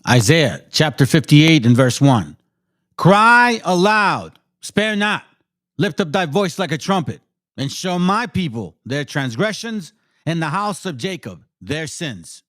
Isaiah chapter 58 and verse 1. Cry aloud, spare not, lift up thy voice like a trumpet, and show my people their transgressions, and the house of Jacob their sins.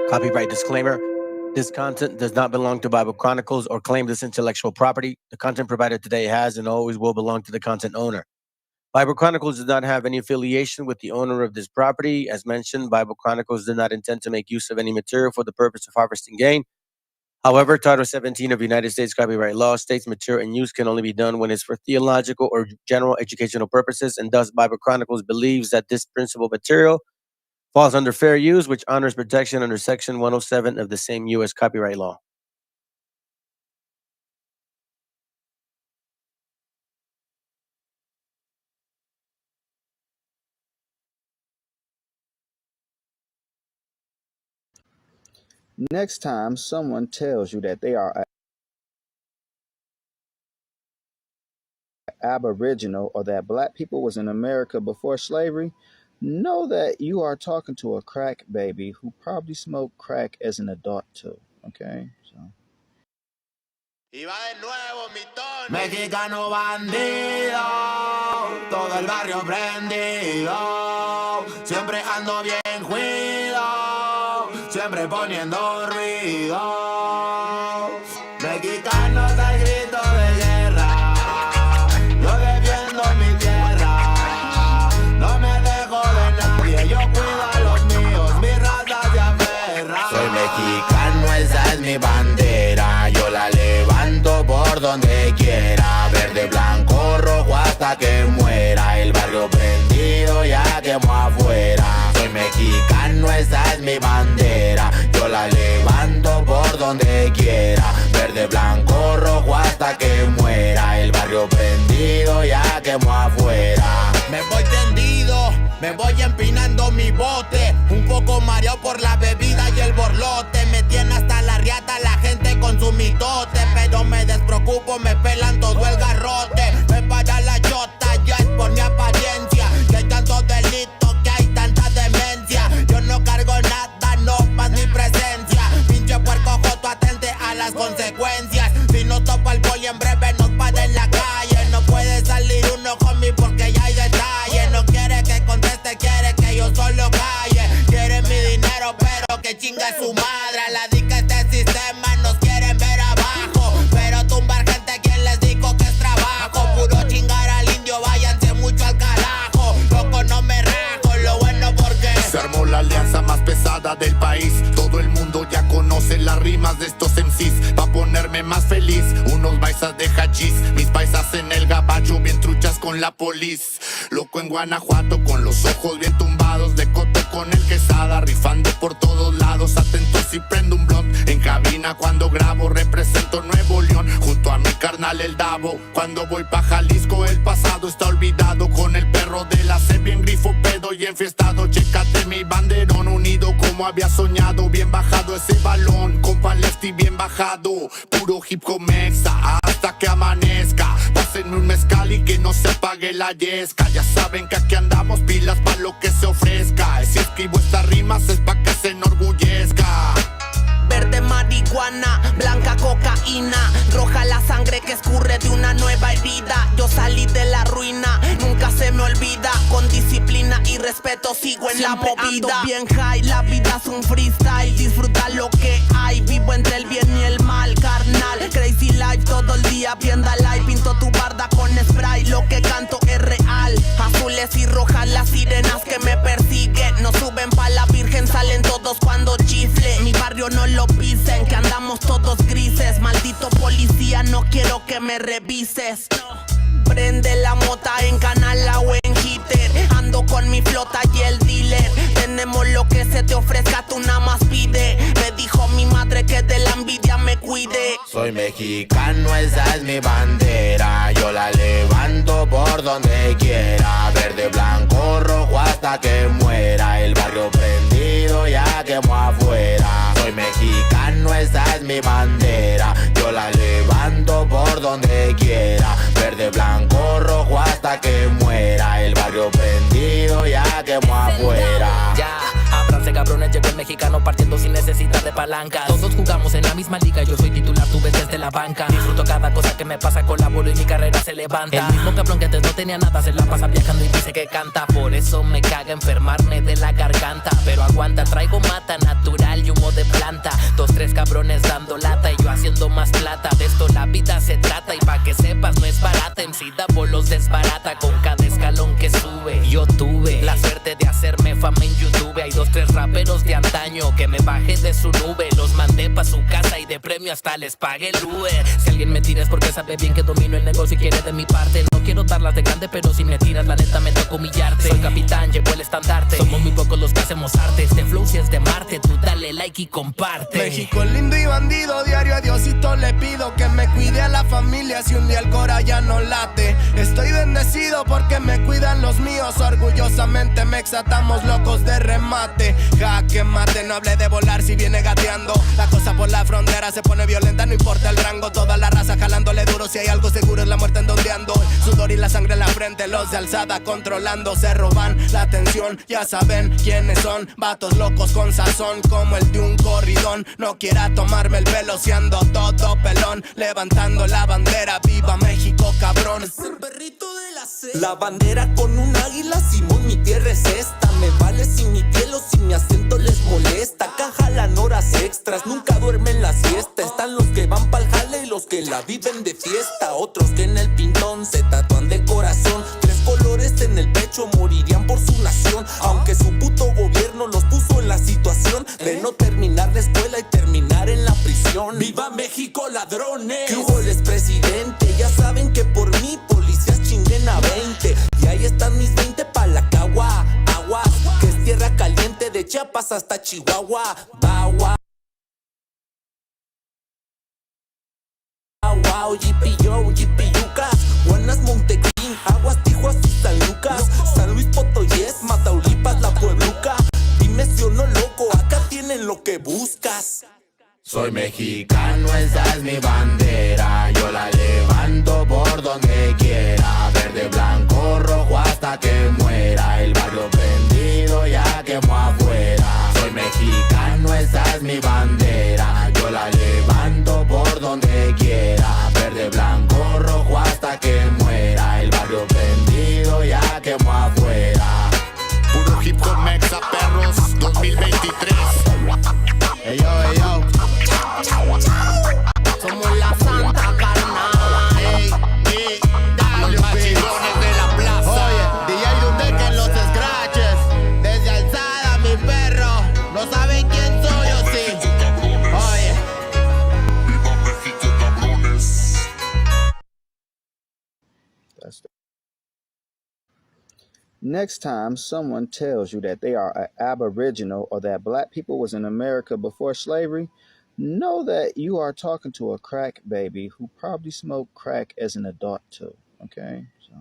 Copyright disclaimer. This content does not belong to Bible Chronicles or claim this intellectual property. The content provided today has and always will belong to the content owner. Bible Chronicles does not have any affiliation with the owner of this property. As mentioned, Bible Chronicles did not intend to make use of any material for the purpose of harvesting gain. However, Title 17 of United States copyright law states material in use can only be done when it's for theological or general educational purposes, and thus Bible Chronicles believes that this principal material falls under fair use, which honors protection under Section 107 of the same U.S. copyright law. Next time someone tells you that they are Aboriginal or that black people was in America before slavery, know that you are talking to a crack baby who probably smoked crack as an adult too, okay? So. Mexicano bandido, todo el barrio prendido, siempre ando bien juido, siempre poniendo ruido. Mexicanos al grito de guerra, yo defiendo mi tierra, no me dejo de nadie, yo cuido a los míos, mi raza se aferra. Soy mexicano, esa es mi bandera, yo la levanto por donde quiera, verde, blanco, rojo hasta que muera, el barrio prendido ya quemó afuera. Soy mexicano, esa es mi bandera, yo la levanto por donde quiera, verde, blanco, rojo hasta que muera, el barrio prendido ya quemó afuera. Me voy tendido, me voy empinando mi bote, un poco mareado por la bebida y el borlote, me tiene hasta la riata la gente con su mitote, pero me despreocupo, me pelan todo el garrote, me para la chota, ya es por mi apariencia, que hay tantos delitos, que hay tanta demencia, yo no cargo nada, no más mi presencia, pinche puerco joto, atente a las consecuencias, si no topa el boy en breve nos para en la calle, no puede salir uno conmigo porque ya hay detalle, no quiere que conteste, quiere que yo solo calle, quiere mi dinero pero que chinga su madre, a la dica este sistema nos quieren ver abajo, pero tumbar gente quien les dijo que es trabajo, puro chingar al indio, váyanse mucho al carajo, loco no me rajo, lo bueno porque se armó la alianza más pesada del país, todo el mundo ya conoce las rimas de estos MCs, pa' ponerme más feliz, unos paisas de hachís, mis paisas en el gabacho bien truchas con la polis, loco en Guanajuato con los ojos bien tumbados, de coto con el quesada, rifando por todos lados, atentos si prendo un blunt, en cabina cuando grabo, represento Nuevo León, junto a mi carnal el Davo, cuando voy pa' Jalisco el pasado está olvidado, con el perro de la C bien grifo pedo y enfiestado, chécate mi banderón, unido como había soñado, bien bajado ese balón, compa lefty bien bajado, puro hip hop mexa, hasta que amanezca, pásenme un mezcal y que no se apague la yesca, ya saben que aquí andamos pilas pa' lo que se ofrezca, si escribo estas rimas es pa' que se enorgullezca. Verde marihuana, blanca cocaína, roja la sangre que escurre de una nueva herida. Yo salí de la ruina, nunca se me olvida. Con disciplina y respeto sigo en siempre la movida. Ando bien high, la vida es un freestyle. Disfruta lo que hay, vivo entre el bien y el mal, carnal. Crazy life todo el día. policía, piéndala y pinto tu barda con spray. Lo que canto es real. Azules y rojas las sirenas que me persiguen. No suben pa' la virgen, salen todos cuando chifle. Mi barrio no lo pisen, que andamos todos grises. Maldito policía, no quiero que me revises. Prende la mota en canala o en hitter. Ando con mi flota y el dealer. Tenemos lo que se te ofrezca, tú nada más pide. Me dijo mi madre que de la envidia me cuide. Soy mexicano, esa es mi bandera. Yo la levanto por donde quiera. Verde, blanco, rojo hasta que muera. El barrio prendido ya quemó afuera. Soy mexicano, esa es mi bandera. Yo la levanto por donde quiera. Verde, blanco, rojo hasta que muera. El barrio prendido ya quemó afuera. Ya, ábranse cabrones, llegó el mexicano partiendo sin necesidad de palanca. Todos jugamos en la misma liga, yo soy titular, tú ves desde la banca. Disfruto cada cosa que me pasa, colaboro y mi carrera se levanta. El mismo cabrón que antes no tenía nada, se la pasa viajando y dice que canta. Por eso me caga enfermarme de la garganta. Pero aguanta, traigo mata natural y humo de planta. 2, 3 cabrones dando lata y yo haciendo más plata. De esto la vida se trata y pa' que sepas no es barata. MC Davo los desbarata con cada escalón que sube. Yo tuve la suerte de hacerme fama en YouTube. Hay 2, 3 raperos de antaño que me bajé de su nube. Los mandé pa' su casa y de premio hasta les pagué el Uber. Si alguien me tira es porque sabe bien que domino el negocio y quiere de mi parte. No quiero darlas de grande, pero si me tiras la neta me toca humillarte. Soy capitán, llevo el estandarte. Somos muy pocos los que hacemos arte. Este flow si es de Marte, tú dale like y comparte. México lindo y bandido, diario a Diosito le pido que me cuide a la familia si un día el cora ya no late. Estoy bendecido porque me cuidan los míos. Orgullosamente me exatamos locos de remate. Jaque mate, no hablé de volar si viene gateando. La cosa por la frontera se pone violenta, no importa el rango. Toda la raza jalándole duro, si hay algo seguro es la muerte en donde ando. El sudor y la sangre en la frente, los de alzada controlando. Se roban la atención, ya saben quiénes son. Vatos locos con sazón como el de un corridón. No quiera tomarme el pelo si ando todo pelón. Levantando la bandera, viva México cabrón. Es el perrito de la C. La bandera con un águila, Simón, mi tierra es esta. Me vale si mi piel o si mi acento les molesta. Acá jalan horas extras, nunca duermen la siesta. Están los que van pa'l jale y los que la viven de fiesta. Otros que en el pintón se tatúan de corazón. 3 colores en el pecho, morirían por su nación. Aunque su puto gobierno los puso en la situación de no terminar la escuela y terminar en la prisión. ¡Viva México, ladrones! ¿Qué hubo el expresidente? Ya saben que por mí policías chinguen a 20. Y ahí están mis 20 pa' la cagua. Agua, que es tierra caliente de Chiapas hasta Chihuahua. Bagua. Wow, Yipi-yo, Yipi-yucas, Guanas, Montequín, Aguas, Tijuas y San Lucas, San Luis Potoyes, Mataulipas, La Puebluca. Dime si o no loco, acá tienen lo que buscas. Soy mexicano, esa es mi bandera. Yo la levanto por donde quiera. Verde, blanco, rojo hasta que muera. El barrio prendido ya quemó afuera. Soy mexicano, esa es mi bandera. Yo la levanto por donde quiera. Verde, blanco, rojo hasta que muera. El barrio prendido ya quemó afuera. Puro hip hop mexa perros 2023. Ey yo, ey yo. Somos la santa carnal. Ey, Los machigones de la plaza. Oye, DJ donde que en los scratches. Desde alzada, mi perro. No saben quién soy o sí. Oye. Viva México, cabrones. That's Next time someone tells you that they are an aboriginal or that black people was in America before slavery, know that you are talking to a crack baby who probably smoked crack as an adult too. Okay? So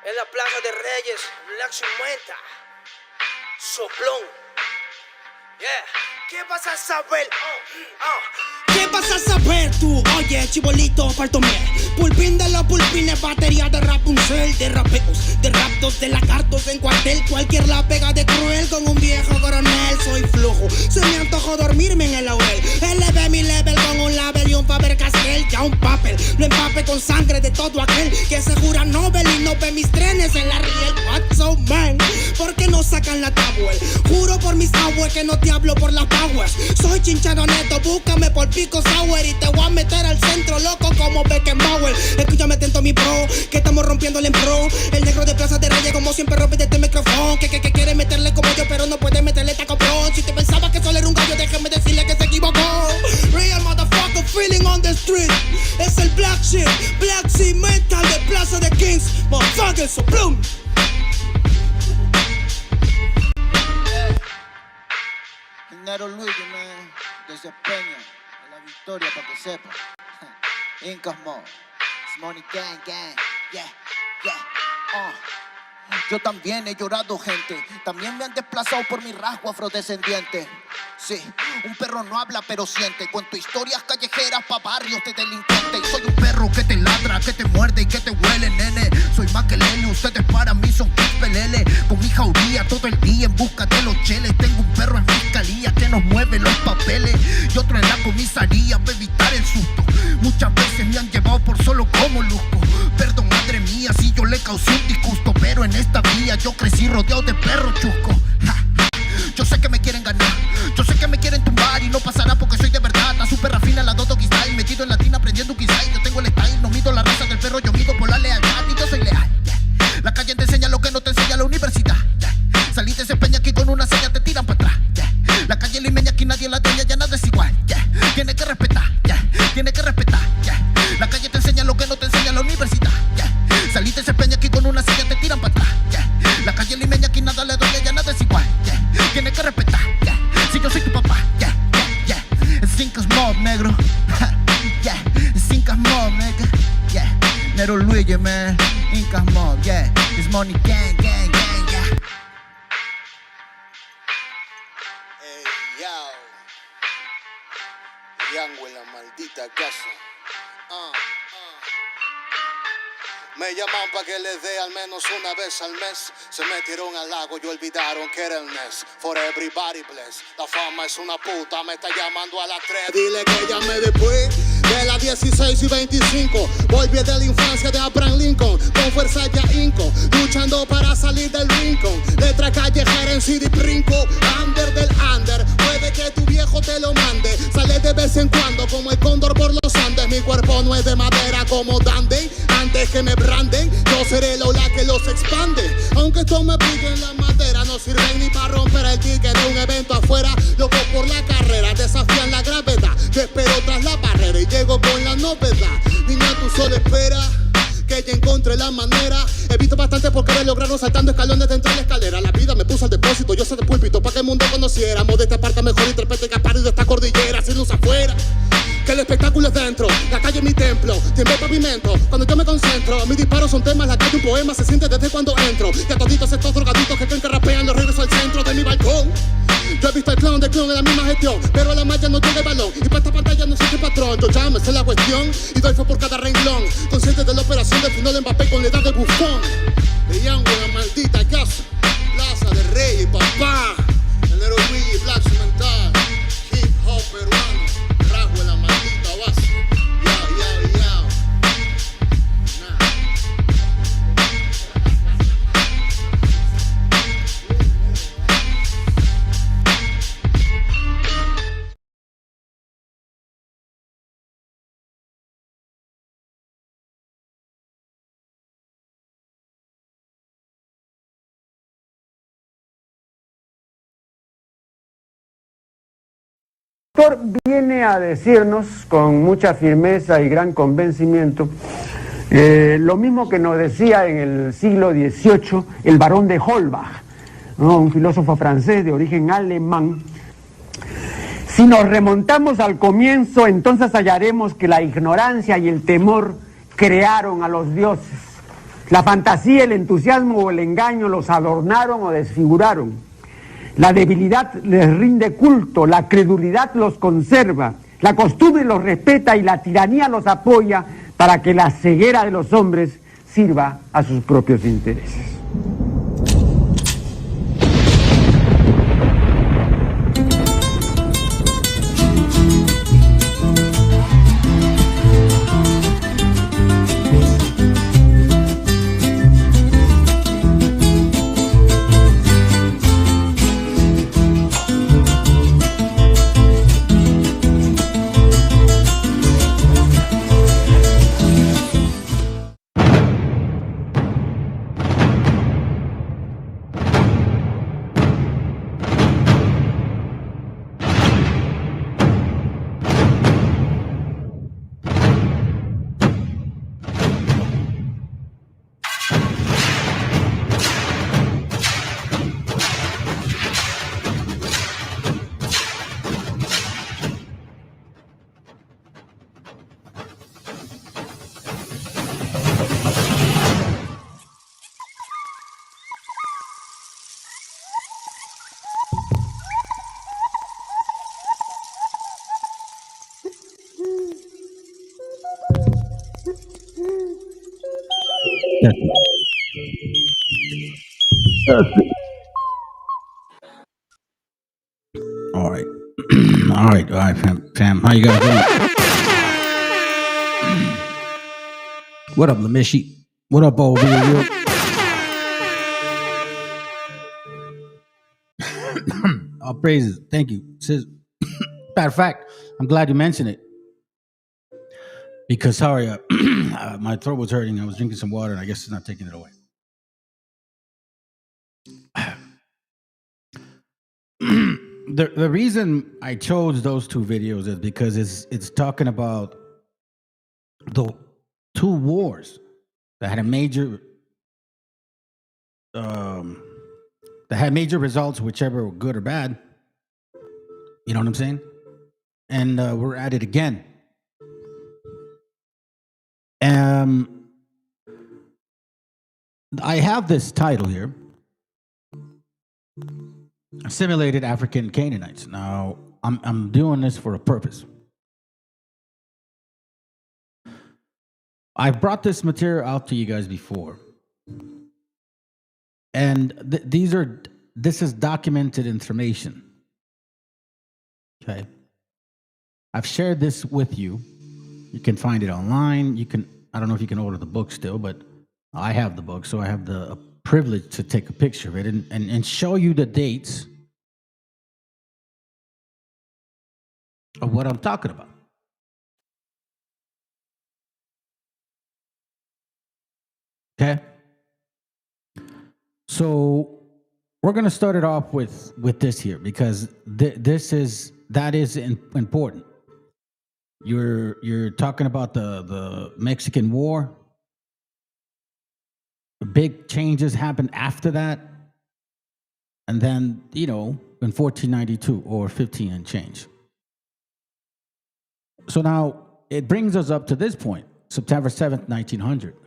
En la Plaza de Reyes, Black 50, Soplón. Yeah. ¿Qué vas a saber? ¿Qué vas a saber tú? Oye, Oye, chibolito, falto miel. Pulpín de los pulpines, batería de Rapunzel, de rapeos, de raptos, de lagartos en cuartel. Cualquier la pega de cruel con un viejo coronel. Soy flujo, se me antojó dormirme en el laurel. Elevé mi level con un label y un Faber Castell. Ya un papel, lo empape con sangre de todo aquel que se jura Nobel y no ve mis trenes en la riel. What's so man? ¿Por qué no sacan la tabua? Juro por mis aguas que no te hablo por las powers. Soy chinchado neto, búscame por pico sour y te voy a meter al centro loco como Beckenbauer. Escúchame atento mi pro, que estamos rompiéndole en pro. El negro de Plaza de Reyes como siempre rompe de este micrófono. Que quiere meterle como yo pero no puede meterle tacoprón. Si te pensabas que solo era un gallo, déjame decirle que se equivocó. Real motherfucker feeling on the street. Es el black shit, black sea metal de Plaza de Kings. Motherfucker, so bloom. Nero Luigi, man, desde Peña, a la victoria para que sepa. Incas Mo, it's money gang, gang, yeah, yeah, Yo también he llorado, gente. También me han desplazado por mi rasgo afrodescendiente. Sí, un perro no habla pero siente. Cuento historias callejeras pa' barrios de delincuentes. Soy un perro que te ladra, que te muerde y que te huele, nene. Soy más que Lele, ustedes para mí son pelele. Con mi jauría todo el día en busca de los cheles. Tengo un perro en fiscalía que nos mueve los papeles y otro en la comisaría para evitar el susto. Muchas veces me han llevado por solo como luzco. Perdón, madre mía, si yo le causé un disgusto, pero en esta vía yo crecí rodeado de perros chuscos. Yo sé que me quieren ganar, yo sé que me quieren tumbar y no pasará porque soy de verdad. La super rafina, la Dodo Style, metido en latina aprendiendo un style. Yo tengo el style, no mido la raza del perro, yo mido por la lealtad y yo soy leal, yeah. La calle te enseña lo que no te enseña la universidad, yeah. Saliste ese peña aquí con una seña, te tiran para atrás, yeah. La calle limeña aquí nadie la tenía, ya nada es igual, yeah. Tiene que respetar, yeah. Tiene que respetar, yeah. La calle te enseña lo que no te enseña la universidad, yeah. Saliste ese peña aquí con una seña, te tiran para atrás, yeah. La calle limeña aquí nada le doy, ya nada es igual, yeah. Tiene que respetar, yeah. Si yo soy tu papá, yeah, yeah, yeah. Cinco Mob, negro, yeah. Cinco Mob, nigga, yeah. Nero Luigi, man, Incas Mob, yeah. It's money gang, gang, gang, yeah. Hey, yo. Yango en la maldita casa. Me llaman pa' que les dé al menos una vez al mes. Se metieron al lago y olvidaron que era el mes. For everybody bless. La fama es una puta, me está llamando a las 3. Dile que llame después de las 16 y 25. Volví de la infancia de Abraham Lincoln. Con fuerza ya inco, luchando para salir del rincón. Letra callejera en CD brinco. Under del under, puede que tu viejo te lo mande. Sale de vez en cuando como el cóndor por los Andes. Mi cuerpo no es de madera como Dandy. Antes que me branden, yo seré la ola que los expande. Aunque esto me pique en la madera, no sirven ni para romper el ticket de un evento afuera. Loco por la carrera, desafían la gravedad. Yo espero tras la barrera y llego con la novedad. Niña, tú solo espera que ya encontré la manera. He visto bastante porque de lograrlo saltando escalones dentro de la escalera. La vida me puso al depósito, yo soy de púlpito pa' que el mundo conociéramos de esta parte mejor interprete que parido de esta cordillera. Sin luz afuera, que el espectáculo es dentro. La calle es mi templo, tiembla el pavimento. Cuando yo me concentro, mis disparos son temas. La calle un poema, se siente desde cuando entro. Y a toditos estos drogaditos que creen que rapean, los regreso al centro de mi balcón. Yo he visto el clown del clown en la misma gestión, pero a la malla no llega el balón. Y para esta pantalla no soy el patrón. Yo ya me sé la cuestión y doy fe por cada renglón. Consciente de la operación del final de Mbappé con la edad de bufón. De Yango en la maldita casa, Plaza de Rey y papá. El Nero Luigi, Black Cemental, hip hop peruano, rasgo en la maldita base. Viene a decirnos con mucha firmeza y gran convencimiento lo mismo que nos decía en el siglo XVIII el barón de Holbach, ¿no? Un filósofo francés de origen alemán. Si nos remontamos al comienzo, entonces hallaremos que la ignorancia y el temor crearon a los dioses. La fantasía, el entusiasmo o el engaño los adornaron o desfiguraron. La debilidad les rinde culto, la credulidad los conserva La costumbre los respeta y la tiranía los apoya para que la ceguera de los hombres sirva a sus propios intereses. All right. All right, fam. How you guys doing? What up, Lamishi? What up, old real? All praises. Thank you. Sis. Matter of fact, I'm glad you mentioned it. Because, sorry, my throat was hurting. I was drinking some water, and I guess it's not taking it away. The reason I chose those two videos is because it's talking about the two wars that had a major results, whichever were good or bad. You know what I'm saying? And we're at it again. I have this title here: Assimilated African Canaanites. Now, I'm doing this for a purpose. I've brought this material out to you guys before, and this is documented information. Okay, I've shared this with you. You can find it online. I don't know if you can order the book still, but I have the book, so I have the privilege to take a picture of it and show you the dates of what I'm talking about. Okay? So we're going to start it off with this here, because that is important. You're talking about the Mexican War. Big changes happened after that. And then, in 1492 or 15 and change. So now it brings us up to this point, September 7th, 1900.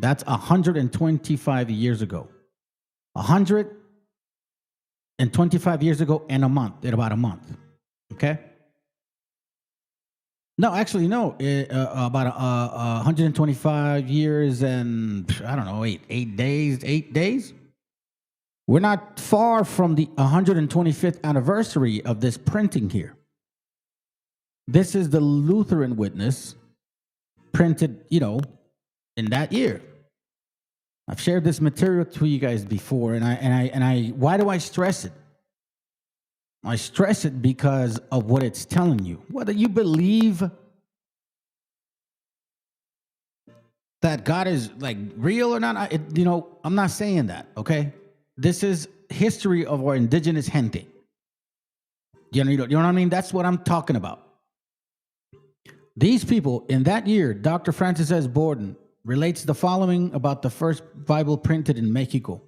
That's 125 years ago. 125 years ago and a month, in about a month. Okay? No, actually, no. About 125 years and, I don't know, 8 days. We're not far from the 125th anniversary of this printing here. This is the Lutheran Witness printed, in that year. I've shared this material to you guys before, and I why do I stress it? I stress it because of what it's telling you. Whether you believe that God is real or not, I'm not saying that, okay? This is history of our indigenous gente. You know what I mean? That's what I'm talking about. These people, in that year, Dr. Francis S. Borden relates the following about the first Bible printed in Mexico.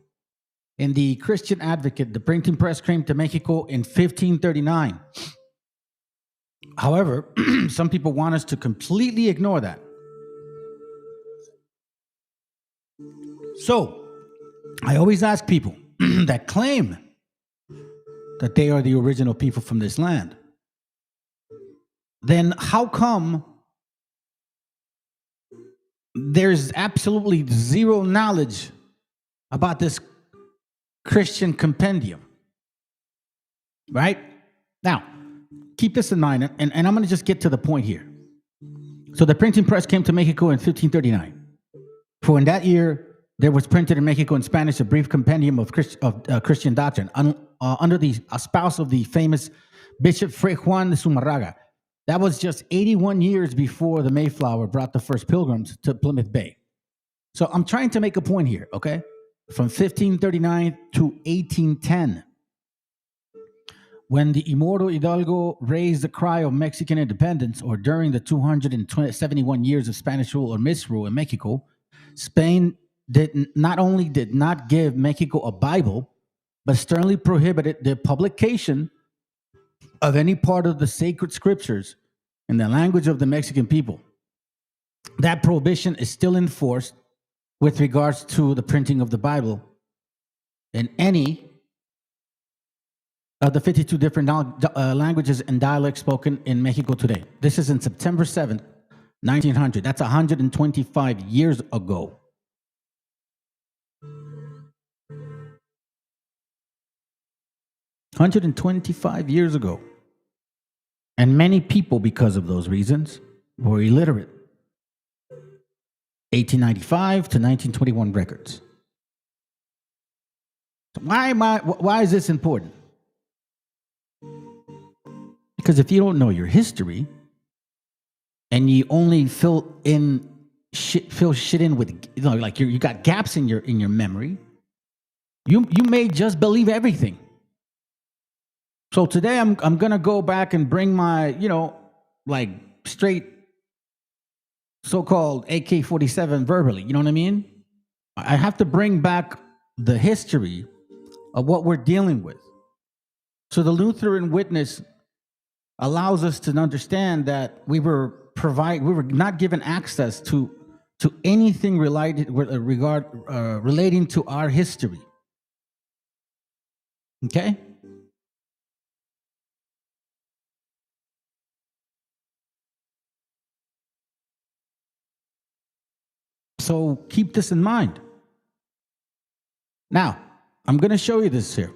In the Christian Advocate, the printing press came to Mexico in 1539. However, some people want us to completely ignore that. So, I always ask people that claim that they are the original people from this land, then how come there's absolutely zero knowledge about this Christian compendium? Right? Now, keep this in mind, and I'm going to just get to the point here. So the printing press came to Mexico in 1539. For in that year, there was printed in Mexico in Spanish a brief compendium of Christian doctrine under the spouse of the famous Bishop Fray Juan de Zumarraga. That was just 81 years before the Mayflower brought the first pilgrims to Plymouth Bay. So I'm trying to make a point here, okay? From 1539 to 1810, when the immortal Hidalgo raised the cry of Mexican independence, or during the 271 years of Spanish rule or misrule in Mexico, Spain not only did not give Mexico a Bible, but sternly prohibited the publication of any part of the sacred scriptures in the language of the Mexican people. That prohibition is still enforced with regards to the printing of the Bible in any of the 52 different languages and dialects spoken in Mexico today. This is in September 7th, 1900. That's 125 years ago. $125 ago. And many people, because of those reasons, were illiterate. 1895 to 1921 records. So why is this important? Because if you don't know your history and you only fill shit in with, like you got gaps in your memory, you may just believe everything. So today I'm gonna go back and bring my, like straight so-called AK-47 verbally. You know what I mean? I have to bring back the history of what we're dealing with. So the Lutheran witness allows us to understand that we were not given access to anything relating to our history. Okay? So keep this in mind. Now, I'm going to show you this here.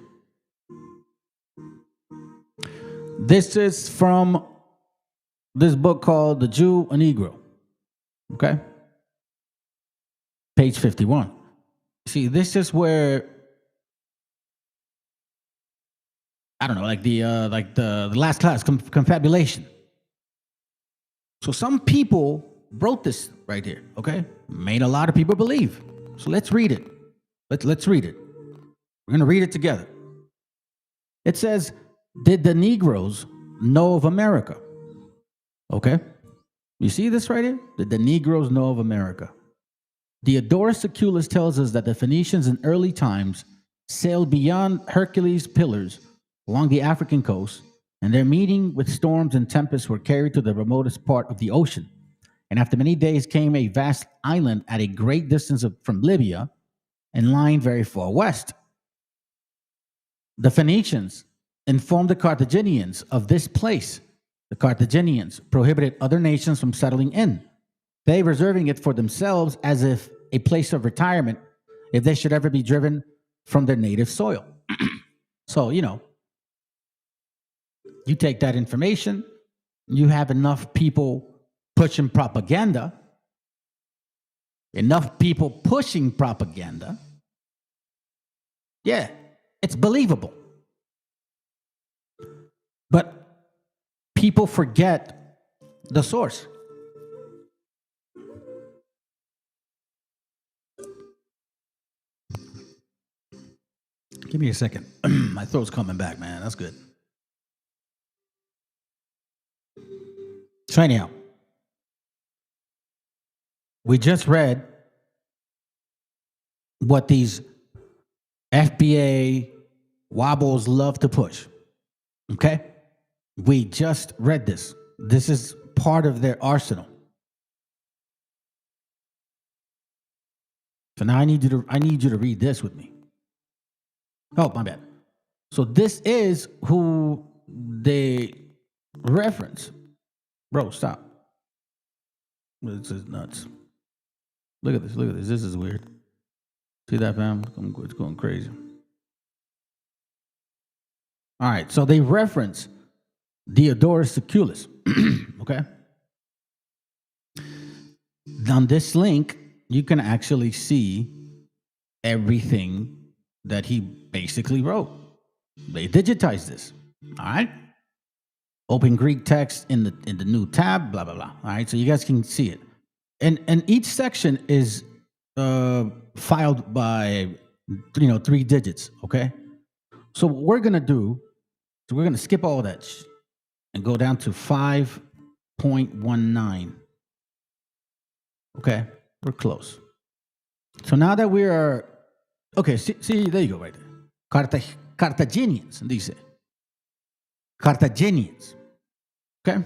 This is from this book called The Jew, a Negro. Okay? Page 51. See, this is where, I don't know, like the last class, confabulation. So some people wrote this right here, okay? Made a lot of people believe. So let's read it. Let's read it. We're going to read it together. It says, did the Negroes know of America? Okay? You see this right here? Did the Negroes know of America? Diodorus Siculus tells us that the Phoenicians in early times sailed beyond Hercules' pillars along the African coast, and their meeting with storms and tempests were carried to the remotest part of the ocean. And after many days came a vast island at a great distance from Libya and lying very far west. The Phoenicians informed the Carthaginians of this place. The Carthaginians prohibited other nations from settling in, they reserving it for themselves as if a place of retirement if they should ever be driven from their native soil. So, you take that information, you have enough people pushing propaganda, yeah, it's believable. But people forget the source. Give me a second. My throat's coming back, man. That's good. So anyhow, we just read what these FBA wobbles love to push. Okay? We just read this. This is part of their arsenal. So now I need you to read this with me. Oh, my bad. So this is who they reference. Bro, stop. This is nuts. Look at this. Look at this. This is weird. See that, fam? It's going crazy. All right. So they reference Diodorus Siculus. Okay. On this link, you can actually see everything that he basically wrote. They digitized this. All right. Open Greek text in the new tab, blah, blah, blah. All right. So you guys can see it. And each section is filed by 3 digits. Okay. So what we're gonna do is we're gonna skip all that and go down to 5.19. Okay, we're close. So now that we are, okay, see, there you go, right there. Carthaginians, dice. Carthaginians, okay?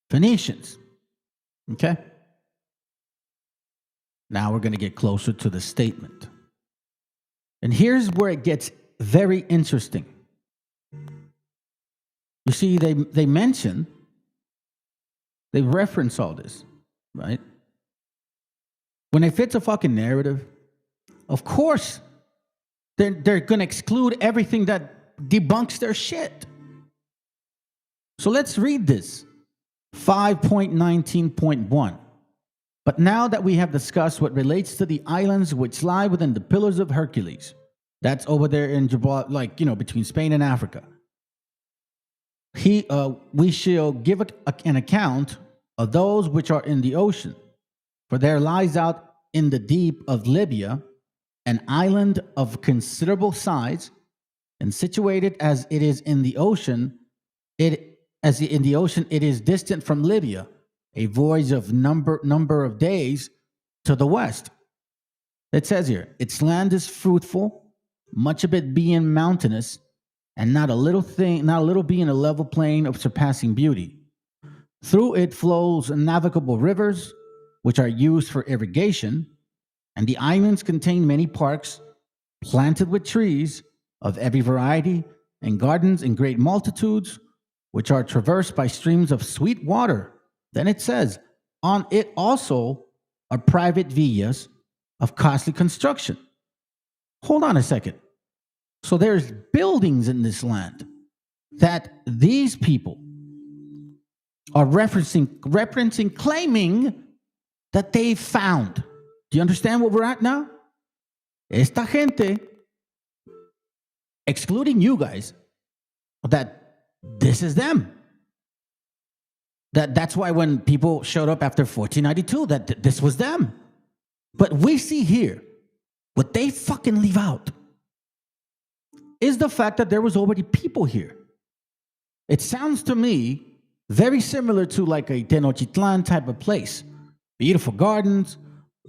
Phoenicians, okay? Now we're going to get closer to the statement. And here's where it gets very interesting. You see, they mention, they reference all this, right? When it fits a fucking narrative, of course, they're going to exclude everything that debunks their shit. So let's read this. 5.19.1. But now that we have discussed what relates to the islands which lie within the Pillars of Hercules, that's over there in Gibraltar, between Spain and Africa, we shall give an account of those which are in the ocean. For there lies out in the deep of Libya an island of considerable size, and situated as it is in the ocean, it is distant from Libya, a voyage of number of days to the west. It says here, its land is fruitful, much of it being mountainous, and not a little being a level plain of surpassing beauty. Through it flows navigable rivers, which are used for irrigation, and the islands contain many parks planted with trees of every variety, and gardens in great multitudes, which are traversed by streams of sweet water. Then it says, on it also are private villas of costly construction. Hold on a second. So there's buildings in this land that these people are referencing, claiming that they found. Do you understand where we're at now? Esta gente, excluding you guys, that this is them. That's why when people showed up after 1492, that this was them. But we see here, what they fucking leave out is the fact that there was already people here. It sounds to me very similar to like a Tenochtitlan type of place. Beautiful gardens,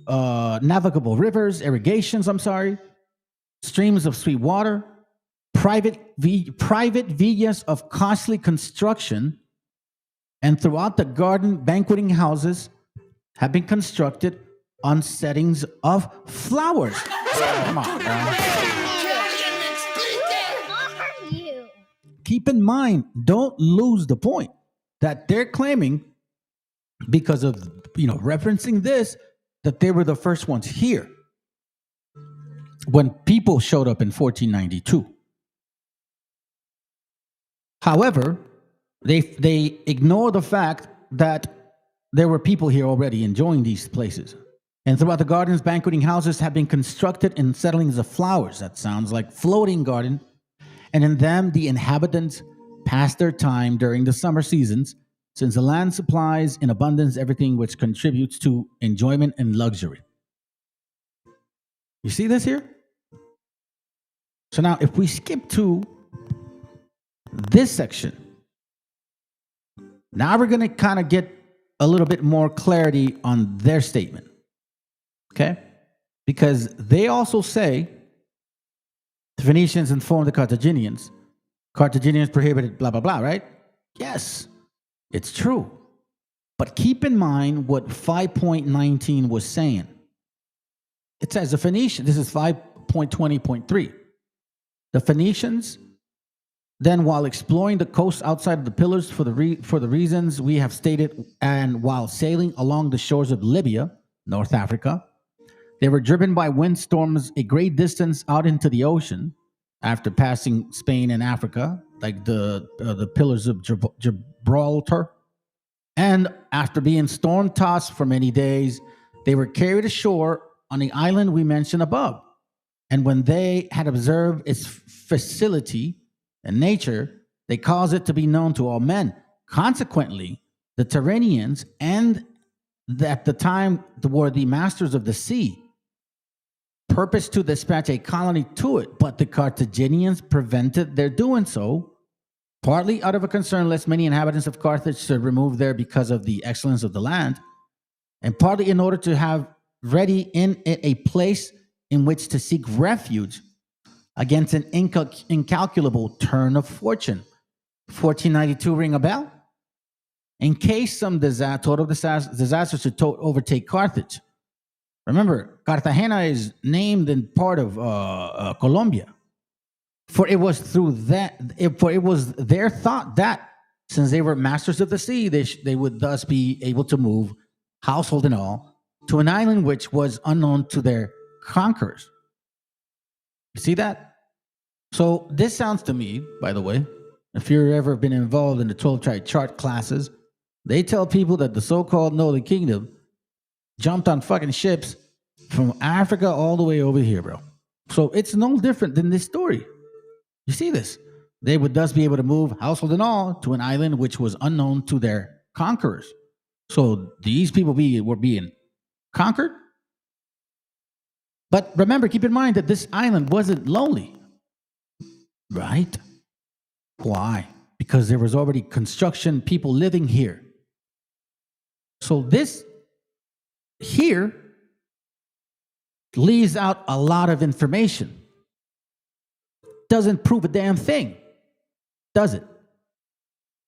navigable rivers, irrigations, streams of sweet water, private villas of costly construction, and throughout the garden, banqueting houses have been constructed on settings of flowers. Come on, man. Keep in mind, don't lose the point that they're claiming because of, referencing this, that they were the first ones here when people showed up in 1492. However, they ignore the fact that there were people here already enjoying these places. And throughout the gardens, banqueting houses have been constructed in settlings of flowers. That sounds like floating garden. And in them, the inhabitants pass their time during the summer seasons, since the land supplies in abundance everything which contributes to enjoyment and luxury. You see this here? So now, if we skip to this section, now we're going to kind of get a little bit more clarity on their statement. Okay? Because they also say the Phoenicians informed the Carthaginians. Carthaginians prohibited blah, blah, blah, right? Yes, it's true. But keep in mind what 5.19 was saying. It says the Phoenicians, this is 5.20.3. The Phoenicians, Then, while exploring the coast outside of the pillars for the reasons we have stated, and while sailing along the shores of Libya, North Africa, they were driven by windstorms a great distance out into the ocean after passing Spain and Africa, like the pillars of Gibraltar. And after being storm-tossed for many days, they were carried ashore on the island we mentioned above. And when they had observed its facility and nature, they caused it to be known to all men. Consequently, the Tyrrhenians and at the time were the masters of the sea, purposed to dispatch a colony to it, but the Carthaginians prevented their doing so, partly out of a concern lest many inhabitants of Carthage should remove there because of the excellence of the land, and partly in order to have ready in it a place in which to seek refuge against an incalculable turn of fortune. 1492 ring a bell? In case some total disaster should overtake Carthage. Remember, Cartagena is named in part of Colombia. For it was their thought that, since they were masters of the sea, they would thus be able to move, household and all, to an island which was unknown to their conquerors. You see that? So this sounds to me, by the way, if you've ever been involved in the 12-tribe chart classes, they tell people that the so-called Northern Kingdom jumped on fucking ships from Africa all the way over here, bro. So it's no different than this story. You see this? They would thus be able to move, household and all, to an island which was unknown to their conquerors. So these people were being conquered. But remember, keep in mind that this island wasn't lonely, right? Why? Because there was already construction, people living here. So this here leaves out a lot of information. Doesn't prove a damn thing, does it?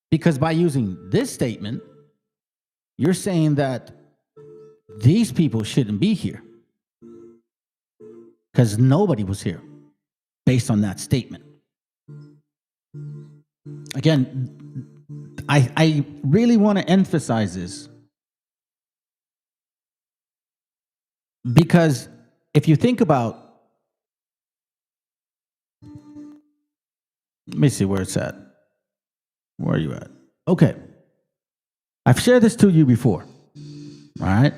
Because by using this statement, you're saying that these people shouldn't be here because nobody was here based on that statement. Again, I really want to emphasize this because if you think about, let me see where it's at. Where are you at? Okay. I've shared this to you before. All right.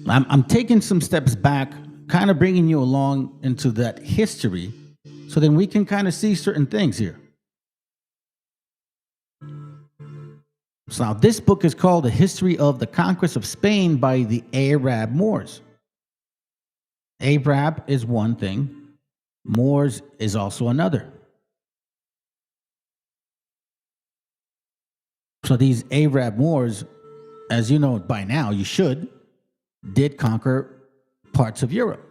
I'm taking some steps back, kind of bringing you along into that history so then we can kind of see certain things here. So now this book is called The History of the Conquest of Spain by the Arab Moors. Arab is one thing. Moors is also another. So these Arab Moors, as you know by now, you should, did conquer parts of Europe.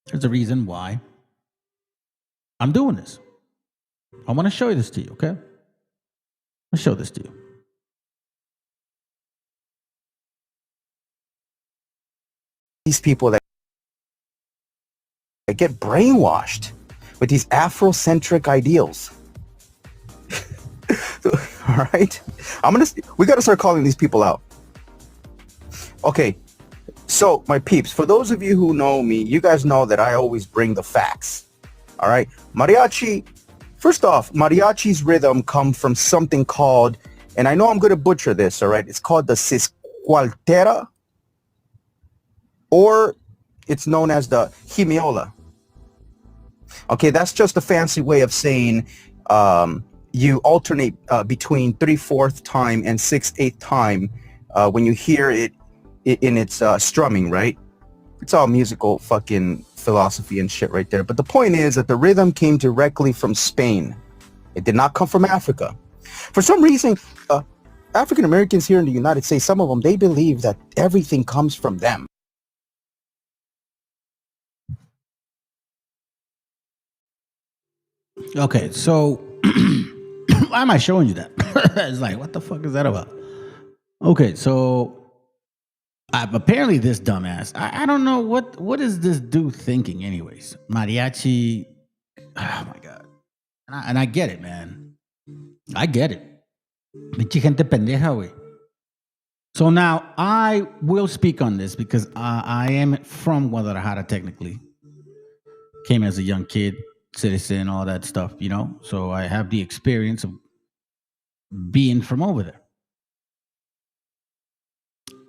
There's a reason why I'm doing this. I want to show you this to you, okay? I'll show this to you. These people that get brainwashed with these Afrocentric ideals. All right, we got to start calling these people out. Okay, so my peeps, for those of you who know me, you guys know that I always bring the facts. All right, mariachi. First off, mariachi's rhythm come from something called, and I know I'm going to butcher this. All right, it's called the cisqualtera, or it's known as the himiola. Okay, that's just a fancy way of saying you alternate between 3/4 time and 6/8 time when you hear it in its strumming, right? It's all musical fucking philosophy and shit right there. But the point is that the rhythm came directly from Spain. It did not come from Africa. For some reason, African Americans here in the United States, some of them, they believe that everything comes from them. Okay, so why am I showing you that? It's like, what the fuck is that about? Okay, so apparently this dumbass, I don't know what is this dude thinking anyways. Mariachi, oh my God. And I get it, man. I get it. Pinche gente pendeja, güey. So now I will speak on this because I am from Guadalajara technically. Came as a young kid, citizen, all that stuff, you know? So I have the experience of being from over there.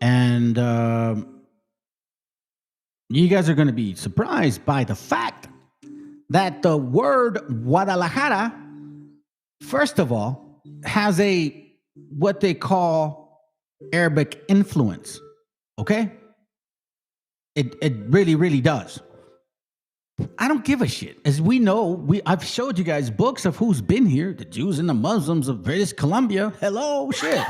And you guys are going to be surprised by the fact that the word Guadalajara, first of all, has a what they call Arabic influence. Okay? It really, really does. I don't give a shit. As we know, I've showed you guys books of who's been here, the Jews and the Muslims of British Columbia. Hello, shit.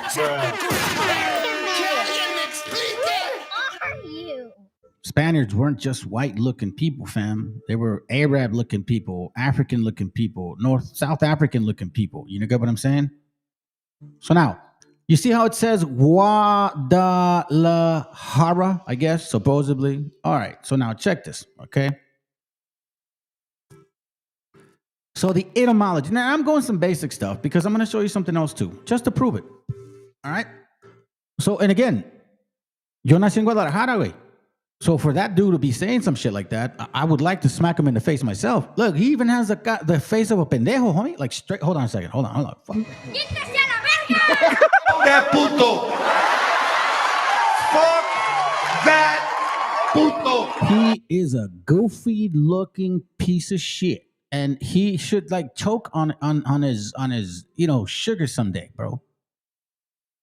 Spaniards weren't just white-looking people, fam. They were Arab-looking people, African-looking people, South African-looking people. You know, get what I'm saying? So now, you see how it says Guadalajara, I guess, supposedly? All right, so now check this, okay? So the etymology. Now, I'm going some basic stuff because I'm going to show you something else too, just to prove it. All right? So, and again, yo nací en Guadalajara, güey. So for that dude to be saying some shit like that, I would like to smack him in the face myself. Look, he even has the face of a pendejo, homie. Like straight. Hold on a second. Hold on. Fuck. That puto. Fuck that puto. He is a goofy looking piece of shit. And he should like choke on his sugar someday, bro.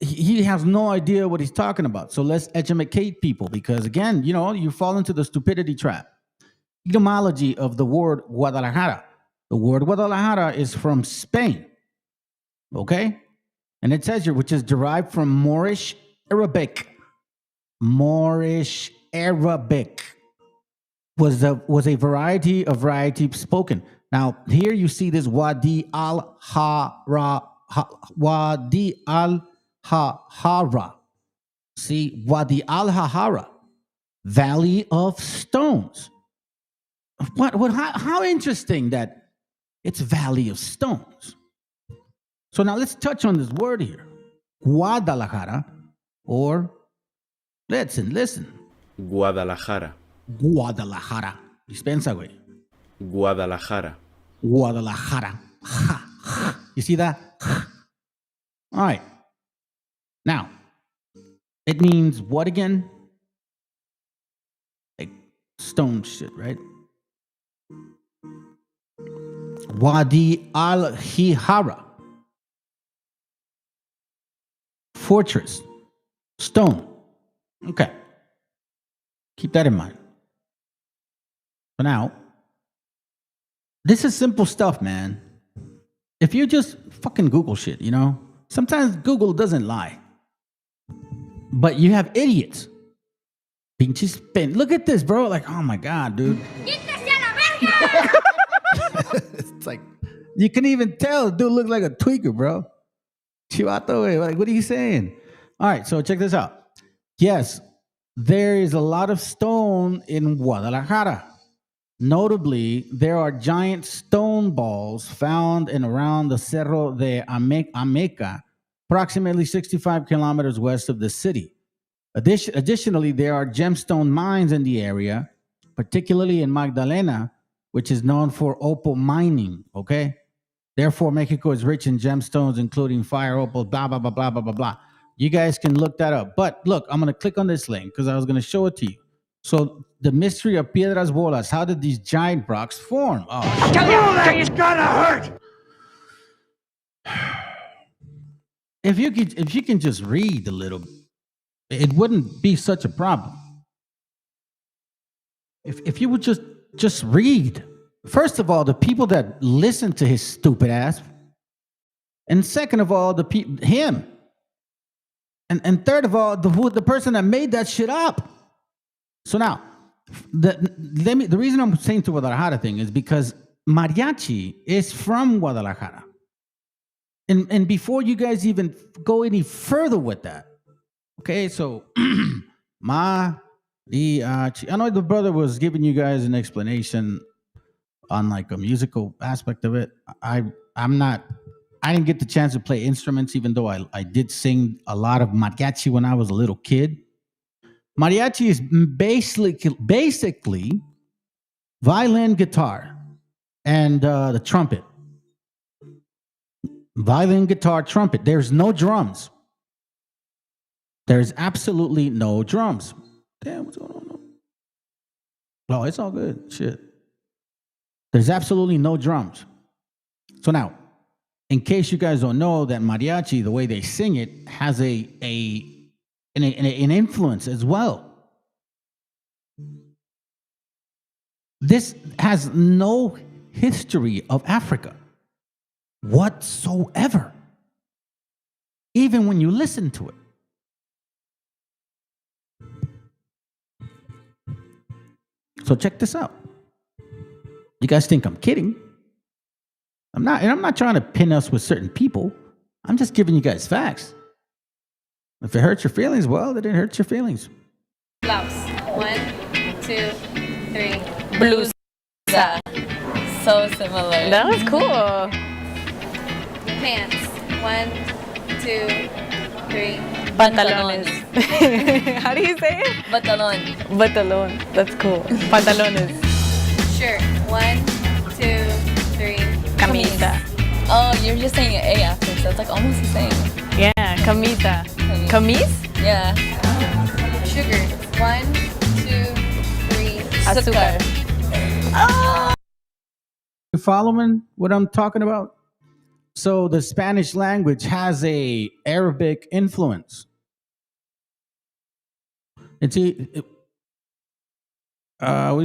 He has no idea what he's talking about. So let's educate people because again, you fall into the stupidity trap. Etymology of the word Guadalajara. The word Guadalajara is from Spain. Okay? And it says here, which is derived from Moorish Arabic. Moorish Arabic was a variety spoken. Now, here you see this Wadi al-Hara. See, Wadi al-Hara, Valley of Stones. How interesting that it's Valley of Stones. So now let's touch on this word here. Guadalajara, or listen. Guadalajara. Guadalajara. Dispensa, güey. Guadalajara. Guadalajara. Ha. You see that? All right. Now, it means what again? Like stone shit, right? Wadi al-Hihara. Fortress. Stone. Okay. Keep that in mind. For now, this is simple stuff, man. If you just fucking Google shit, sometimes Google doesn't lie. But you have idiots. Pinches pen. Look at this, bro. Like, oh my God, dude. It's like, you can even tell the dude looks like a tweaker, bro. Chivato, like, what are you saying? All right, so check this out. Yes, there is a lot of stone in Guadalajara. Notably, there are giant stone balls found in around the Cerro de Ameca, approximately 65 kilometers west of the city. Additionally, there are gemstone mines in the area, particularly in Magdalena, which is known for opal mining, okay? Therefore, Mexico is rich in gemstones, including fire opal, blah, blah, blah, blah, blah, blah, blah. You guys can look that up. But look, I'm going to click on this link because I was going to show it to you. So the mystery of Piedras Bolas, how did these giant rocks form? Oh, That is gonna hurt. If you can just read a little, it wouldn't be such a problem. If you would just read. First of all, the people that listen to his stupid ass, and second of all, him, and third of all, the person that made that shit up. So now, the reason I'm saying to Guadalajara thing is because mariachi is from Guadalajara. And before you guys even go any further with that, okay, so Mariachi. I know the brother was giving you guys an explanation on like a musical aspect of it. I'm not. I didn't get the chance to play instruments, even though I did sing a lot of mariachi when I was a little kid. Mariachi is basically violin, guitar, and the trumpet. Violin, guitar, trumpet. There's no drums. There's absolutely no drums. Damn, what's going on? Oh, it's all good. Shit. There's absolutely no drums. So now, in case you guys don't know, that mariachi, the way they sing it, has an influence as well. This has no history of Africa whatsoever, even when you listen to it. So check this out. You guys think I'm kidding? I'm not, and I'm not trying to pin us with certain people. I'm just giving you guys facts. If it hurts your feelings, well, then it hurts your feelings. Blouse. 1, 2, 3. Blusa. So similar. That was cool. Pants. 1, 2, 3. Pantalones. How do you say it? Pantalon. Pantalon. That's cool. Pantalones. Shirt. 1, 2, 3. Camisa. Oh, you're just saying an A after, so it's like almost the same. Yeah, camisa. Camis? Yeah. Sugar. 1, 2, 3. Azúcar. Oh! You following what I'm talking about? So the Spanish language has a Arabic influence. What do you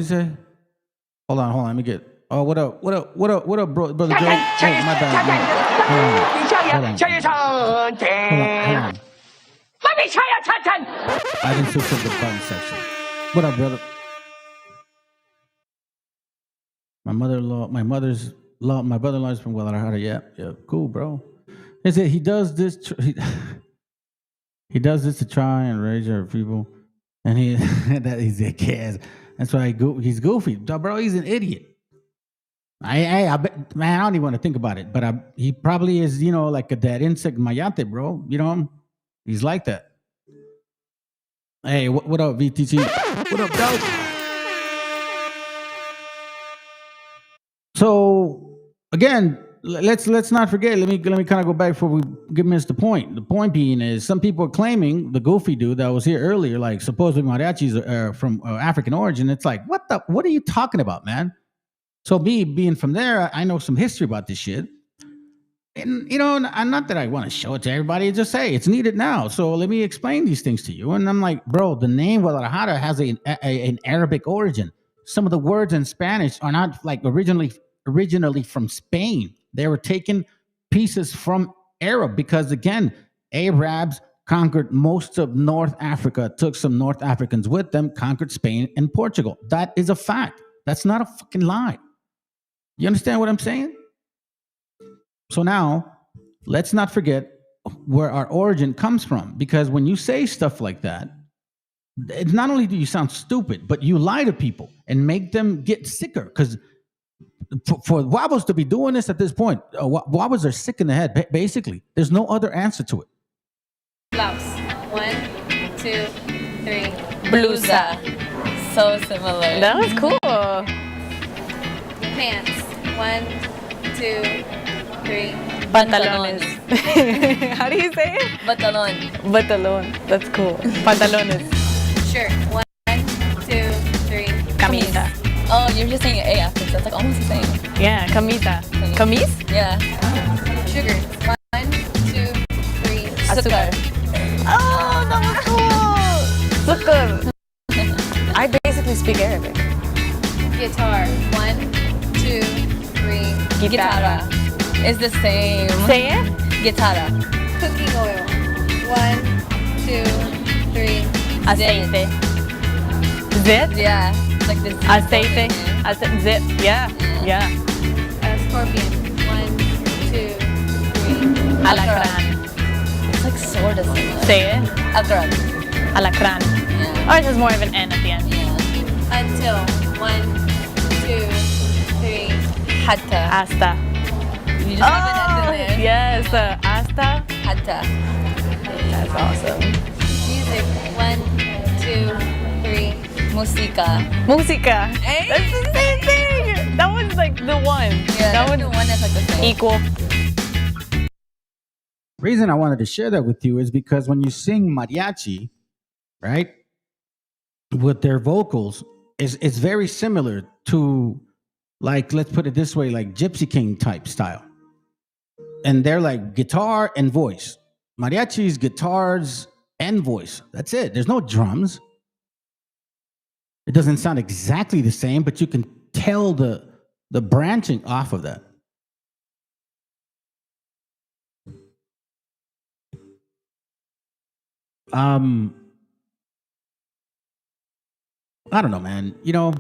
say? Hold on, let me get. Oh, what up, brother Joe? Oh, my bad. Hold on. I didn't switch up the button section. What up, brother? My brother-in-law is from Guadalajara. Yeah, cool, bro. He said he does this. He does this to try and raise our people, and he's a kid. That's why he's goofy, bro. He's an idiot. I bet, man, I don't even want to think about it, but he probably is, like that insect mayate, bro. He's like that. Hey, what up, VTC? What up, dog? So again, let's not forget. Let me kind of go back before we miss the point. The point being is, some people are claiming, the goofy dude that was here earlier, like supposedly mariachis are from African origin. It's like, what are you talking about, man? So me being from there, I know some history about this shit. And, not that I want to show it to everybody, just say it's needed now. So let me explain these things to you. And I'm like, bro, the name Guadalajara has an Arabic origin. Some of the words in Spanish are not like originally from Spain. They were taken pieces from Arab because, again, Arabs conquered most of North Africa, took some North Africans with them, conquered Spain and Portugal. That is a fact. That's not a fucking lie. You understand what I'm saying? So now, let's not forget where our origin comes from, because when you say stuff like that, it's not only do you sound stupid, but you lie to people and make them get sicker. Because for Wabos to be doing this at this point, Wabos are sick in the head, basically. There's no other answer to it. Blouse. 1, 2, 3. Blusa. So similar. That was cool. Pants. 1, 2, 3. Pantalones. How do you say it? Pantalon. Pantalon. That's cool. Pantalones. Shirt. 1, 2, 3. Camisa. Oh, you're just saying an A after, so it's like almost the same. Yeah, camisa. Camis? Yeah. Sugar. 1, 2, 3. Azúcar. Oh, that was cool. Azúcar. I basically speak Arabic. Guitar. 1, 2, 3. Guitarra. It's the same. Say it? Guitarra. Cooking oil. 1, 2, 3. Aceite. Zit? Yeah. It's like this. Aceite. Zit. Yeah. Yeah. Scorpion. 1, 2, 3. Alacrán. It's like sort of similar. Say it? Alacrán. Alacrán. Yeah. Ours has more of an N at the end. Yeah. Until. 1, 2, 3. Hatta. Hasta. You just have an S in there. Yes, hasta. Hatta. That's awesome. Music. 1, 2, 3. Musica. Música. Hey. That's the same thing. That one's like the one. Yeah, that that's the one that's like the same. Equal. Reason I wanted to share that with you is because when you sing mariachi, right, with their vocals, it's very similar to, like, let's put it this way, like Gypsy King type style. And they're like guitar and voice. Mariachi's guitars and voice. That's it. There's no drums. It doesn't sound exactly the same, but you can tell the branching off of that. I don't know, man. You know,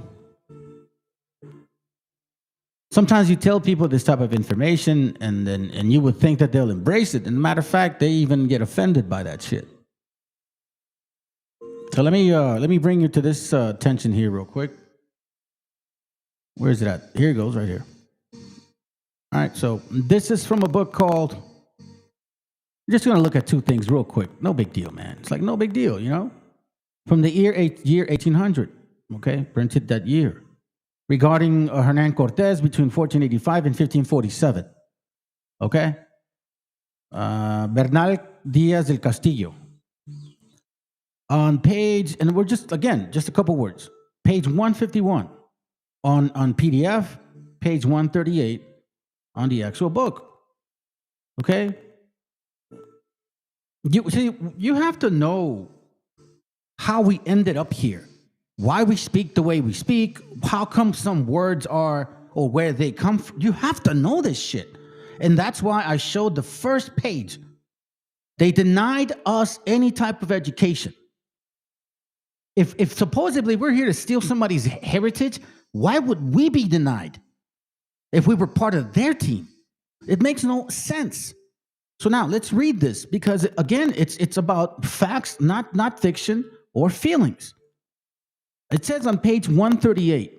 sometimes you tell people this type of information and you would think that they'll embrace it. And matter of fact, they even get offended by that shit. So let me bring you to this tension here real quick. Where is it at? Here it goes, right here. All right, so this is from a book called, I'm just going to look at two things real quick. No big deal, man. It's like no big deal, you know? From the year 1800, okay? Printed that year. Regarding Hernan Cortez between 1485 and 1547, okay? Bernal Diaz del Castillo. On page, and we're just, again, just a couple words. Page 151 on PDF, page 138 on the actual book, okay? You have to know how we ended up here, why we speak the way we speak, how come some words are, or where they come from. You have to know this shit. And that's why I showed the first page. They denied us any type of education. If supposedly we're here to steal somebody's heritage, why would we be denied if we were part of their team? It makes no sense. So now let's read this, because again, it's about facts, not fiction or feelings. It says on page 138,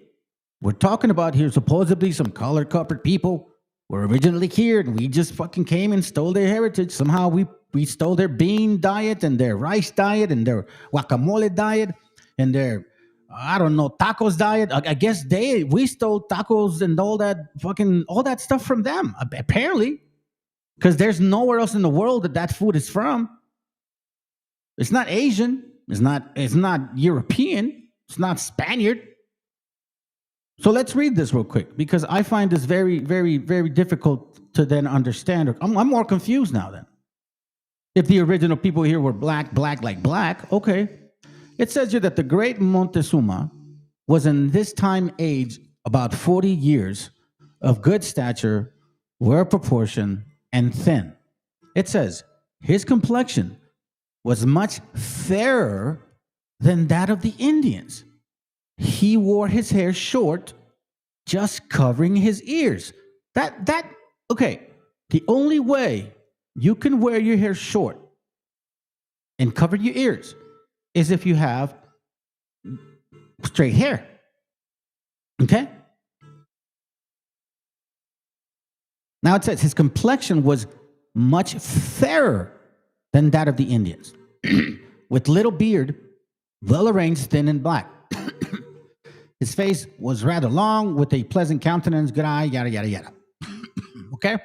we're talking about here supposedly some color-colored people were originally here, and we just fucking came and stole their heritage. Somehow we stole their bean diet and their rice diet and their guacamole diet and their, I don't know, tacos diet. I guess we stole tacos and all that stuff from them, apparently, because there's nowhere else in the world that food is from. It's not Asian. It's not European. It's not Spaniard. So let's read this real quick, because I find this very, very, very difficult to then understand. I'm more confused now then. If the original people here were black like black, okay. It says here that the great Montezuma was in this time age about 40 years, of good stature, well proportioned, and thin. It says his complexion was much fairer than that of the Indians. He wore his hair short, just covering his ears. Okay. The only way you can wear your hair short and cover your ears is if you have straight hair. Okay? Now it says his complexion was much fairer than that of the Indians, with little beard, well arranged, thin and black. His face was rather long, with a pleasant countenance, good eye, yada, yada, yada. Okay?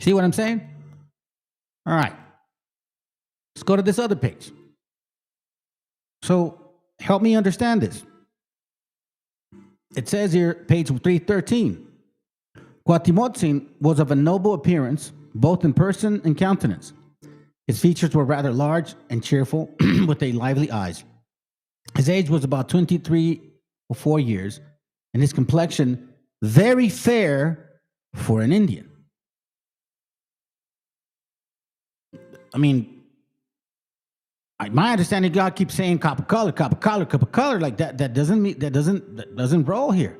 See what I'm saying? All right. Let's go to this other page. So help me understand this. It says here, page 313, Cuauhtémoc was of a noble appearance, both in person and countenance. His features were rather large and cheerful, with a lively eyes. His age was about 23 or 4 years, and his complexion very fair for an Indian. I mean, my understanding, God keeps saying copper color, like that doesn't roll here.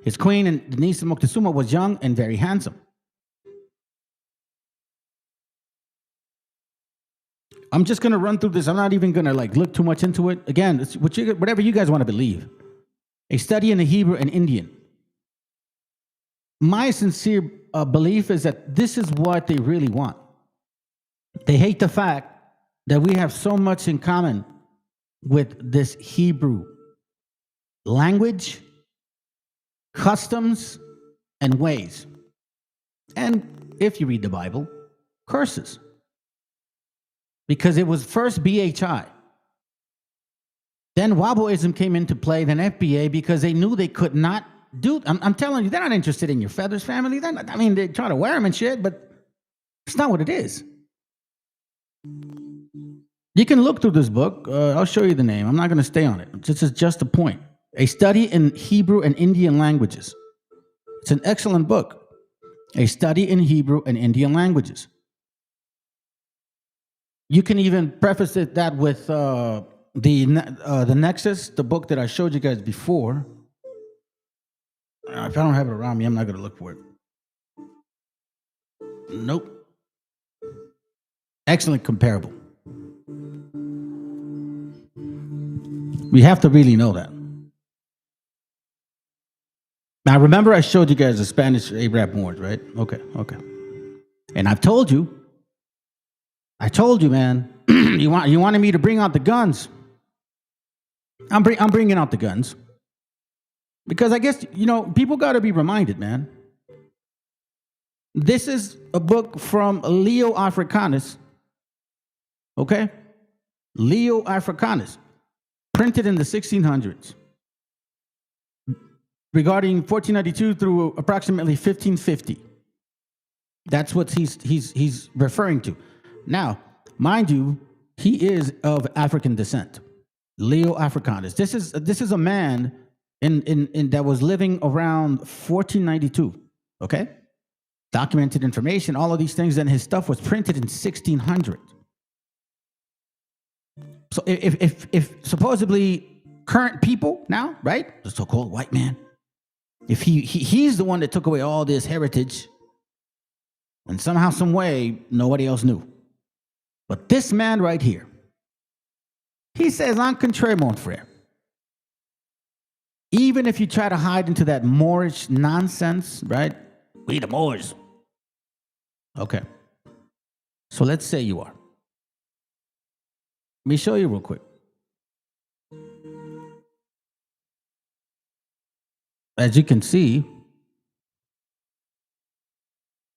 His queen, and Denise Moctezuma, was young and very handsome. I'm just going to run through this. I'm not even going to like look too much into it. Again, it's whatever you guys want to believe. A study in the Hebrew and Indian. My sincere belief is that this is what they really want. They hate the fact that we have so much in common with this Hebrew language, customs, and ways. And if you read the Bible, curses. Because it was first BHI. Then Wobble-ism came into play, then FBA, because they knew they could not do. I'm telling you, they're not interested in your feathers, family. They're not, I mean, they try to wear them and shit, but it's not what it is. You can look through this book. I'll show you the name. I'm not going to stay on it. This is just a point. A study in Hebrew and Indian languages. It's an excellent book. A study in Hebrew and Indian languages. You can even preface that with the Nexus, the book that I showed you guys before. If I don't have it around me, I'm not going to look for it. Nope. Excellent comparable. We have to really know that. Now, remember I showed you guys the Spanish Arab Moors, right? Okay. And I told you, man, you wanted me to bring out the guns. I'm bringing out the guns. Because I guess, people got to be reminded, man. This is a book from Leo Africanus. Okay? Leo Africanus. Printed in the 1600s. Regarding 1492 through approximately 1550. That's what he's referring to. Now, mind you, he is of African descent. Leo Africanus. This is a man in that was living around 1492. Okay? Documented information, all of these things, and his stuff was printed in 1600. So if supposedly current people now, right? The so-called white man, if he's the one that took away all this heritage, and somehow, some way, nobody else knew. But this man right here, he says, "En contraire, mon frère." Even if you try to hide into that Moorish nonsense, right? We the Moors. Okay. So let's say you are. Let me show you real quick. As you can see,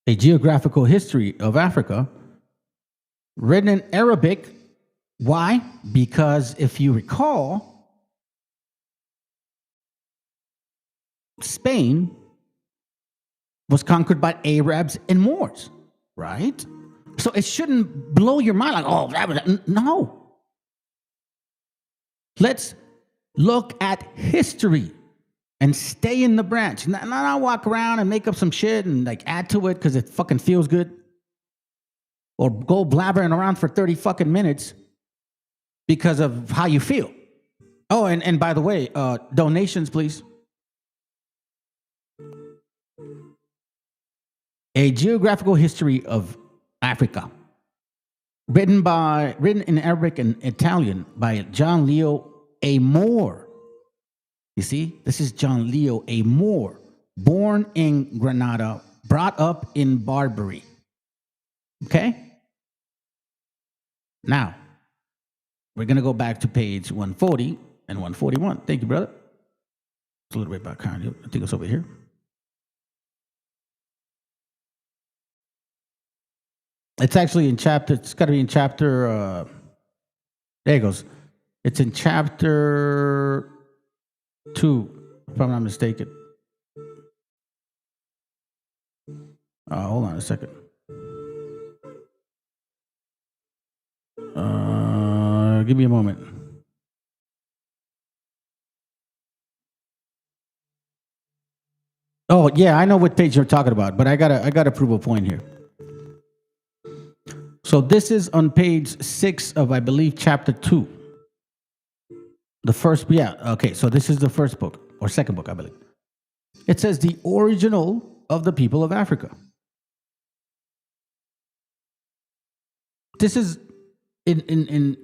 a geographical history of Africa, written in Arabic. Why? Because if you recall, Spain was conquered by Arabs and Moors, right? So it shouldn't blow your mind like, oh, that was, no. Let's look at history and stay in the branch. Not walk around and make up some shit and like add to it because it fucking feels good. Or go blabbering around for 30 fucking minutes because of how you feel. Oh, and by the way, donations, please. A Geographical History of Africa. Written in Arabic and Italian by John Leo A. Moore. You see, this is John Leo A. Moore, born in Granada, brought up in Barbary. Okay? Now, we're going to go back to page 140 and 141. Thank you, brother. It's a little bit behind. I think it's over here. It's actually in chapter, it's got to be in chapter, there it goes. It's in chapter 2, if I'm not mistaken. Hold on a second. Give me a moment. Oh, yeah, I know what page you're talking about, but I gotta prove a point here. So this is on page 6 of, I believe, chapter 2. The first, yeah, okay, so this is the first book, or second book, I believe. It says the original of the people of Africa. This is in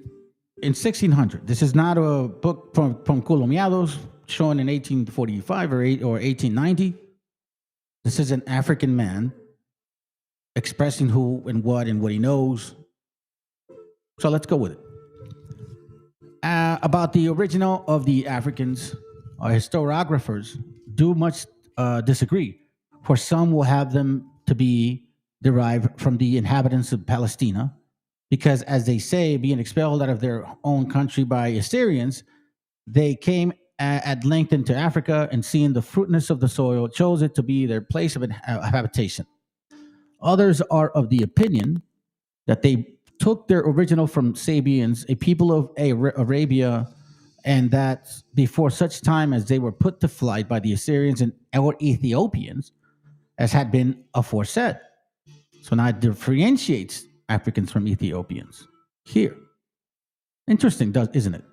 1600. This is not a book from Colombiados shown in 1845 or 1890. This is an African man expressing who and what he knows. So let's go with it. About the original of the Africans, historiographers do much disagree. For some will have them to be derived from the inhabitants of Palestina, because as they say, being expelled out of their own country by Assyrians, they came at length into Africa, and seeing the fruitfulness of the soil, chose it to be their place of habitation. Others are of the opinion that they took their original from Sabians, a people of Arabia, and that before such time as they were put to flight by the Assyrians or Ethiopians, as had been aforesaid. So now it differentiates Africans from Ethiopians here. Interesting, isn't it?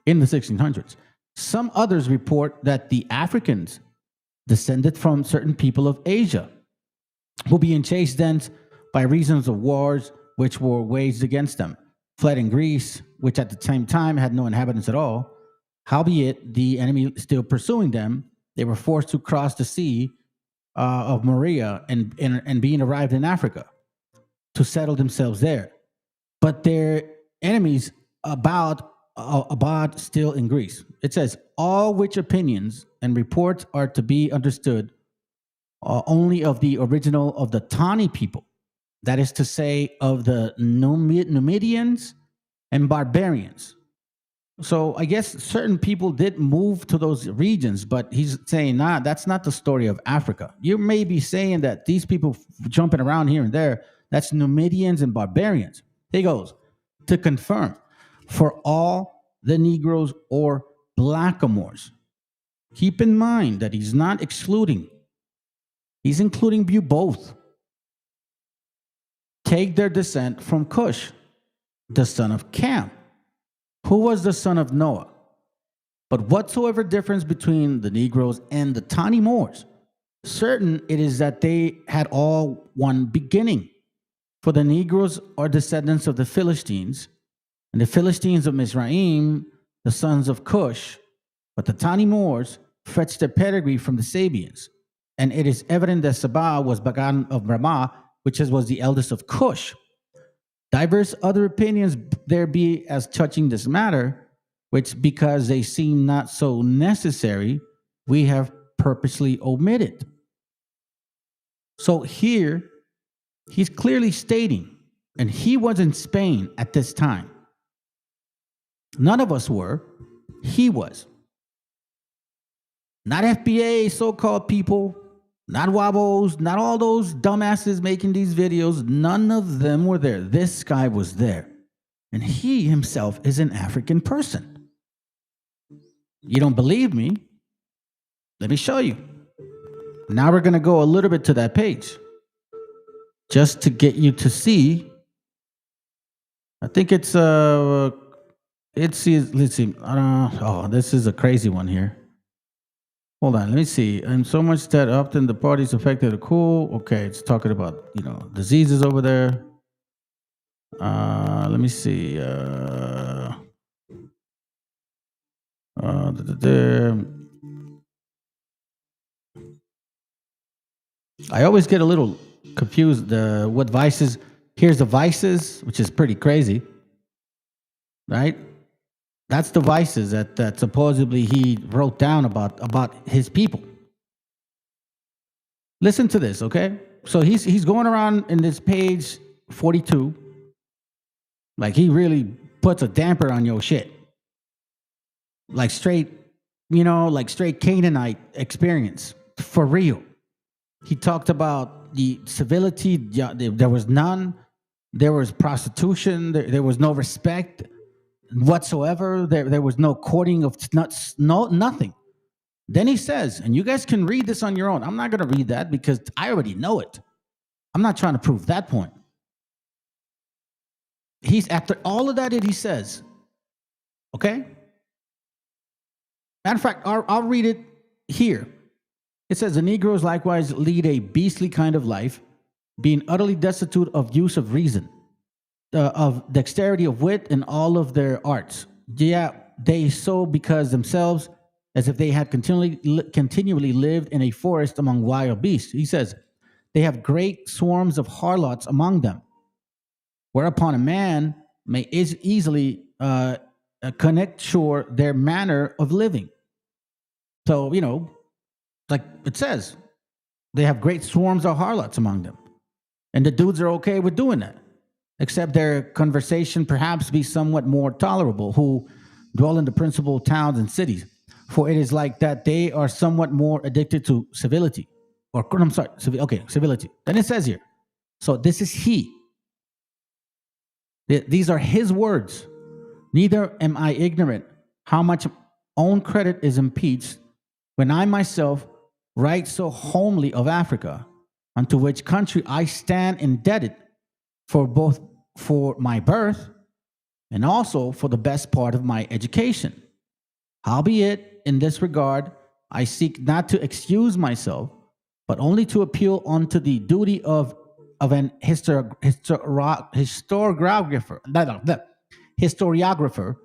In the 1600s. Some others report that the Africans descended from certain people of Asia, who being chased thence by reasons of wars which were waged against them, fled in Greece, which at the same time had no inhabitants at all. Howbeit, the enemy still pursuing them, they were forced to cross the sea of Morea and being arrived in Africa to settle themselves there. But their enemies abode still in Greece. It says, all which opinions and reports are to be understood only of the original of the Tani people, that is to say, of the Numidians and barbarians. So I guess certain people did move to those regions, but he's saying, nah, that's not the story of Africa. You may be saying that these people jumping around here and there, that's Numidians and barbarians. He goes, to confirm, for all the Negroes or blackamoors. Keep in mind that he's not excluding. He's including you both. Take their descent from Cush, the son of Cam, who was the son of Noah. But whatsoever difference between the Negroes and the Tani Moors, certain it is that they had all one beginning. For the Negroes are descendants of the Philistines, and the Philistines of Mizraim, the sons of Cush, but the Tani Moors fetched their pedigree from the Sabians. And it is evident that Saba was begotten of Ramah, which was the eldest of Cush. Diverse other opinions there be as touching this matter, which because they seem not so necessary, we have purposely omitted. So here, he's clearly stating, and he was in Spain at this time. None of us were. He was. Not FBA, so-called people, not Wabos, not all those dumbasses making these videos. None of them were there. This guy was there. And he himself is an African person. You don't believe me? Let me show you. Now we're going to go a little bit to that page, just to get you to see. I think it's let's see. Oh, this is a crazy one here. Hold on, let me see. And so much that often the parties affected are cool. Okay, it's talking about, diseases over there. Let me see. I always get a little confused. What vices? Here's the vices, which is pretty crazy, right? That's the vices that supposedly he wrote down about his people. Listen to this, okay? So he's going around in this page 42, like he really puts a damper on your shit, like straight, like straight Canaanite experience for real. He talked about the civility. There was none. There was prostitution. There was no respect whatsoever. There was no courting of nuts, nothing. Then he says, and you guys can read this on your own. I'm not going to read that because I already know it. I'm not trying to prove that point. He's after all of that, he says, okay? Matter of fact, I'll read it here. It says, the Negroes likewise lead a beastly kind of life, being utterly destitute of use of reason. of dexterity of wit and all of their arts. Yeah, they so because themselves as if they had continually lived in a forest among wild beasts. He says, they have great swarms of harlots among them, whereupon a man may easily connecture their manner of living. So, you know, like it says, they have great swarms of harlots among them. And the dudes are okay with doing that, except their conversation perhaps be somewhat more tolerable, who dwell in the principal towns and cities. For it is like that they are somewhat more addicted to civility. Or, I'm sorry, civility. Then it says here, so this is he. These are his words. Neither am I ignorant how much own credit is impeached when I myself write so homely of Africa, unto which country I stand indebted for both for my birth and also for the best part of my education. Howbeit, in this regard, I seek not to excuse myself, but only to appeal unto the duty of an historiographer,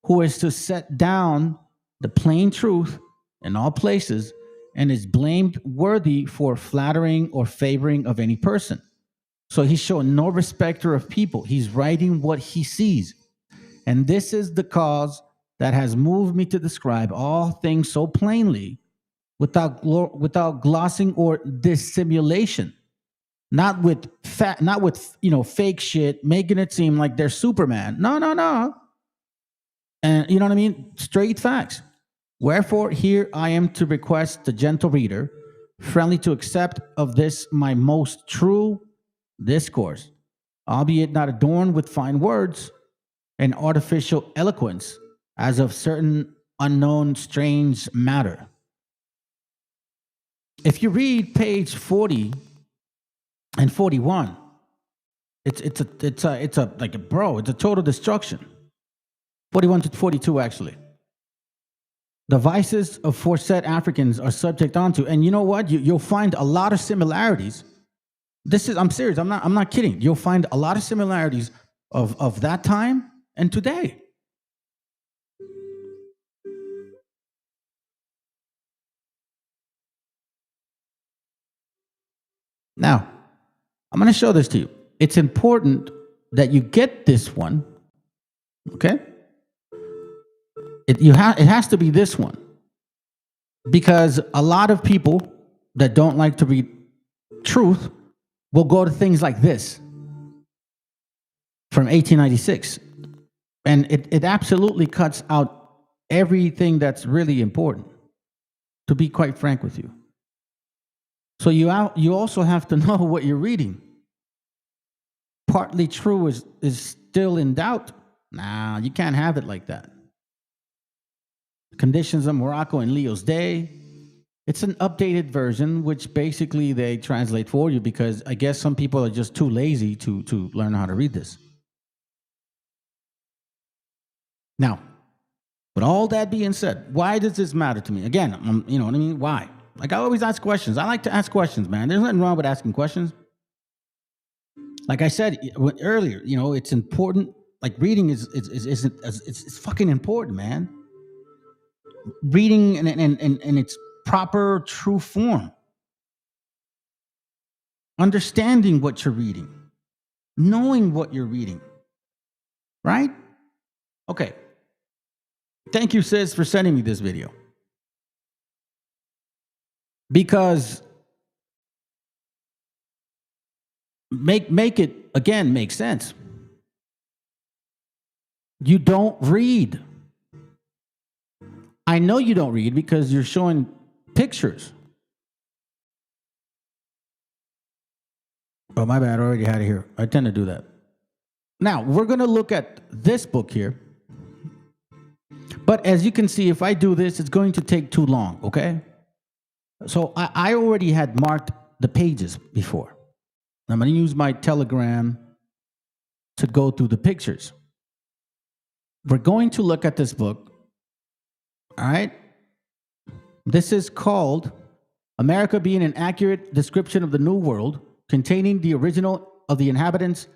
who is to set down the plain truth in all places, and is blamed worthy for flattering or favoring of any person. So he's showing no respecter of people. He's writing what he sees. And this is the cause that has moved me to describe all things so plainly, without glossing or dissimulation, not with fake shit, making it seem like they're Superman. No. And you know what I mean? Straight facts. Wherefore, here I am to request the gentle reader, friendly to accept of this my most true discourse, albeit not adorned with fine words and artificial eloquence, as of certain unknown strange matter. If you read page 40 and 41, it's a total destruction. 41 to 42, actually. The vices of foresaid Africans are subject onto, and you know what? You'll find a lot of similarities. I'm serious. I'm not kidding. You'll find a lot of similarities of that time and today. Now, I'm going to show this to you. It's important that you get this one, okay? It has to be this one, because a lot of people that don't like to read truth will go to things like this from 1896, and it absolutely cuts out everything that's really important, to be quite frank with you. So you also have to know what you're reading. Partly true is still in doubt. Nah, you can't have it like that. Conditions of Morocco in Leo's day. It's an updated version, which basically they translate for you, because I guess some people are just too lazy to learn how to read this. Now, with all that being said, why does this matter to me? Again, you know what I mean? Why? Like, I always ask questions. I like to ask questions, man. There's nothing wrong with asking questions. Like I said earlier, you know, it's important. Like, reading is fucking important, man. Reading in its proper, true form. Understanding what you're reading. Knowing what you're reading. Right? Okay. Thank you, sis, for sending me this video. Because make it, again, make sense. You don't read. I know you don't read because you're showing pictures. Oh, my bad. I already had it here. I tend to do that. Now, we're going to look at this book here. But as you can see, if I do this, it's going to take too long, okay? So I already had marked the pages before. I'm going to use my Telegram to go through the pictures. We're going to look at this book. All right? This is called America Being an Accurate Description of the New World, containing the original of the inhabitants,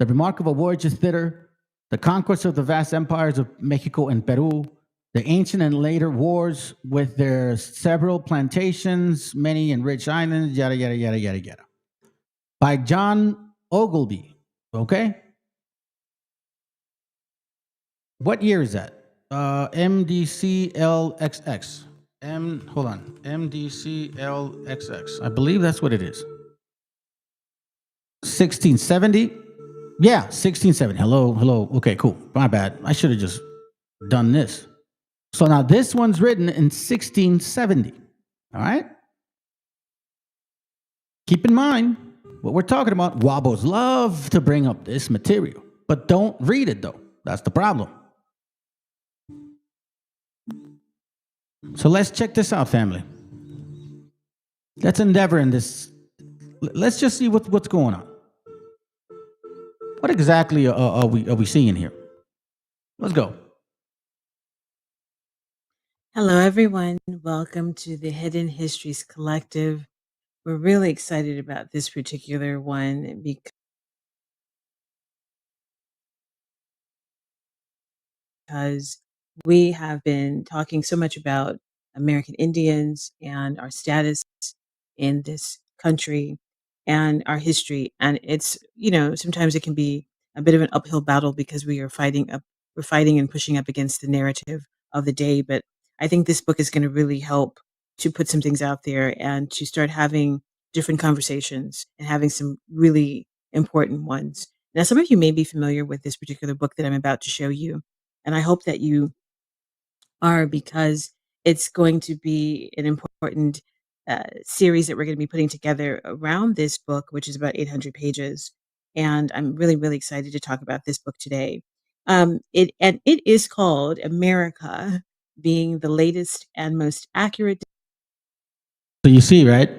the remarkable voyages thither, the conquest of the vast empires of Mexico and Peru, the ancient and later wars with their several plantations, many and rich islands, yada, yada, yada, yada, yada. By John Ogilvy, okay? What year is that? MDCLXX. Hold on. MDCLXX. I believe that's what it is. 1670? Yeah, 1670. Hello. Okay, cool. My bad. I should have just done this. So now this one's written in 1670. All right? Keep in mind what we're talking about. Wabos love to bring up this material, but don't read it though. That's the problem. So let's check this out, family. Let's endeavor in this. Let's just see what's going on. What exactly are we seeing here? Let's go. Hello, everyone. Welcome to the Hidden Histories Collective. We're really excited about this particular one because we have been talking so much about American Indians and our status in this country and our history. And it's, sometimes it can be a bit of an uphill battle because we're fighting and pushing up against the narrative of the day. But I think this book is going to really help to put some things out there and to start having different conversations and having some really important ones. Now, some of you may be familiar with this particular book that I'm about to show you, and I hope that you are, because it's going to be an important series that we're going to be putting together around this book, which is about 800 pages. And I'm really, really excited to talk about this book today. It is called America, being the latest and most accurate. So you see, right?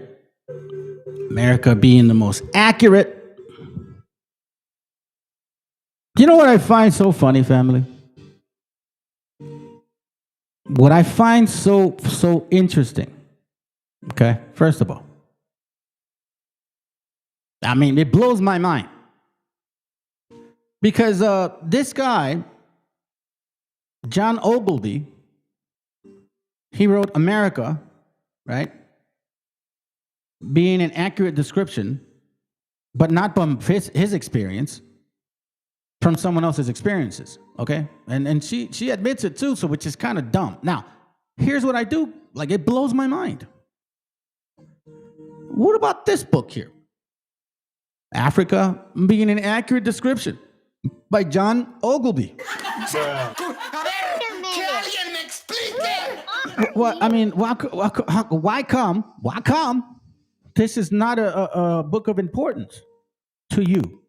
America being the most accurate. You know what I find so funny, family? What I find so interesting, okay, first of all, I mean, it blows my mind. Because this guy, John Ogilvy, he wrote America, right? Being an accurate description, but not from his experience, from someone else's experiences, okay? And she admits it too, so which is kind of dumb. Now, here's what I do. Like, it blows my mind. What about this book here? Africa being an accurate description by John Ogilvy. Well, I mean, why come this is not a book of importance to you?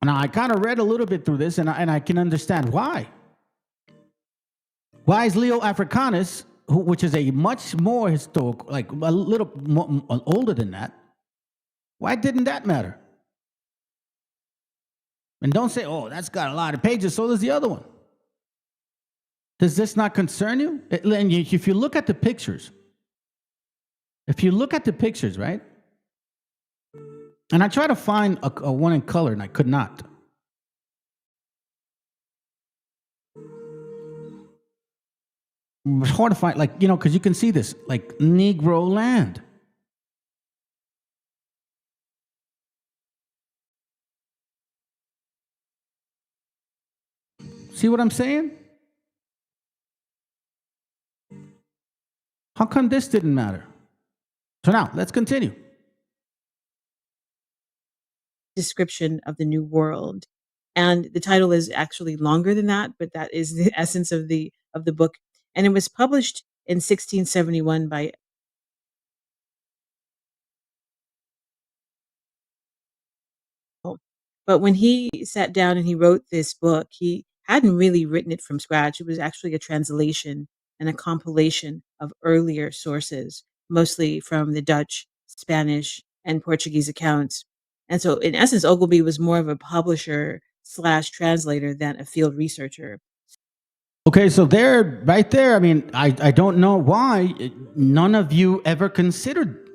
Now, I kind of read a little bit through this, and I can understand why. Why is Leo Africanus, which is a much more historical, like a little more, older than that, why didn't that matter? And don't say, oh, that's got a lot of pages, so does the other one. Does this not concern you? And if you look at the pictures, right? And I tried to find a one in color, and I could not. It was hard to find, like, because you can see this, like, Negro land. See what I'm saying? How come this didn't matter? So now, let's continue. Description of the New World. And the title is actually longer than that, but that is the essence of the book. And it was published in 1671 by But when he sat down and he wrote this book, he hadn't really written it from scratch. It was actually a translation and a compilation of earlier sources, mostly from the Dutch, Spanish, and Portuguese accounts. And so, in essence, Ogilvy was more of a publisher / translator than a field researcher. Okay, so there, right there, I mean, I don't know why none of you ever considered,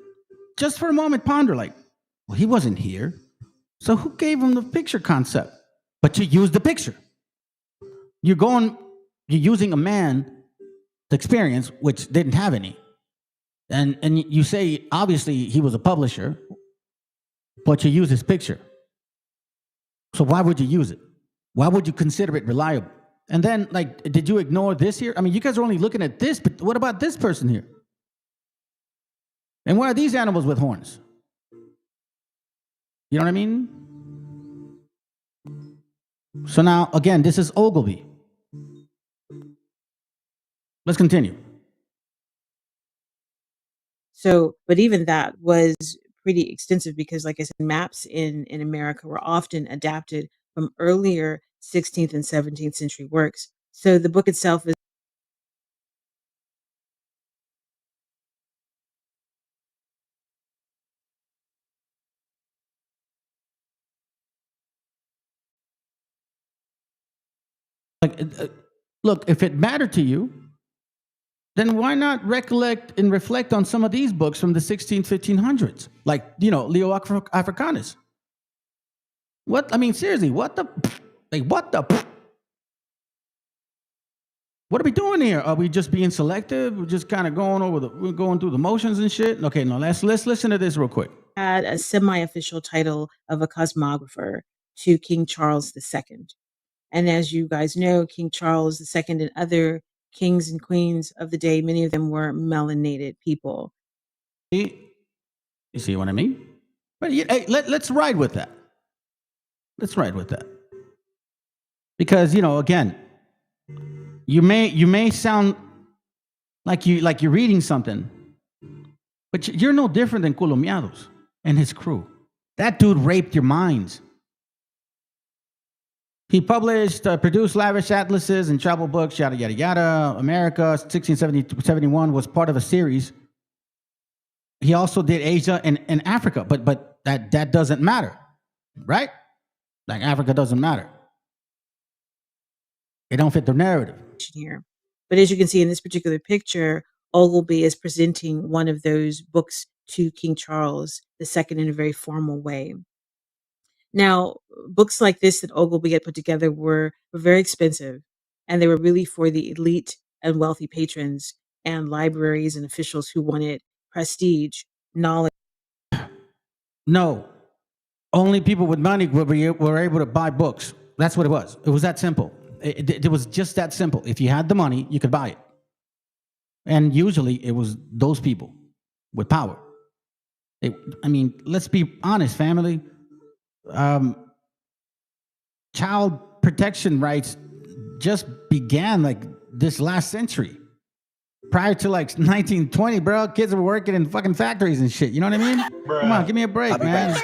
just for a moment, ponder, like, Well, he wasn't here. So who gave him the picture concept? But you use the picture. You're using a man's experience, which didn't have any. And you say, obviously, he was a publisher, but you use his picture. So why would you use it? Why would you consider it reliable? And then, like, did you ignore this here? I mean, you guys are only looking at this, but what about this person here? And why are these animals with horns? You know what I mean? So now, again, this is Ogilvy. Let's continue. So, but even that was pretty extensive because, like I said, maps in America were often adapted from earlier 16th and 17th century works. So the book itself is Like, look, if it mattered to you, then why not recollect and reflect on some of these books from the 16th, 1500s? Like, Leo Africanus. What? I mean, seriously, what the? Like, what the? What are we doing here? Are we just being selective? We're just kind of we're going through the motions and shit? Okay, no, let's listen to this real quick. had a semi-official title of a cosmographer to King Charles II. And as you guys know, King Charles II and other kings and queens of the day, many of them were melanated people. You see what I mean? But hey, let's ride with that. Let's ride with that. Because, again, you may sound like you're reading something, but you're no different than Colomiados and his crew. That dude raped your minds. He produced lavish atlases and travel books, yada, yada, yada. America, 1671 was part of a series. He also did Asia and Africa, but that doesn't matter, right? Like, Africa doesn't matter. They don't fit the narrative. Here. But as you can see in this particular picture, Ogilvy is presenting one of those books to King Charles II in a very formal way. Now, books like this that Ogilvy had put together were very expensive, and they were really for the elite and wealthy patrons and libraries and officials who wanted prestige, knowledge. No, only people with money were able to buy books. That's what it was. It was that simple. It was just that simple. If you had the money, you could buy it. And usually it was those people with power. Let's be honest, family. Child protection rights just began like this last century. Prior to like 1920, bro, kids were working in fucking factories and shit. You know what I mean? Bruh. Come on, give me a break, man.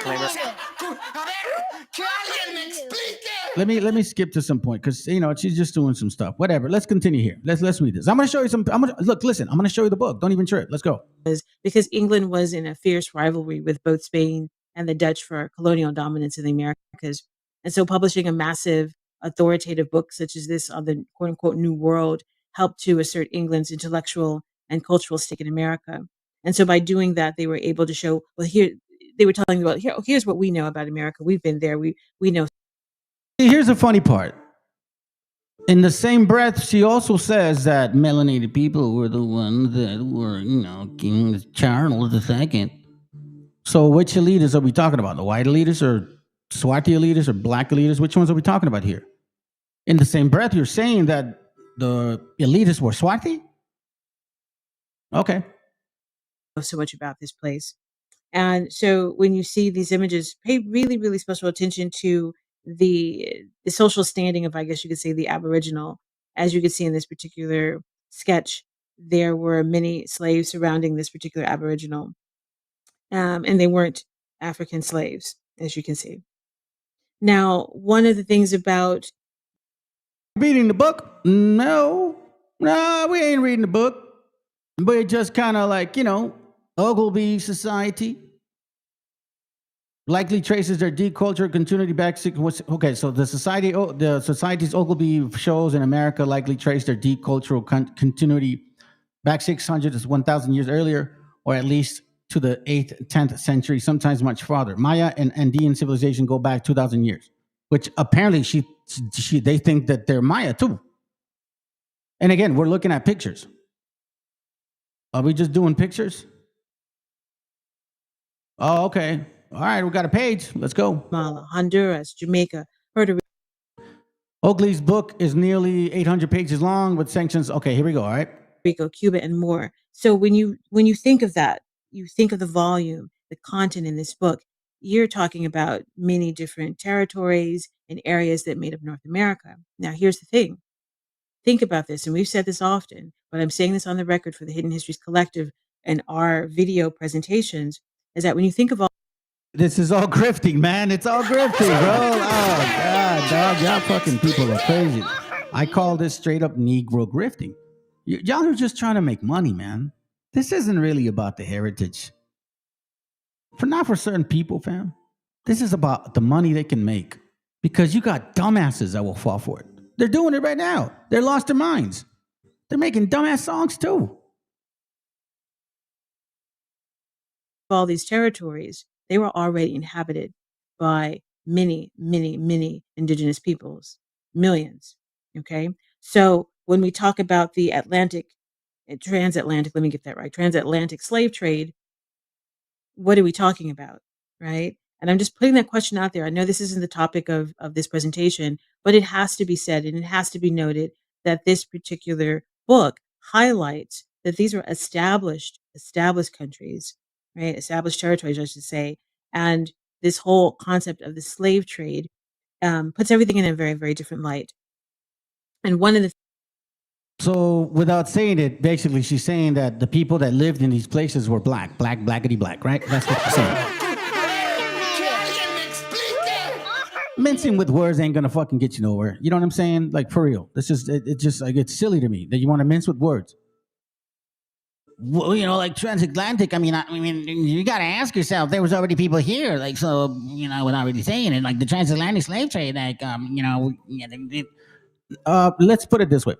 Let me skip to some point because she's just doing some stuff. Whatever. Let's continue here. Let's read this. I'm gonna show you some. I'm gonna show you the book. Don't even trip. Let's go. Because England was in a fierce rivalry with both Spain and the Dutch for colonial dominance in the Americas. And so publishing a massive authoritative book such as this on the quote unquote New World helped to assert England's intellectual and cultural stake in America. And so by doing that, they were able to show, well, here, they were telling you about, here's what we know about America. We've been there. We know. Here's the funny part. In the same breath, she also says that melanated people were the ones that were, King Charles II. So which elites are we talking about? The white elites or Swati elites or black elites? Which ones are we talking about here? In the same breath, you're saying that the elitists were Swati? Okay. So much about this place. And so when you see these images, pay really, really special attention to the social standing of, I guess you could say, the Aboriginal. As you can see in this particular sketch, there were many slaves surrounding this particular Aboriginal. And they weren't African slaves, as you can see. Now, one of the things about reading the book, no, we ain't reading the book. We're just kind of like, Ogilvy Society likely traces their deep cultural continuity back. Okay, so the society's Ogilvy shows in America likely trace their deep cultural continuity back 600 to 1,000 years earlier, or at least to the 8th, 10th century, sometimes much farther. Maya and Andean civilization go back 2,000 years, which apparently they think that they're Maya too. And again, we're looking at pictures. Are we just doing pictures? Oh, okay. All right, we got a page. Let's go. Honduras, Jamaica, Puerto Oakley's book is nearly 800 pages long with sanctions. Okay, here we go. All right. Rico, Cuba, and more. So when you think of that, you think of the volume, the content in this book. You're talking about many different territories and areas that made up North America. Now, here's the thing. Think about this, and we've said this often, but I'm saying this on the record for the Hidden Histories Collective and our video presentations, is that when you think of all this is all grifting, man. It's all grifting, bro. Oh, God, dog. Y'all fucking people are crazy. I call this straight up Negro grifting. Y'all are just trying to make money, man. This isn't really about the heritage. Not for certain people, fam. This is about the money they can make. Because you got dumbasses that will fall for it. They're doing it right now. They're lost their minds. They're making dumbass songs too. all these territories, they were already inhabited by many, many, many indigenous peoples, millions. Okay. So when we talk about the transatlantic, let me get that right, transatlantic slave trade, what are we talking about? Right. And I'm just putting that question out there. I know this isn't the topic of this presentation, but it has to be said and it has to be noted that this particular book highlights that these are established countries, right? Established territories, I should say. And this whole concept of the slave trade puts everything in a very, very different light. And one of the So without saying it, basically she's saying that the people that lived in these places were blackity black, right? That's what she's saying. Mincing with words ain't gonna fucking get you nowhere. You know what I'm saying? Like, for real. This is it just like, it's silly to me that you want to mince with words. Well, you know, like transatlantic. I mean, you got to ask yourself. There was already people here, like, so, you know, without really saying it, like the transatlantic slave trade, like, you know, let's put it this way: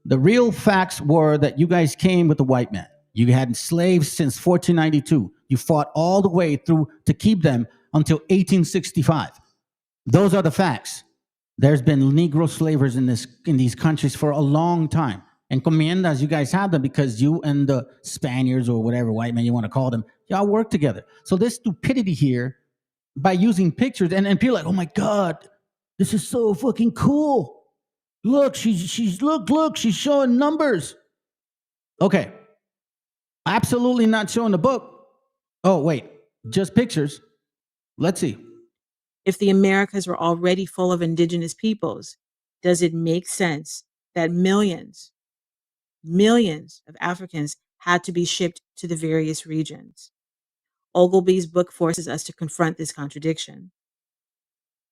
the real facts were that you guys came with the white man. You had slaves since 1492. You fought all the way through to keep them until 1865. Those are the facts. There's been Negro slavers in these countries for a long time. Encomiendas, you guys have them because you and the Spaniards or whatever white men you want to call them, y'all work together. So this stupidity here, by using pictures, and people are like, oh my God, this is so fucking cool. Look, she's showing numbers. Okay. Absolutely not showing the book. Oh, wait, just pictures. Let's see. If the Americas were already full of indigenous peoples, does it make sense that millions of Africans had to be shipped to the various regions? Ogilvy's book forces us to confront this contradiction.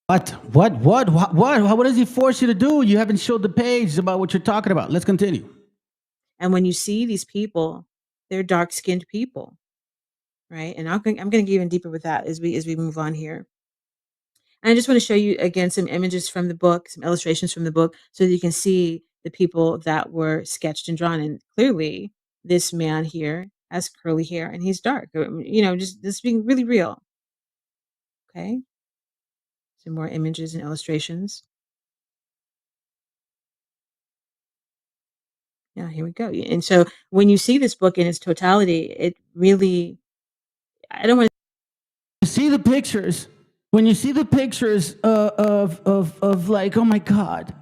What does he force you to do? You haven't showed the page about what you're talking about. Let's continue. And when you see these people, they're dark-skinned people, right? And I'm going to get even deeper with that as we move on here. And I just want to show you again some images from the book, some illustrations from the book, so that you can see the people that were sketched and drawn. And clearly, this man here has curly hair and he's dark. You know, just this being really real. Okay. Some more images and illustrations. Yeah, here we go. And so when you see this book in its totality, it really, I don't want to see the pictures. When you see the pictures of like, oh my God.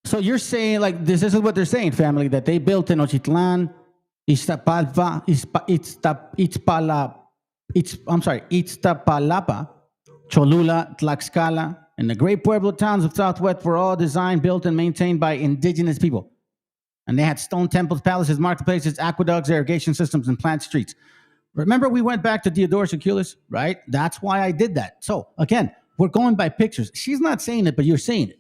So you're saying, like, this is what they're saying, family, that they built Tenochtitlan, Iztapalapa, Cholula, Tlaxcala, and the great Pueblo towns of Southwest were all designed, built, and maintained by indigenous people. And they had stone temples, palaces, marketplaces, aqueducts, irrigation systems, and plant streets. Remember, we went back to Diodorus Siculus, right? That's why I did that. So, again, we're going by pictures. She's not saying it, but you're saying it.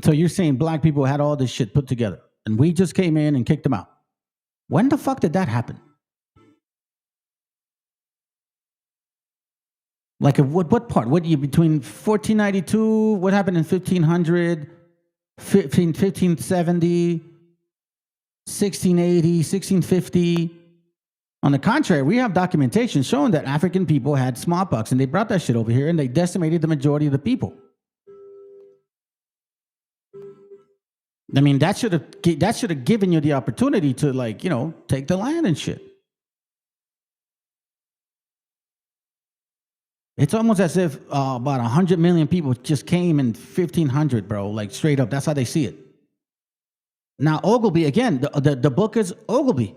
So you're saying black people had all this shit put together, and we just came in and kicked them out. When the fuck did that happen? Like, what part? What you between 1492? What happened in 1500? 1570? 1680? 1650? On the contrary, we have documentation showing that African people had smallpox, and they brought that shit over here, and they decimated the majority of the people. I mean, that should have given you the opportunity to, like, you know, take the land and shit. It's almost as if about 100 million people just came in 1500, bro. Like, straight up, that's how they see it. Now, Ogilvy, again, the book is Ogilvy.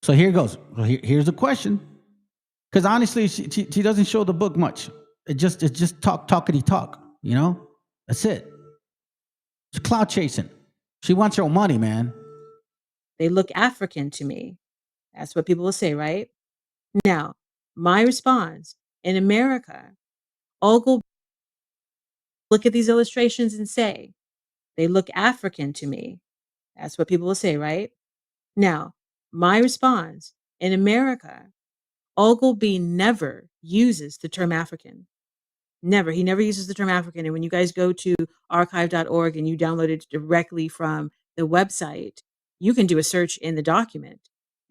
So here goes. Here's the question. Because honestly, she doesn't show the book much. It just talkity talk, you know? That's it. It's cloud chasing. She wants your money, man. They look African to me. That's what people will say, right? Now, my response, in America, Ogilvy look at these illustrations and say, they look African to me. That's what people will say, right? Now, my response, in America, Ogilvy never uses the term African. Never. He never uses the term African. And when you guys go to archive.org and you download it directly from the website, you can do a search in the document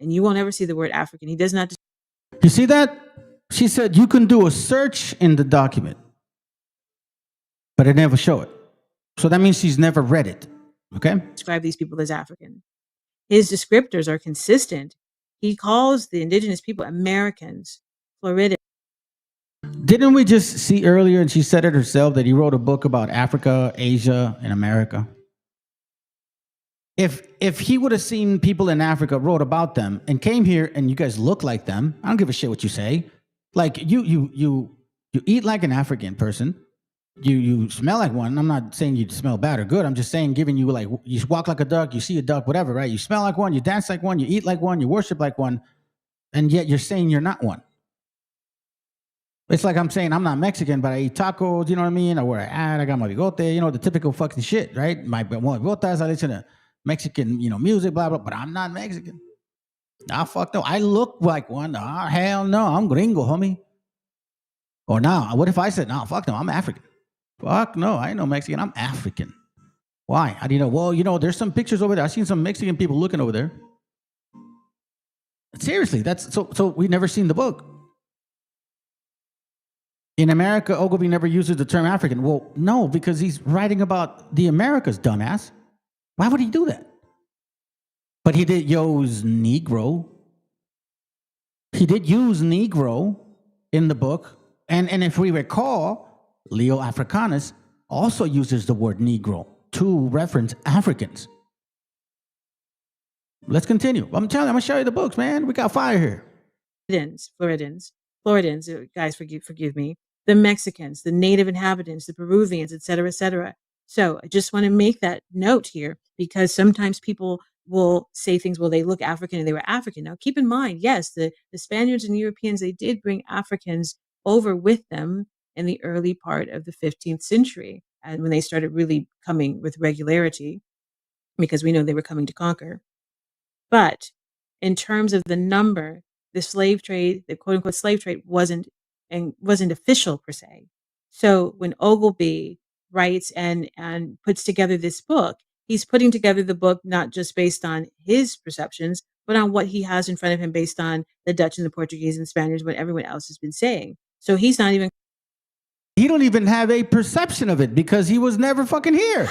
and you won't ever see the word African. He does not. You see that? She said you can do a search in the document, but it never show it. So that means she's never read it. Okay? Describe these people as African. His descriptors are consistent. He calls the indigenous people Americans, Floridians. Didn't we just see earlier, and she said it herself, that he wrote a book about Africa, Asia, and America? If he would have seen people in Africa, wrote about them, and came here, and you guys look like them, I don't give a shit what you say. Like, you eat like an African person. You smell like one. I'm not saying you smell bad or good. I'm just saying, giving you, like, you walk like a duck, you see a duck, whatever, right? You smell like one, you dance like one, you eat like one, you worship like one, and yet you're saying you're not one. It's like I'm saying I'm not Mexican, but I eat tacos, you know what I mean? I wear a hat, I got my bigote, you know, the typical fucking shit, right? My bigotas, I listen to Mexican, you know, music, blah, blah, but I'm not Mexican. Nah, fuck no. I look like one. Nah, hell no. I'm gringo, homie. Or nah, what if I said, nah, fuck no, I'm African. Fuck no, I ain't no Mexican, I'm African. Why? How do you know? Well, you know, there's some pictures over there. I've seen some Mexican people looking over there. Seriously, that's so we never seen the book. In America, Ogilvy never uses the term African. Well, no, because he's writing about the Americas, dumbass. Why would he do that? But he did use Negro. He did use Negro in the book. And if we recall, Leo Africanus also uses the word Negro to reference Africans. Let's continue. I'm telling you, I'm going to show you the books, man. We got fire here. Floridians, guys, forgive me. The Mexicans, the native inhabitants, the Peruvians, et cetera, et cetera. So I just want to make that note here because sometimes people will say things, well, they look African and they were African. Now, keep in mind, yes, the Spaniards and Europeans, they did bring Africans over with them in the early part of the 15th century. And when they started really coming with regularity, because we know they were coming to conquer. But in terms of the number, the slave trade, the quote unquote slave trade wasn't official per se. So when Ogilvy writes and puts together this book, he's putting together the book not just based on his perceptions, but on what he has in front of him based on the Dutch and the Portuguese and Spaniards, what everyone else has been saying. So he's not even. He don't even have a perception of it because he was never fucking here.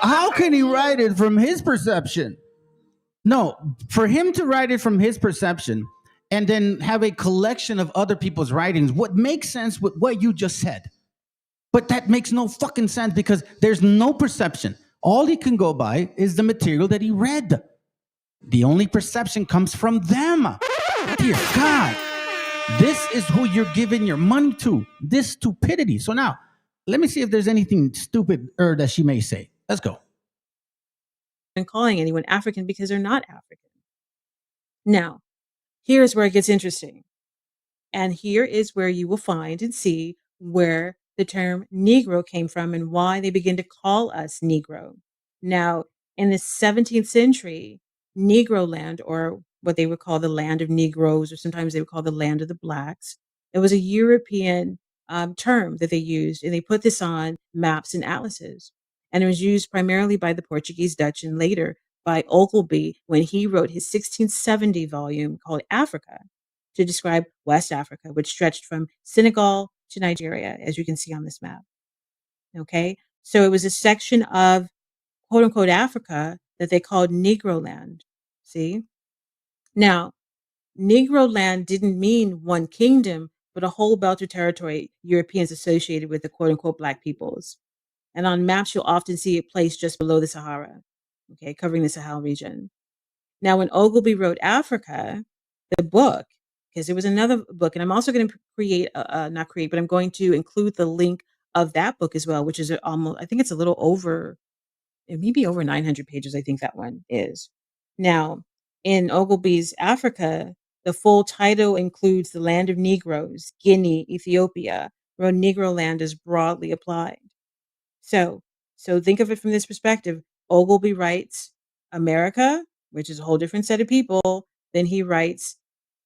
How can he write it from his perception? No, for him to write it from his perception and then have a collection of other people's writings, what makes sense with what you just said. But that makes no fucking sense because there's no perception. All he can go by is the material that he read. The only perception comes from them. Dear God, this is who you're giving your money to. This stupidity. So now, let me see if there's anything stupid that she may say. Let's go. And calling anyone African because they're not African. Now, here's where it gets interesting. And here is where you will find and see where the term Negro came from and why they begin to call us Negro. Now, in the 17th century, Negro land, or what they would call the land of Negroes, or sometimes they would call the land of the blacks, it was a European term that they used, and they put this on maps and atlases. And it was used primarily by the Portuguese, Dutch, and later by Ogilvy when he wrote his 1670 volume called Africa to describe West Africa, which stretched from Senegal to Nigeria, as you can see on this map. Okay, so it was a section of quote unquote Africa that they called Negro land. See? Now, Negro land didn't mean one kingdom, but a whole belt of territory Europeans associated with the quote unquote Black peoples. And on maps, you'll often see it placed just below the Sahara, okay, covering the Sahel region. Now, when Ogilvy wrote Africa, the book, because it was another book, and I'm also going to create, not create, but I'm going to include the link of that book as well, which is almost, I think it's a little over, it may be over 900 pages, I think that one is. Now, in Ogilvy's Africa, the full title includes the land of Negroes, Guinea, Ethiopia, where Negro land is broadly applied. So think of it from this perspective. Ogilvy writes America, which is a whole different set of people. Then he writes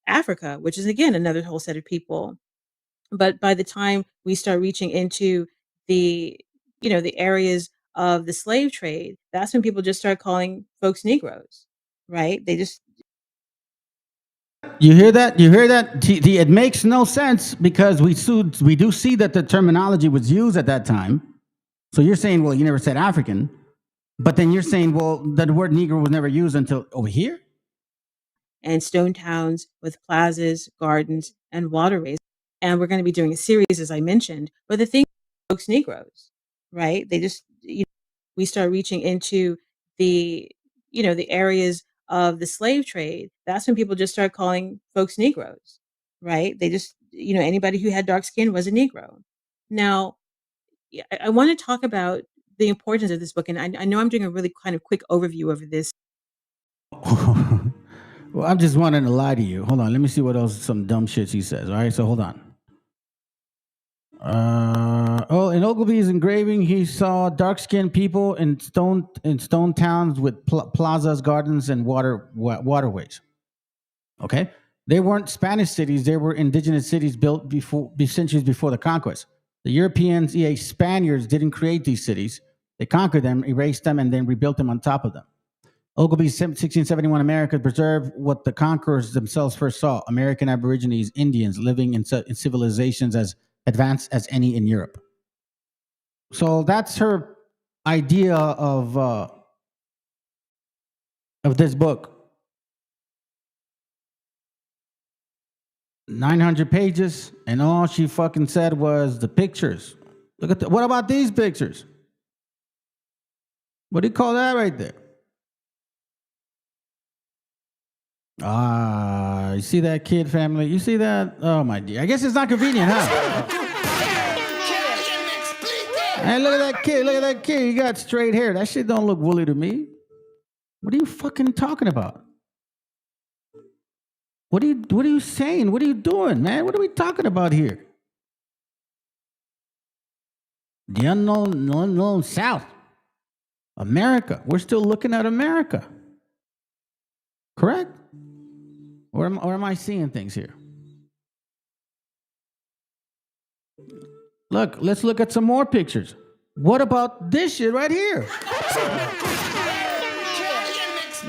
Africa, which is again another whole set of people. But by the time we start reaching into the, the areas of the slave trade, that's when people just start calling folks Negroes, right? They just You hear that? You hear that? It makes no sense because we do see that the terminology was used at that time. So you're saying, well, you never said African, but then you're saying, well, that the word Negro was never used until over here. And stone towns with plazas, gardens, and waterways. And we're going to be doing a series, as I mentioned. But the thing, folks, Negroes, right? They just, we start reaching into the, the areas of the slave trade. That's when people just start calling folks Negroes, right? They just, anybody who had dark skin was a Negro. Now, I want to talk about the importance of this book. And I know I'm doing a really kind of quick overview over this. Well, I'm just wanting to lie to you. Hold on. Let me see what else, some dumb shit she says. All right. So hold on. In Ogilvy's engraving, he saw dark-skinned people in stone towns with plazas, gardens, and waterways. Okay. They weren't Spanish cities. They were indigenous cities built centuries before the conquest. The Europeans, Spaniards, didn't create these cities. They conquered them, erased them, and then rebuilt them on top of them. Ogilvy's 1671 America preserved what the conquerors themselves first saw: American Aborigines, Indians living in civilizations as advanced as any in Europe. So that's her idea of this book. 900 pages, and all she fucking said was the pictures. Look at what about these pictures? What do you call that right there? You see that kid, family? You see that? Oh, my dear. I guess it's not convenient, huh? Hey, look at that kid. Look at that kid. He got straight hair. That shit don't look woolly to me. What are you fucking talking about? What are you saying? What are you doing, man? What are we talking about here? The unknown South. America. We're still looking at America. Correct? Or am I seeing things here? Look, let's look at some more pictures. What about this shit right here?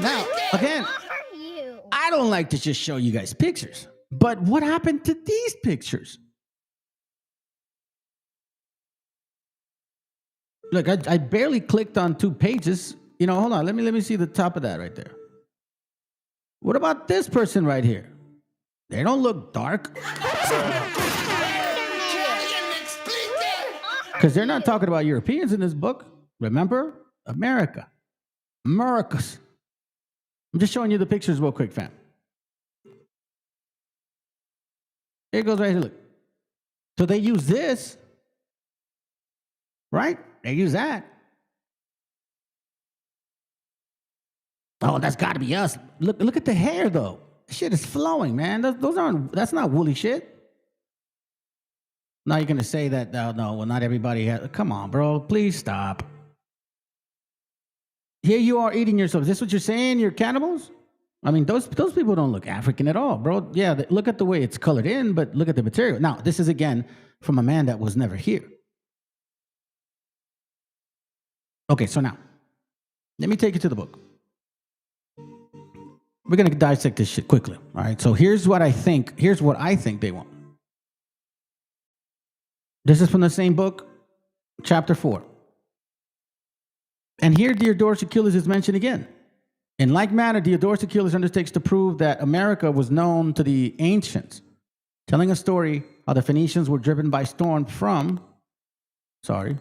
Now, again, I don't like to just show you guys pictures, but what happened to these pictures? Look, I barely clicked on 2 pages. Hold on. Let me see the top of that right there. What about this person right here? They don't look dark. Because they're not talking about Europeans in this book. Remember? America. Americas. I'm just showing you the pictures real quick, fam. Here it goes right here, look. So they use this, right? They use that. Oh, that's got to be us. Look at the hair, though. The shit is flowing, man. That's not woolly shit. Now you're going to say that, no, well, not everybody has. Come on, bro. Please stop. Here you are eating yourself. Is this what you're saying? You're cannibals? I mean, those people don't look African at all, bro. Yeah, look at the way it's colored in, but look at the material. Now, this is, again, from a man that was never here. Okay, so now, let me take you to the book. we're going to dissect this shit quickly. All right. So here's what I think they want. This is from the same book, chapter 4. And here Diodorus Siculus is mentioned again. In like manner, Diodorus Siculus undertakes to prove that America was known to the ancients, telling a story how the Phoenicians were driven by storm from, I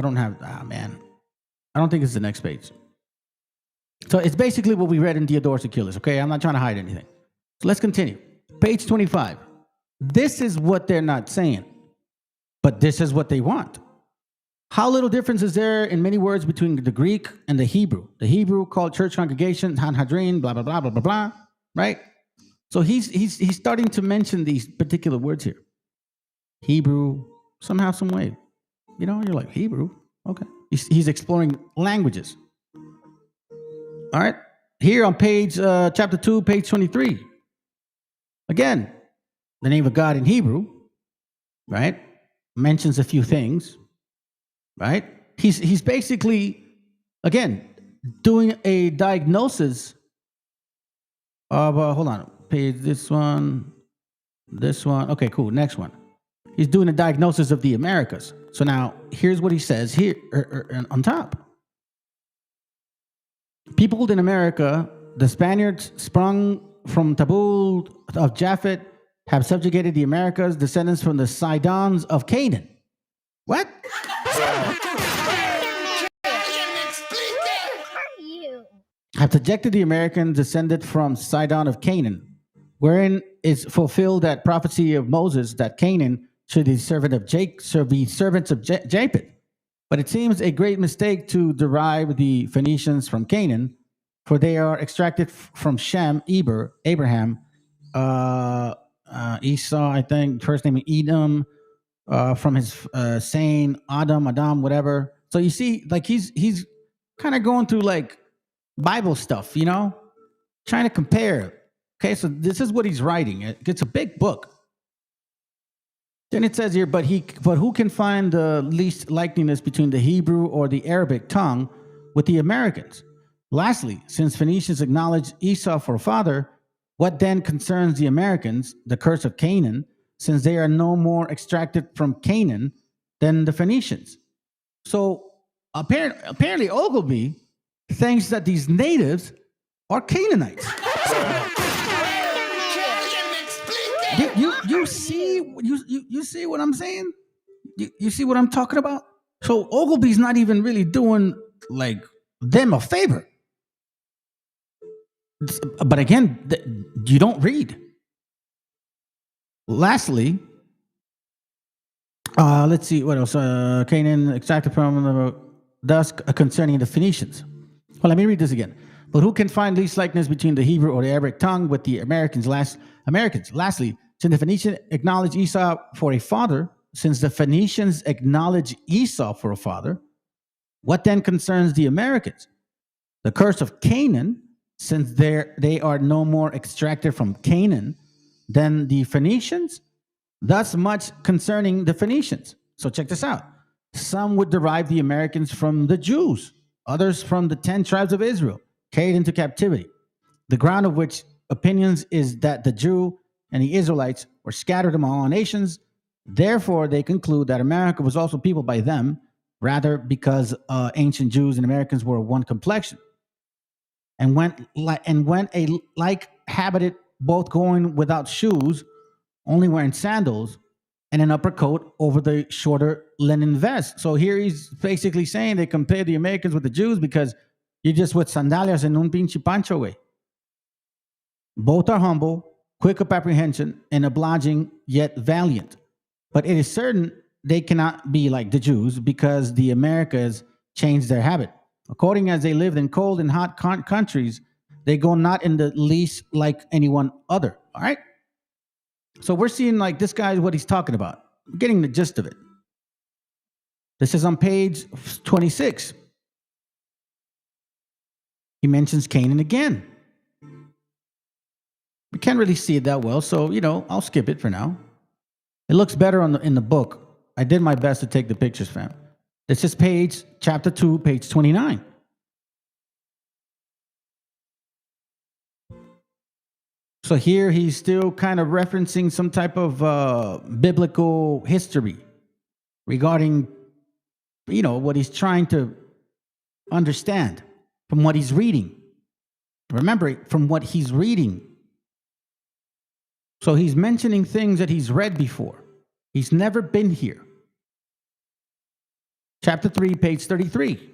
don't think it's the next page. So it's basically what we read in Diodorus Siculus, okay? I'm not trying to hide anything. So let's continue. Page 25. This is what they're not saying, but this is what they want. How little difference is there in many words between the Greek and the Hebrew? The Hebrew called church congregation, Sanhedrin, blah, blah, blah, blah, blah, blah, right? So he's starting to mention these particular words here. Hebrew, somehow, some way. You know, you're like, Hebrew? Okay. He's exploring languages. All right. Here on page, chapter 2, page 23. Again, the name of God in Hebrew, right? Mentions a few things, right? He's basically, again, doing a diagnosis of, hold on, page this one. Okay, cool. Next one. He's doing a diagnosis of the Americas. So now here's what he says here on top. Peopled in America, the Spaniards sprung from Tabul of Japhet have subjugated the Americas, descendants from the Sidons of Canaan. What? Have subjected the Americans descended from Sidon of Canaan, wherein is fulfilled that prophecy of Moses that Canaan should be servants of Japhet. But it seems a great mistake to derive the Phoenicians from Canaan, for they are extracted from Shem, Eber, Abraham, Esau, I think, first name Edom, from his saying Adam, whatever. So you see, like he's kind of going through like Bible stuff, you know, trying to compare. Okay, so this is what he's writing. It's a big book. Then it says here, but who can find the least likeness between the Hebrew or the Arabic tongue with the Americans? Lastly, since Phoenicians acknowledge Esau for a father, what then concerns the Americans, the curse of Canaan, since they are no more extracted from Canaan than the Phoenicians? So apparently Ogilvy thinks that these natives are Canaanites. You see what I'm saying? You see what I'm talking about? So Ogilvy's not even really doing like them a favor. But again, you don't read. Lastly, let's see what else. Canaan extracted from thus concerning the Phoenicians. Well, let me read this again. But who can find least likeness between the Hebrew or the Arabic tongue with the Americans? Lastly, since the Phoenicians acknowledge Esau for a father, what then concerns the Americans? The curse of Canaan, since they are no more extracted from Canaan than the Phoenicians, thus much concerning the Phoenicians. So check this out. Some would derive the Americans from the Jews, others from the 10 tribes of Israel, carried into captivity. The ground of which opinions is that the Jew and the Israelites were scattered among all nations. Therefore, they conclude that America was also peopled by them, rather because ancient Jews and Americans were one complexion. And when a like habited, both going without shoes, only wearing sandals, and an upper coat over the shorter linen vest. So here he's basically saying they compare the Americans with the Jews because you're just with sandalias and un pinche pancho way. Both are humble, quick of apprehension, and obliging, yet valiant. But it is certain they cannot be like the Jews because the Americas changed their habit. According as they lived in cold and hot countries, they go not in the least like anyone other. All right? So we're seeing like this guy is what he's talking about. We're getting the gist of it. This is on page 26. He mentions Canaan again. We can't really see it that well, so, I'll skip it for now. It looks better in the book. I did my best to take the pictures, fam. This is chapter 2, page 29. So here he's still kind of referencing some type of biblical history regarding, what he's trying to understand from what he's reading. Remember, from what he's reading. So he's mentioning things that he's read before. He's never been here. Chapter 3, page 33.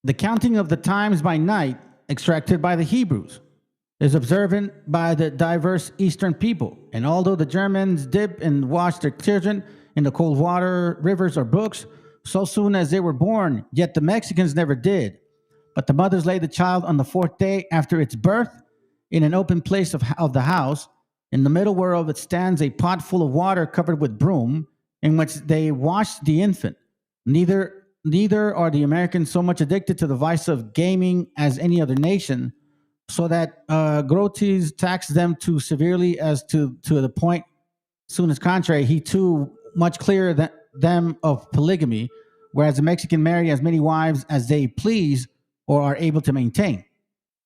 The counting of the times by night, extracted by the Hebrews, is observant by the diverse Eastern people. And although the Germans dip and wash their children in the cold water, rivers, or brooks, so soon as they were born, yet the Mexicans never did. But the mothers lay the child on the fourth day after its birth in an open place of the house. In the middle whereof it stands a pot full of water covered with broom, in which they wash the infant. Neither are the Americans so much addicted to the vice of gaming as any other nation, so that Grotes taxed them too severely as to the point. Soon as contrary, he too much clearer than them of polygamy, whereas the Mexican marry as many wives as they please or are able to maintain.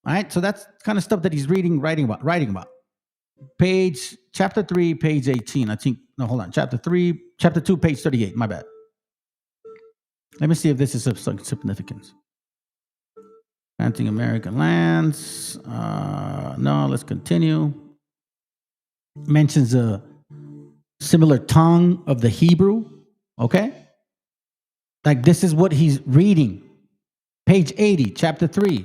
All right, so that's kind of stuff that he's writing about. Chapter 3, page 18. I think, no, hold on. Chapter 2, page 38. My bad. Let me see if this is of some significance. Planting American lands. No, let's continue. Mentions a similar tongue of the Hebrew. Okay? Like this is what he's reading. Page 80, chapter 3.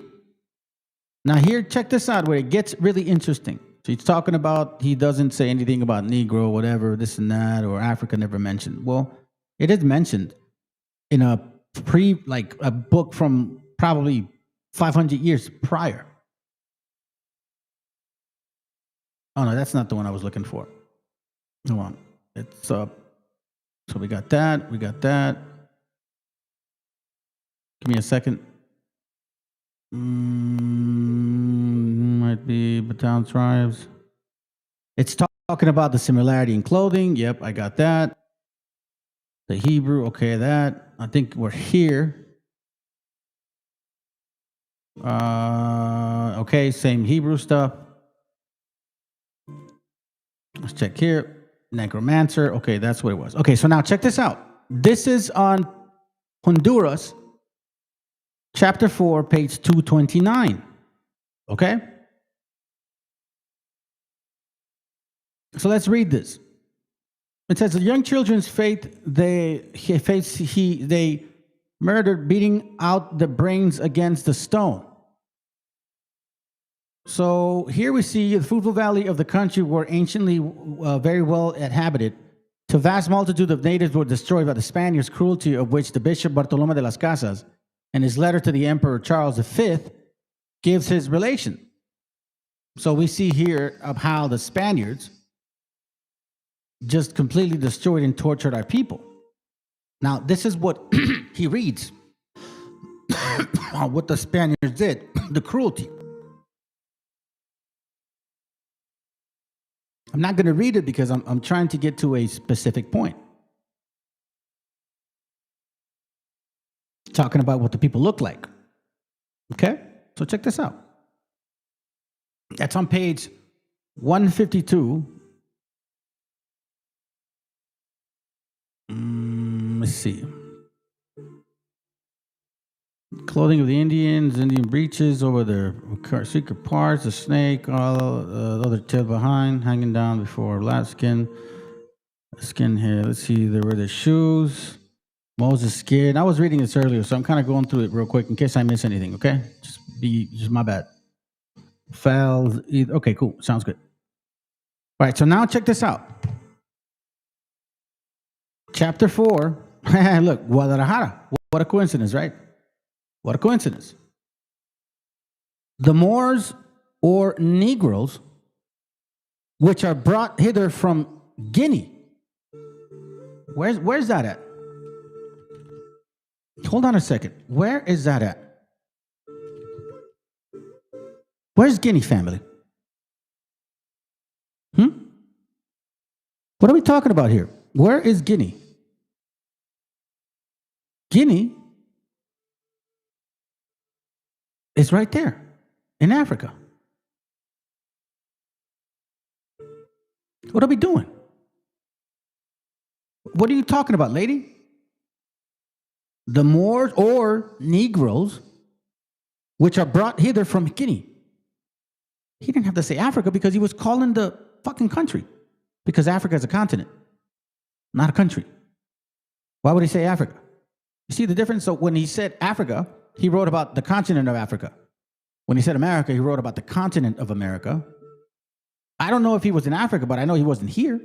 Now here, check this out where it gets really interesting. So he's talking about, he doesn't say anything about Negro, whatever, this and that, or Africa never mentioned. Well, it is mentioned in a book from probably 500 years prior. Oh no, that's not the one I was looking for. Hold on. It's so we got that. Give me a second. Might be Bataan tribes. It's talking about the similarity in clothing. Yep, I got that. The Hebrew, okay, that. I think we're here. Okay, same Hebrew stuff. Let's check here. Necromancer. Okay, that's what it was. Okay, so now check this out. This is on Honduras, chapter 4, page 229. Okay? So let's read this. It says, the young children's faith, they murdered, beating out the brains against the stone. So here we see the fruitful valley of the country were anciently very well inhabited. To vast multitude of natives were destroyed by the Spaniards' cruelty, of which the Bishop Bartolome de las Casas, in his letter to the Emperor Charles V, gives his relation. So we see here of how the Spaniards just completely destroyed and tortured our people. Now, this is what he reads, what the Spaniards did, the cruelty. I'm not going to read it because I'm trying to get to a specific point. Talking about what the people look like. Okay? So check this out. That's on page 152. Let's see. Clothing of the Indians, Indian breeches over their secret parts, the snake, all the other tail behind, hanging down before last skin here. Let's see, there were the shoes, Moses' skin. I was reading this earlier, so I'm kind of going through it real quick in case I miss anything, okay? Just my bad. Fouls, okay, cool, sounds good. All right, so now check this out. Chapter 4, look, Guadalajara. What a coincidence, right? What a coincidence. The Moors or Negroes, which are brought hither from Guinea. Where's that at? Hold on a second. Where is that at? Where's Guinea, family? What are we talking about here? Where is Guinea? Guinea is right there in Africa. What are we doing? What are you talking about, lady? The Moors or Negroes, which are brought hither from Guinea. He didn't have to say Africa because he was calling the fucking country. Because Africa is a continent, not a country. Why would he say Africa? You see the difference? So when he said Africa, he wrote about the continent of Africa. When he said America, he wrote about the continent of America. I don't know if he was in Africa, but I know he wasn't here.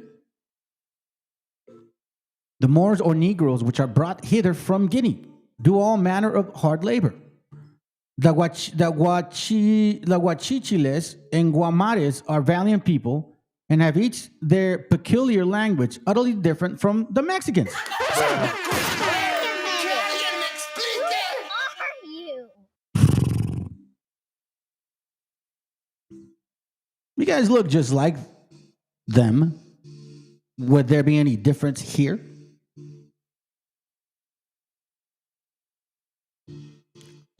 The Moors or Negroes, which are brought hither from Guinea, do all manner of hard labor. The Guachichiles and Guamares are valiant people and have each their peculiar language, utterly different from the Mexicans. You guys look just like them. Would there be any difference here?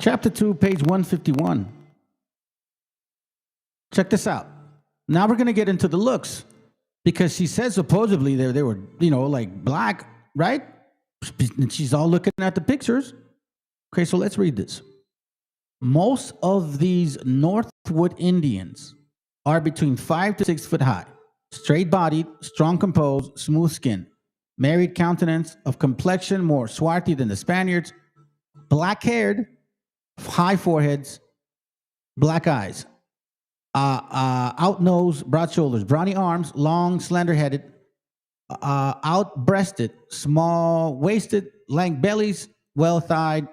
Chapter 2, page 151. Check this out. Now we're going to get into the looks, because she says supposedly they were, like black, right? And she's all looking at the pictures. Okay, so let's read this. Most of these Northwood Indians are between 5 to 6 foot high, straight-bodied, strong composed, smooth skin, married countenance, of complexion more swarthy than the Spaniards, black-haired, high foreheads, black eyes, out nose, broad shoulders, brawny arms, long, slender-headed, out-breasted, small-waisted, lank bellies, well-thighed,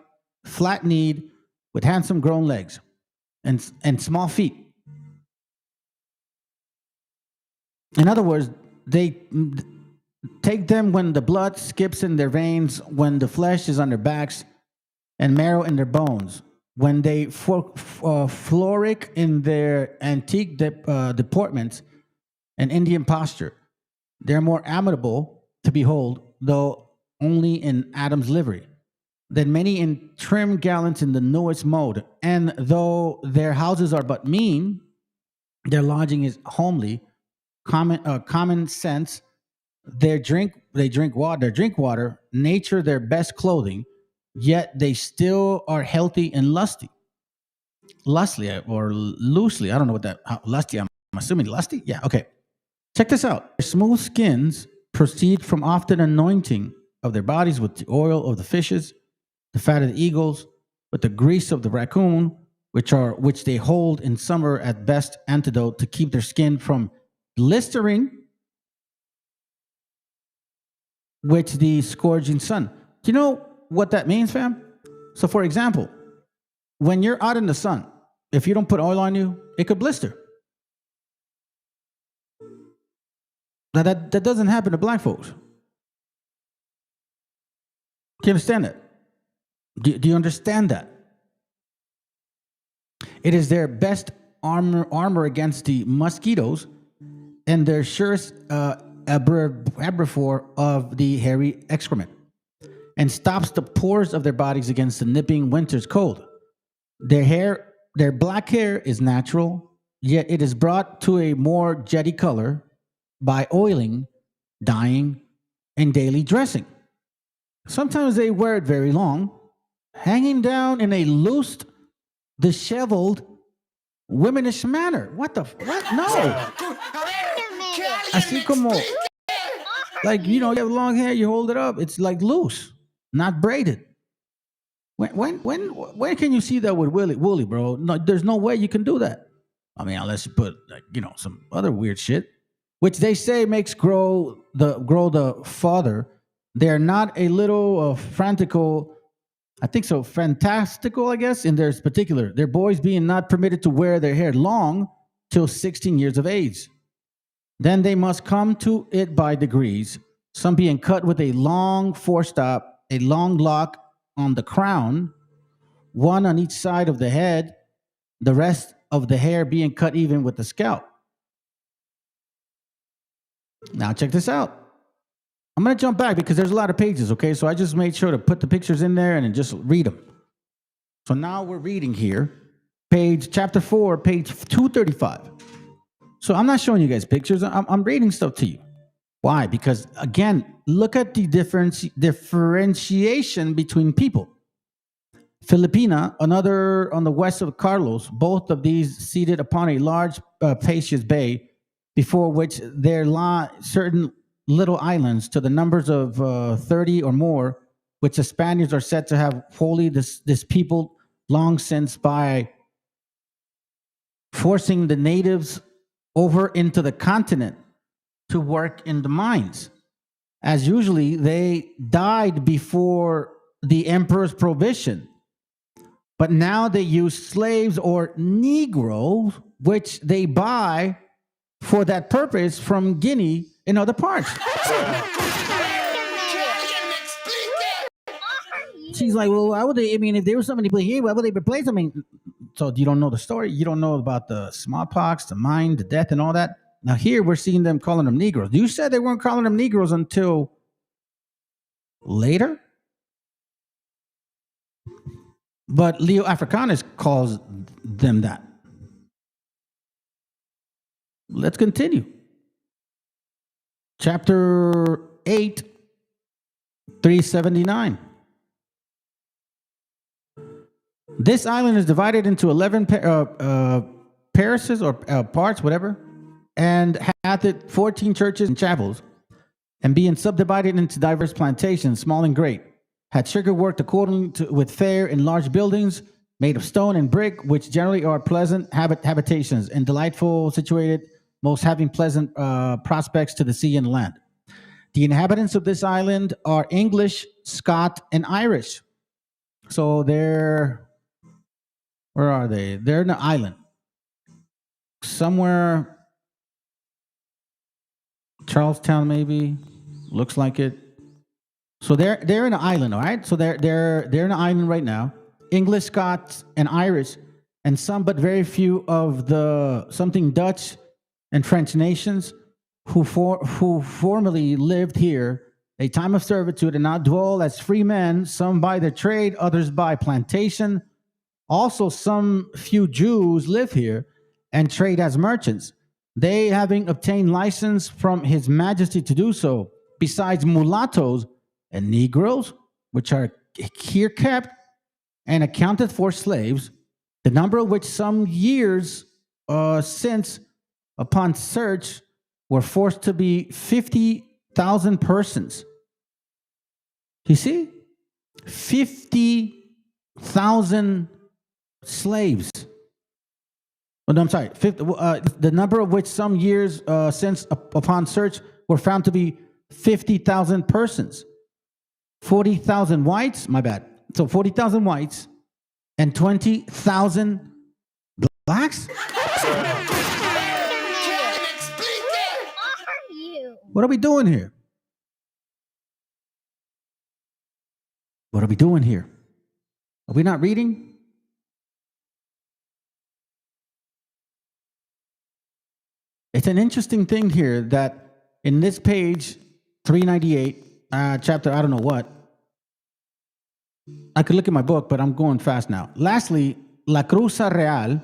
flat-kneed, with handsome grown legs, and small feet. In other words, they take them when the blood skips in their veins, when the flesh is on their backs, and marrow in their bones, when they floric in their antique deportments and Indian posture. They're more amiable to behold, though only in Adam's livery, than many in trim gallants in the newest mode. And though their houses are but mean, their lodging is homely, common sense. They drink water, nature their best clothing, yet they still are healthy and lusty. Lustly or loosely, I don't know what that, lusty, I'm assuming lusty? Yeah, okay. Check this out. Their smooth skins proceed from often anointing of their bodies with the oil of the fishes, the fat of the eagles, with the grease of the raccoon, which they hold in summer at best antidote to keep their skin from blistering, which the scorching sun. Do you know what that means, fam? So, for example, when you're out in the sun, if you don't put oil on you, it could blister. Now, that doesn't happen to black folks. Do you understand that? Do you understand that? It is their best armor against the mosquitoes and their surest abrivore of the hairy excrement, and stops the pores of their bodies against the nipping winter's cold. Their black hair is natural, yet it is brought to a more jetty color by oiling, dyeing, and daily dressing. Sometimes they wear it very long, hanging down in a loose, disheveled, womanish manner. What? No. Así como, like, you have long hair, you hold it up. It's like loose, not braided. When can you see that with woolly, bro? No, there's no way you can do that. I mean, unless you put some other weird shit, which they say makes grow the father. They're not a little fantastical, I guess, in their particular. Their boys being not permitted to wear their hair long till 16 years of age. Then they must come to it by degrees, some being cut with a long forestop, a long lock on the crown, one on each side of the head, the rest of the hair being cut even with the scalp. Now check this out. I'm going to jump back because there's a lot of pages, okay? So I just made sure to put the pictures in there and then just read them. So now we're reading here, chapter 4, page 235. So I'm not showing you guys pictures. I'm reading stuff to you. Why? Because again, look at the differentiation between people. Filipina, another on the west of Carlos, both of these seated upon a large spacious bay, before which there lie certain little islands to the numbers of 30 or more, which the Spaniards are said to have wholly this people long since by forcing the natives over into the continent to work in the mines. As usually, they died before the emperor's prohibition. But now they use slaves or Negroes, which they buy for that purpose from Guinea and other parts. She's like, well, why would they? I mean, if there was so many people here, why would they replace them? I mean, so you don't know the story. You don't know about the smallpox, the mine, the death, and all that. Now here we're seeing them calling them Negroes. You said they weren't calling them Negroes until later? But Leo Africanus calls them that. Let's continue. Chapter 8, 379. This island is divided into 11 parishes or parts, whatever, and hath it 14 churches and chapels, and being subdivided into diverse plantations, small and great, had sugar worked according to with fair and large buildings made of stone and brick, which generally are pleasant habitations and delightful situated, most having pleasant prospects to the sea and land. The inhabitants of this island are English, Scot, and Irish. So they're, where are they? They're in an island. Somewhere, Charlestown maybe, looks like it. So they're in an island, all right? So they're in an island right now. English, Scots, and Irish, and some but very few of the something Dutch and French nations who formerly lived here a time of servitude and now dwell as free men, some by their trade, others by plantation. Also, some few Jews live here and trade as merchants, they having obtained license from His Majesty to do so, besides mulattoes and Negroes, which are here kept and accounted for slaves, the number of which some years since, upon search, were forced to be 50,000 persons. You see? 50,000 slaves. Oh, no, I'm sorry. The number of which some years since, upon search, were found to be 50,000 persons. 40,000 whites, my bad. So 40,000 whites and 20,000 blacks? What are we doing here? What are we doing here? Are we not reading? It's an interesting thing here that in this page 398, chapter I don't know what, I could look at my book, but I'm going fast now. Lastly, La Cruza Real,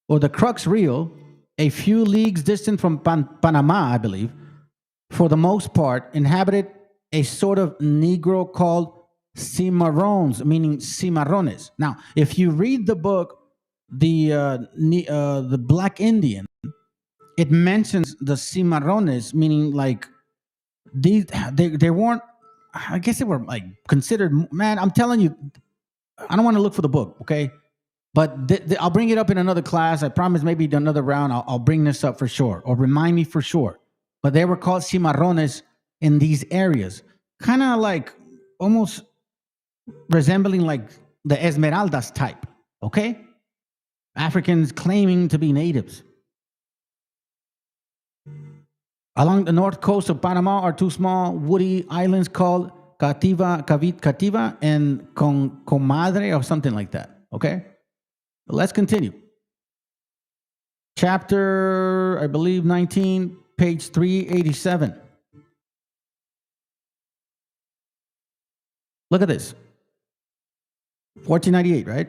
or the Crux Real, a few leagues distant from Panama, I believe, for the most part, inhabited a sort of Negro called cimarrones, meaning cimarrones. Now, if you read the book, the Black Indian, it mentions the cimarrones, meaning like these. They weren't. I guess they were like considered. Man, I'm telling you, I don't want to look for the book, okay? But I'll bring it up in another class. I promise. Maybe another round, I'll bring this up for sure, or remind me for sure. But they were called cimarrones in these areas, kind of like almost resembling like the Esmeraldas type, okay? Africans claiming to be natives. Along the north coast of Panama are two small woody islands called Cativa and Comadre or something like that, okay? Let's continue. Chapter, I believe, 19, page 387. Look at this. 1498, right?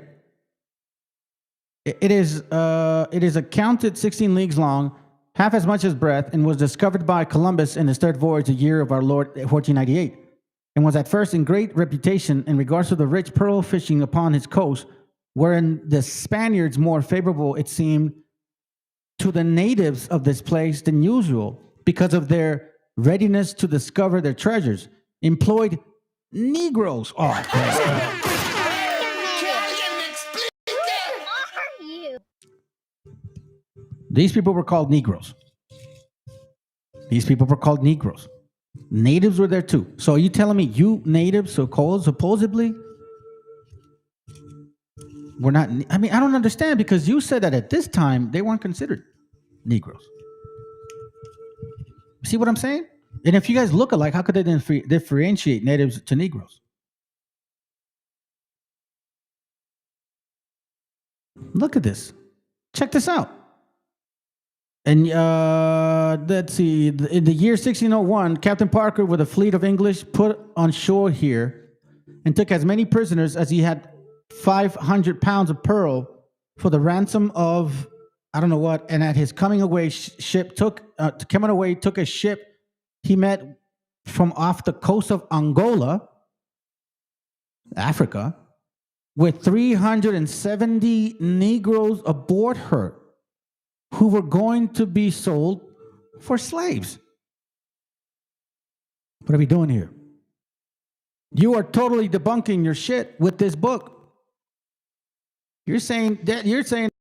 It is accounted 16 leagues long half as much as breadth, and was discovered by Columbus in his third voyage, the year of our Lord 1498, and was at first in great reputation in regards to the rich pearl fishing upon his coast, wherein the Spaniards more favorable, it seemed, to the natives of this place than usual, because of their readiness to discover their treasures, employed Negroes. These people were called Negroes. These people were called Negroes. Natives were there too. So are you telling me you natives, supposedly, were not? I mean, I don't understand, because you said that at this time they weren't considered Negroes. See what I'm saying? And if you guys look alike, how could they differentiate natives to Negroes? Look at this. Check this out. And let's see. In the year 1601, Captain Parker, with a fleet of English, put on shore here and took as many prisoners as he had 500 pounds of pearl for the ransom of I don't know what. And at his coming away, took a ship he met from off the coast of Angola, Africa, with 370 Negroes aboard her, who were going to be sold for slaves. What are we doing here? You are totally debunking your shit with this book. You're saying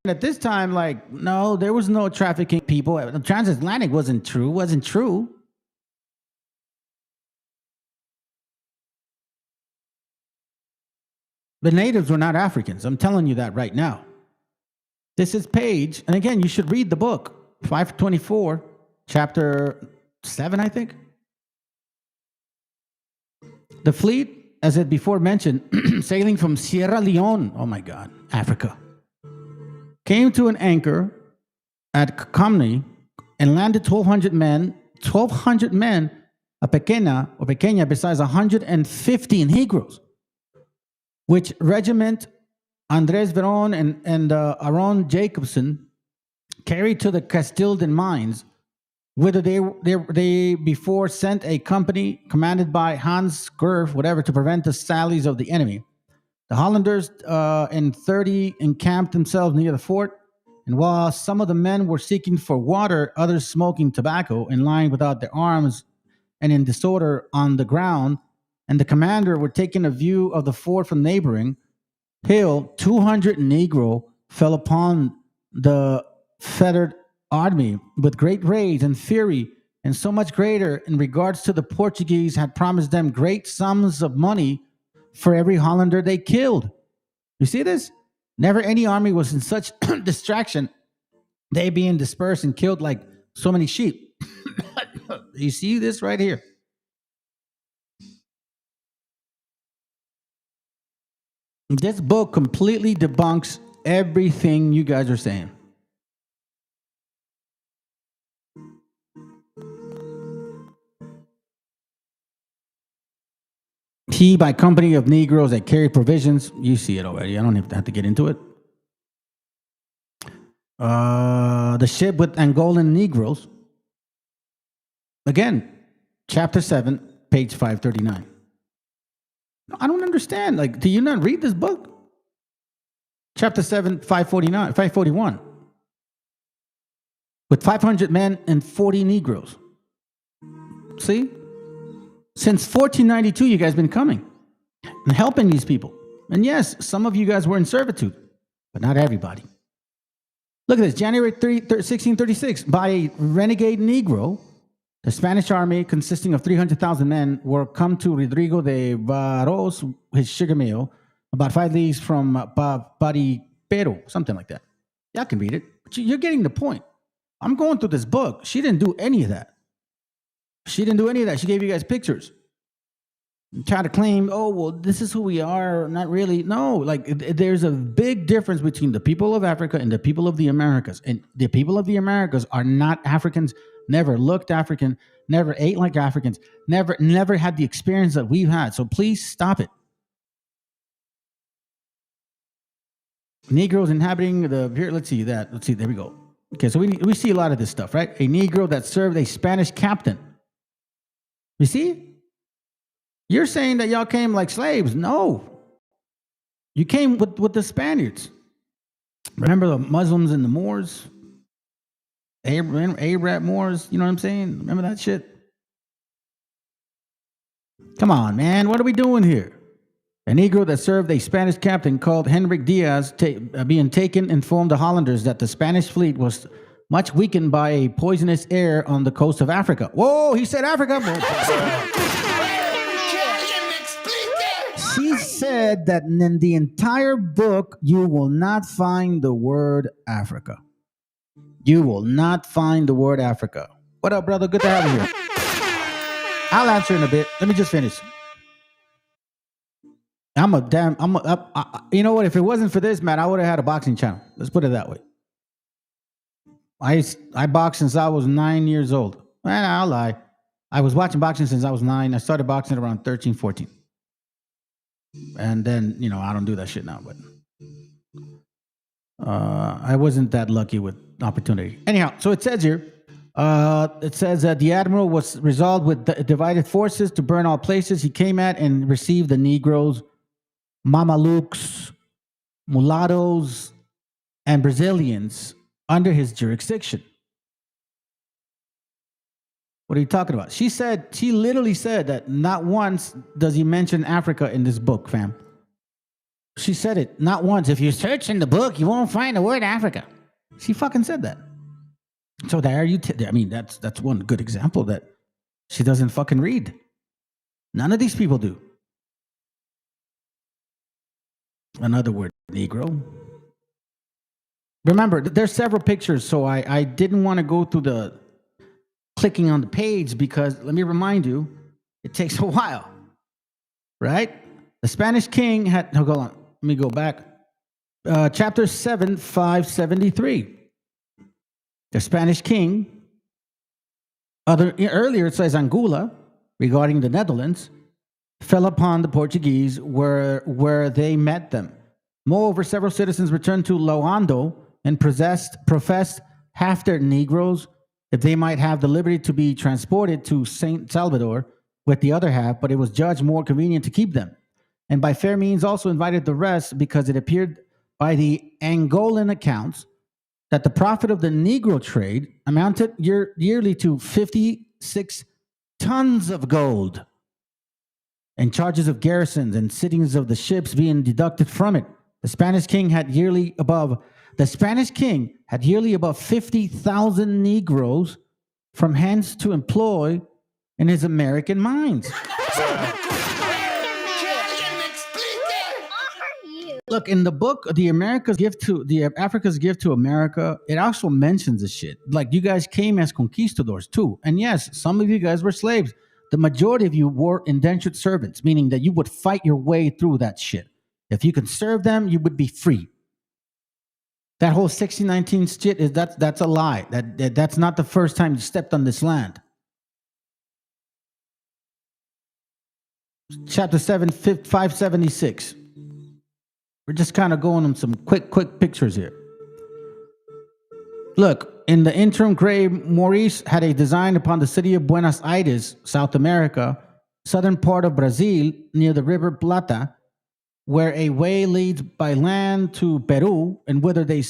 at this time, like, no, there was no trafficking people. The transatlantic wasn't true. The natives were not Africans. I'm telling you that right now. This is page, and again, you should read the book, 524, chapter 7, I think. The fleet, as it before mentioned, sailing from Sierra Leone, oh my God, Africa, came to an anchor at Comni and landed 1,200 men, a pequeña, besides 150 Negroes, which regiment Andres Veron and Aaron Jacobson carried to the Castildan mines, whither they before sent a company commanded by Hans Gerf, to prevent the sallies of the enemy. The Hollanders in 30 encamped themselves near the fort, and while some of the men were seeking for water, others smoking tobacco and lying without their arms and in disorder on the ground, and the commander were taking a view of the fort from neighboring hill, 200 Negro fell upon the fettered army with great rage and fury, and so much greater in regards to the Portuguese had promised them great sums of money for every Hollander they killed. You see this? Never any army was in such distraction, they being dispersed and killed like so many sheep. You see this right here? This book completely debunks everything you guys are saying. He, by company of Negroes that carried provisions, you see it already. I don't even have to get into it. The ship with Angolan Negroes. Again, chapter 7, page 539. I don't understand. Like, do you not read this book? Chapter 7, 541. With 500 men and 40 Negroes. See? Since 1492, you guys been coming and helping these people. And yes, some of you guys were in servitude, but not everybody. Look at this. January 3, 1636, by a renegade Negro, the Spanish army, consisting of 300,000 men, were come to Rodrigo de Barros, his sugar mill, about 5 leagues from Baripero, something like that. Y'all can read it. But you're getting the point. I'm going through this book. She didn't do any of that. She gave you guys pictures. Try to claim, oh, well, this is who we are. Not really. No, like there's a big difference between the people of Africa and the people of the Americas. And the people of the Americas are not Africans, never looked African, never ate like Africans, never had the experience that we've had. So please stop it. Negroes inhabiting here, let's see, there we go. Okay, so we see a lot of this stuff, right? A Negro that served a Spanish captain. You see? You're saying that y'all came like slaves. No. You came with the Spaniards. Remember the Muslims and the Moors? Arab Moors, you know what I'm saying? Remember that shit? Come on, man. What are we doing here? A Negro that served a Spanish captain called Henrik Diaz being taken informed the Hollanders that the Spanish fleet was much weakened by a poisonous air on the coast of Africa. Whoa, he said Africa. She said that in the entire book, you will not find the word Africa. You will not find the word Africa. What up, brother? Good to have you here. I'll answer in a bit. Let me just finish. You know what? If it wasn't for this, man, I would have had a boxing channel. Let's put it that way. I boxed since I was 9 years old. Man, I'll lie. I was watching boxing since I was 9. I started boxing around 13, 14. And then, I don't do that shit now, but I wasn't that lucky with opportunity. Anyhow, so it says here, that the admiral was resolved with divided forces to burn all places he came at and receive the Negroes, Mamalukes, mulattoes, and Brazilians under his jurisdiction. What are you talking about? She literally said that not once does he mention Africa in this book, fam. She said it not once. If you search in the book, you won't find the word Africa. She fucking said that. So there you, that's one good example that she doesn't fucking read. None of these people do. Another word, Negro. Remember, there's several pictures, so I didn't want to go through the clicking on the page because, let me remind you, it takes a while, right? The Spanish king had, hold on, let me go back. Chapter 7, 573. The Spanish king, earlier it says Angola, regarding the Netherlands, fell upon the Portuguese where they met them. Moreover, several citizens returned to Loando and professed half their Negroes if they might have the liberty to be transported to St. Salvador with the other half, but it was judged more convenient to keep them. And by fair means also invited the rest, because it appeared by the Angolan accounts that the profit of the Negro trade amounted yearly to 56 tons of gold, and charges of garrisons and sittings of the ships being deducted from it. The Spanish king had yearly above 50,000 Negroes from hence to employ in his American mines. Look, in the book, Africa's Gift to America, it also mentions this shit. Like, you guys came as conquistadors too. And yes, some of you guys were slaves. The majority of you were indentured servants, meaning that you would fight your way through that shit. If you could serve them, you would be free. That whole 1619 shit that's a lie. That's not the first time you stepped on this land. Chapter 7, 576. We're just kind of going on some quick pictures here. Look, in the interim, Gray Maurice had a design upon the city of Buenos Aires, South America, southern part of Brazil, near the River Plata, where a way leads by land to Peru, and whither the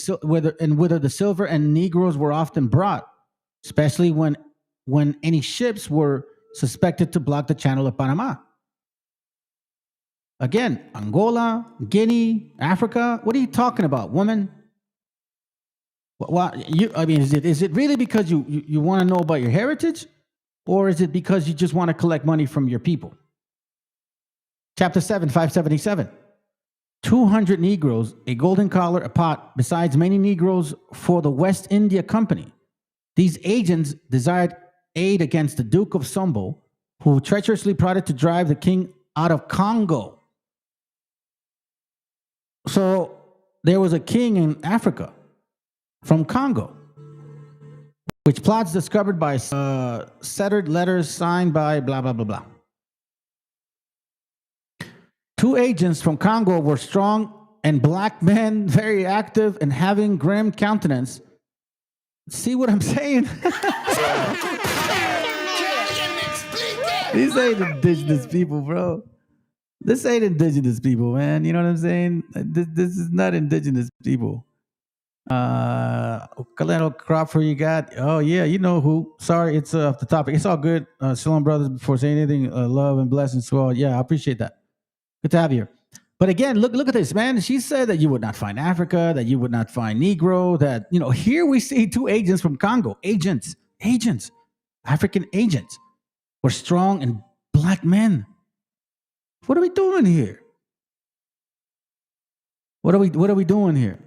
silver and Negroes were often brought, especially when any ships were suspected to block the channel of Panama. Again, Angola, Guinea, Africa. What are you talking about, woman? Is it really because you want to know about your heritage, or is it because you just want to collect money from your people? Chapter 7, 577. 200 Negroes, a golden collar, a pot, besides many Negroes for the West India Company. These agents desired aid against the Duke of Sombo, who treacherously plotted to drive the king out of Congo. So there was a king in Africa from Congo, which plots discovered by settered letters signed by blah, blah, blah, blah. 2 agents from Congo were strong and black men, very active and having grim countenance, See what I'm saying? These ain't indigenous people, bro. This ain't indigenous people, man. You know what I'm saying? This is not indigenous people. Kaleno Crawford, you got? Oh yeah, you know who? Sorry, it's off the topic. It's all good. Shalom, brothers. Before saying anything, love and blessings to all. Yeah, I appreciate that. Good to have you here. But again, look at this, man. She said that you would not find Africa, that you would not find Negro. That here we see two agents from Congo, agents, African agents, were strong and black men. What are we doing here? What are we doing here?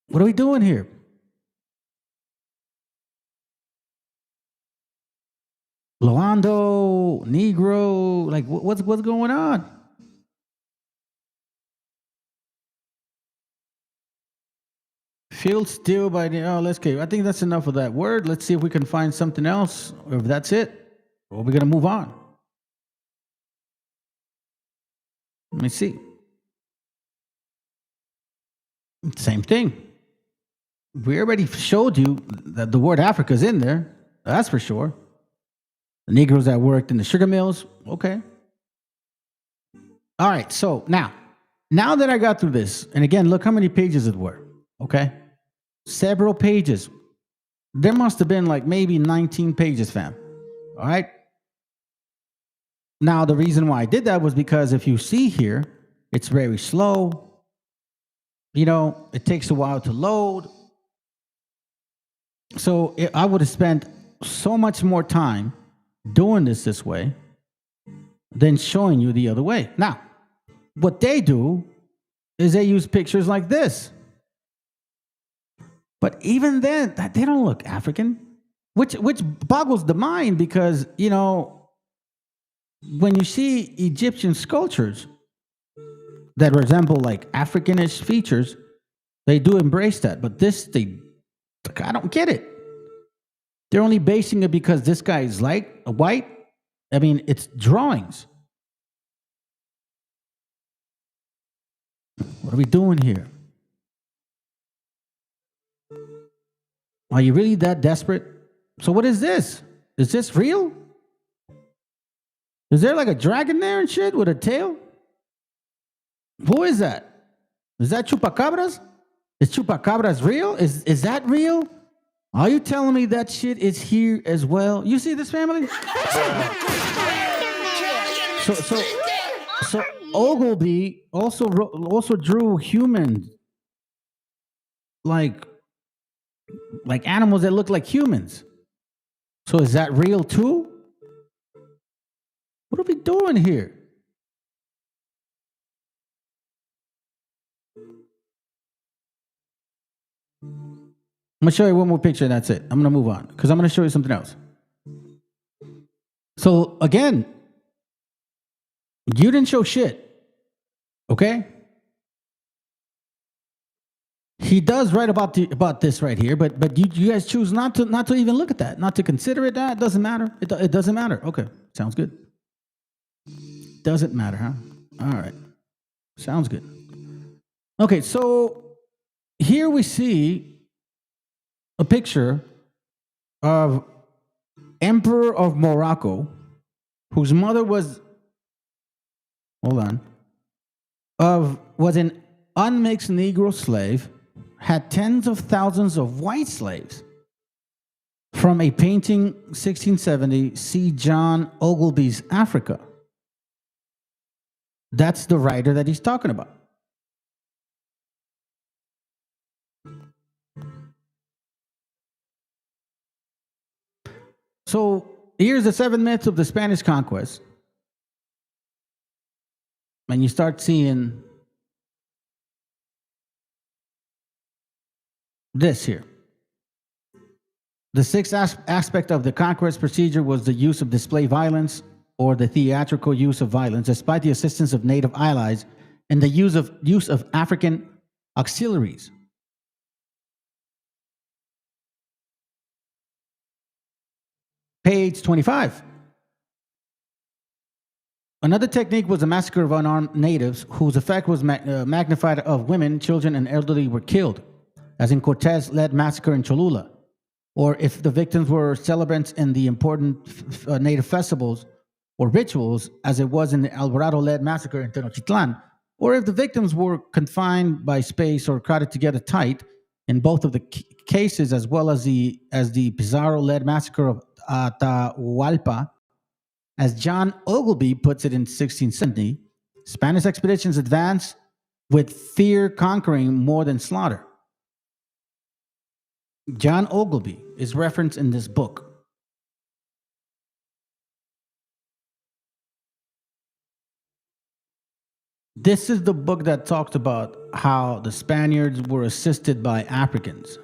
What are we doing here? Loando, Negro, like what's going on? Feel still by the let's I think that's enough of that word. Let's see if we can find something else, or if that's it, or we're gonna move on. Let me see. Same thing. We already showed you that the word Africa is in there. That's for sure. The Negroes that worked in the sugar mills. Okay. All right. So now that I got through this, and again, look how many pages it were. Okay. Several pages. There must have been like maybe 19 pages, fam. All right. Now, the reason why I did that was because if you see here, it's very slow. It takes a while to load. So I would have spent so much more time doing this way than showing you the other way. Now, what they do is they use pictures like this. But even then, they don't look African, which boggles the mind because, when you see Egyptian sculptures that resemble like Africanish features, they do embrace that. But I don't get it. They're only basing it because this guy is like white. I mean, it's drawings. What are we doing here? Are you really that desperate? So what is this? Is this real? Is there like a dragon there and shit with a tail? Who is that? Is that Chupacabras? Is Chupacabras real? Is that real? Are you telling me that shit is here as well? You see this, family? So Ogilvy also drew humans, like animals that look like humans. So is that real too? What are we doing here? I'm going to show you one more picture and that's it. I'm going to move on because I'm going to show you something else. So again, you didn't show shit, okay? He does write about this right here, but you guys choose not to even look at that, not to consider it. That doesn't matter. It doesn't matter. Okay, sounds good. Doesn't matter, huh? All right, sounds good. Okay, so here we see a picture of Emperor of Morocco, whose mother was an unmixed Negro slave, had tens of thousands of white slaves. From a painting, 1670, see John Ogilvy's Africa. That's the writer that he's talking about. So here's the 7 myths of the Spanish conquest. And you start seeing this here. The sixth aspect of the conquest procedure was the use of display violence or the theatrical use of violence, despite the assistance of native allies and the use of African auxiliaries. Page 25. Another technique was the massacre of unarmed natives, whose effect was magnified of women, children, and elderly were killed, as in Cortez-led massacre in Cholula. Or if the victims were celebrants in the important native festivals or rituals, as it was in the Alvarado-led massacre in Tenochtitlan, or if the victims were confined by space or crowded together tight, in both of the cases, as well as the Pizarro-led massacre of Atahualpa, as John Ogilvy puts it in 1670, Spanish expeditions advanced with fear conquering more than slaughter. John Ogilvy is referenced in this book. This is the book that talks about how the Spaniards were assisted by Africans.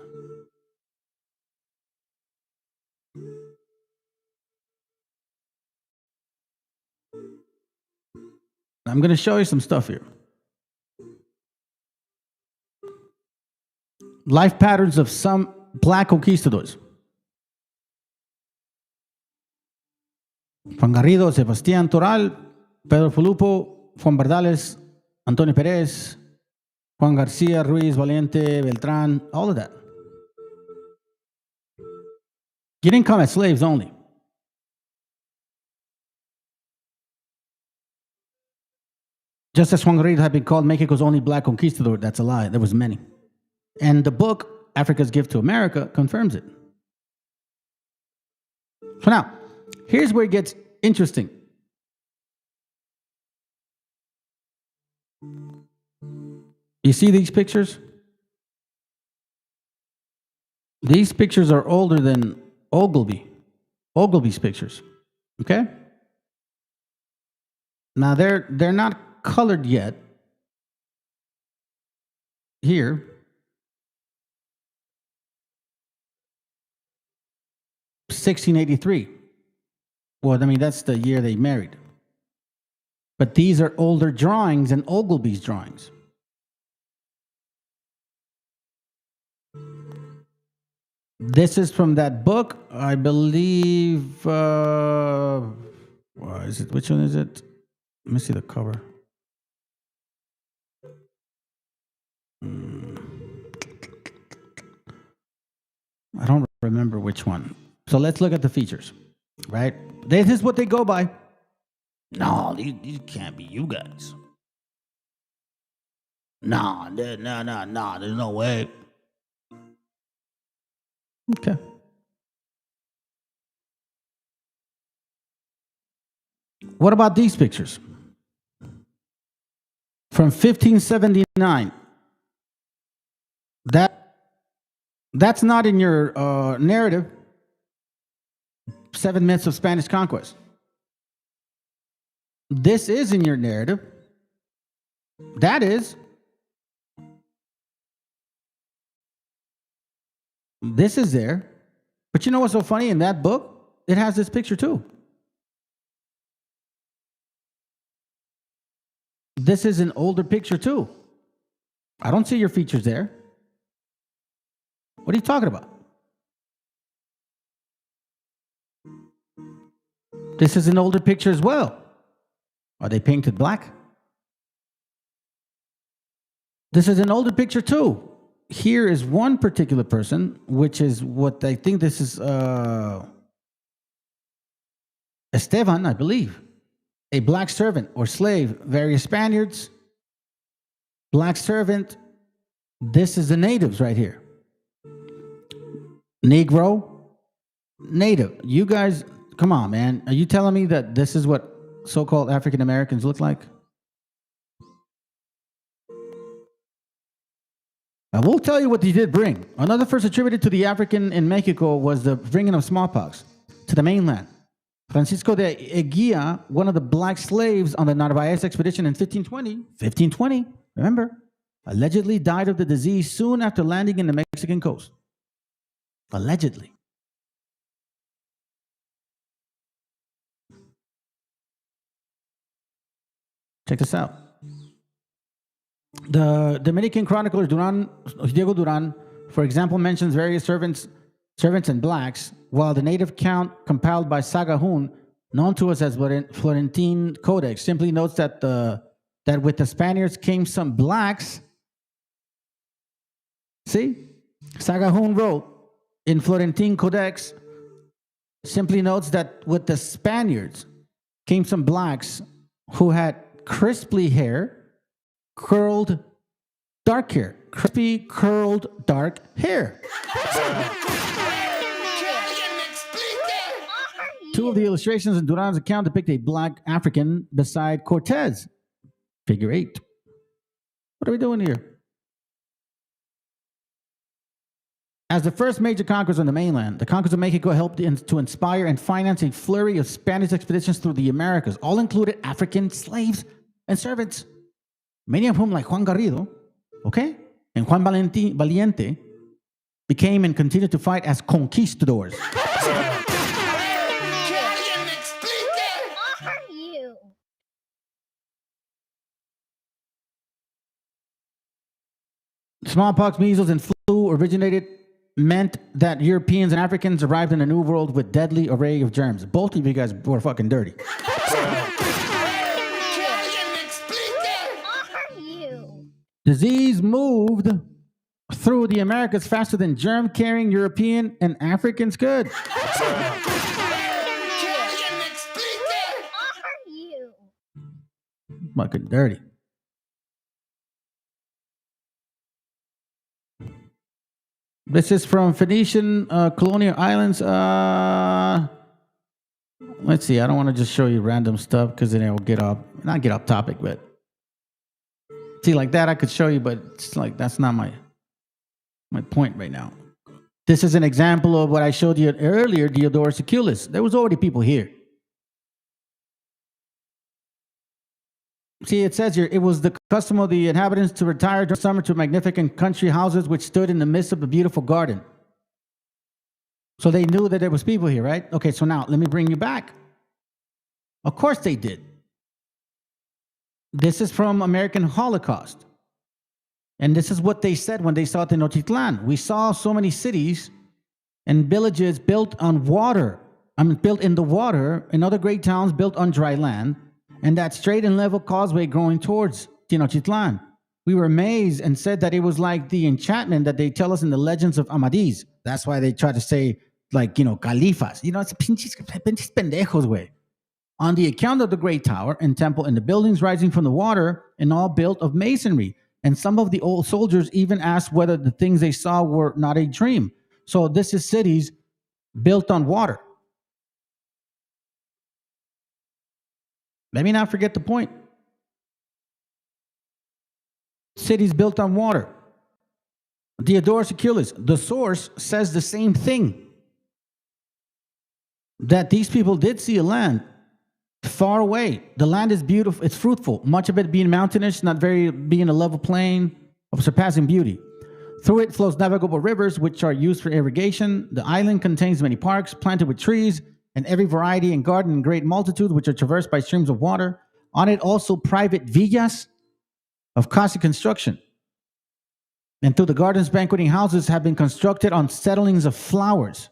I'm going to show you some stuff here. Life patterns of some black conquistadors. Juan Garrido, Sebastián Toral, Pedro Fulupo, Juan Bardales, Antonio Perez, Juan Garcia, Ruiz, Valiente, Beltrán, all of that. You didn't come as slaves only. Just as Juan Garrido had been called Mexico's only black conquistador, that's a lie. There was many. And the book, Africa's Gift to America, confirms it. So now, here's where it gets interesting. You see these pictures? These pictures are older than Ogilvy's pictures. Okay? Now they're not colored yet. Here. (1683). Well, I mean, that's the year they married. But these are older drawings than Ogilvy's drawings. This is from that book, I believe. Is it? Which one is it? Let me see the cover. I don't remember which one. So let's look at the features, right? This is what they go by. No, these can't be you guys. No, there's no way. Okay. What about these pictures? From 1579. That's not in your narrative. 7 Myths of Spanish Conquest. This is in your narrative. That is. This is there. But you know what's so funny? In that book, it has this picture too. This is an older picture too. I don't see your features there. What are you talking about? This is an older picture as well. Are they painted black? This is an older picture too. Here is one particular person, which is what I think this is Esteban, I believe. A black servant or slave, various Spaniards, black servant. This is the natives right here. Negro, native. You guys, come on, man. Are you telling me that this is what so-called African Americans look like? I will tell you what they did bring. Another first attributed to the African in Mexico was the bringing of smallpox to the mainland. Francisco de Eguía, one of the black slaves on the Narvaez expedition in 1520, remember, allegedly died of the disease soon after landing in the Mexican coast. Allegedly. Check this out. The Dominican chronicler Diego Duran, for example, mentions various servants and blacks, while the native count compiled by Sagahun known to us as Florentine Codex, simply notes that that with the Spaniards came some blacks. See? Sagahun wrote in Florentine Codex, simply notes that with the Spaniards came some blacks who had crispy hair, curled dark hair. Crispy, curled, dark hair. Two of the illustrations in Duran's account depict a black African beside Cortez. Figure 8. What are we doing here? As the first major conquerors on the mainland, the conquerors of Mexico helped to inspire and finance a flurry of Spanish expeditions through the Americas. All included African slaves and servants, many of whom, like Juan Garrido, okay, and Juan Valiente, became and continued to fight as conquistadors. Smallpox, measles, and flu meant that Europeans and Africans arrived in a new world with deadly array of germs. Both of you guys were fucking dirty. Disease moved through the Americas faster than germ-carrying European and Africans could. Fucking dirty. This is from Phoenician colonial islands. Let's see. I don't want to just show you random stuff because then it'll not get off topic, but see, like that I could show you, but it's like that's not my point right now. This is an example of what I showed you earlier, Diodorus Siculus. There was already people here. See, it says here, it was the custom of the inhabitants to retire during summer to magnificent country houses which stood in the midst of a beautiful garden. So they knew that there was people here, right? Okay, so now let me bring you back. Of course they did. This is from American Holocaust. And this is what they said when they saw Tenochtitlan. We saw so many cities and villages built on water. Built in the water, and other great towns built on dry land, and that straight and level causeway going towards Tenochtitlan. We were amazed and said that it was like the enchantment that they tell us in the legends of Amadís. That's why they try to say, like, califas. It's pinches pendejos, way. On the account of the great tower and temple and the buildings rising from the water, and all built of masonry. And some of the old soldiers even asked whether the things they saw were not a dream. So this is cities built on water. Let me not forget the point. Cities built on water. Diodorus Siculus, the source, says the same thing. That these people did see a land far away. The land is beautiful, it's fruitful, much of it being mountainous, being a level plain of surpassing beauty. Through it flows navigable rivers, which are used for irrigation. The island contains many parks planted with trees, and every variety and garden in great multitude, which are traversed by streams of water. On it also private villas of costly construction. And through the gardens, banqueting houses have been constructed on settlings of flowers.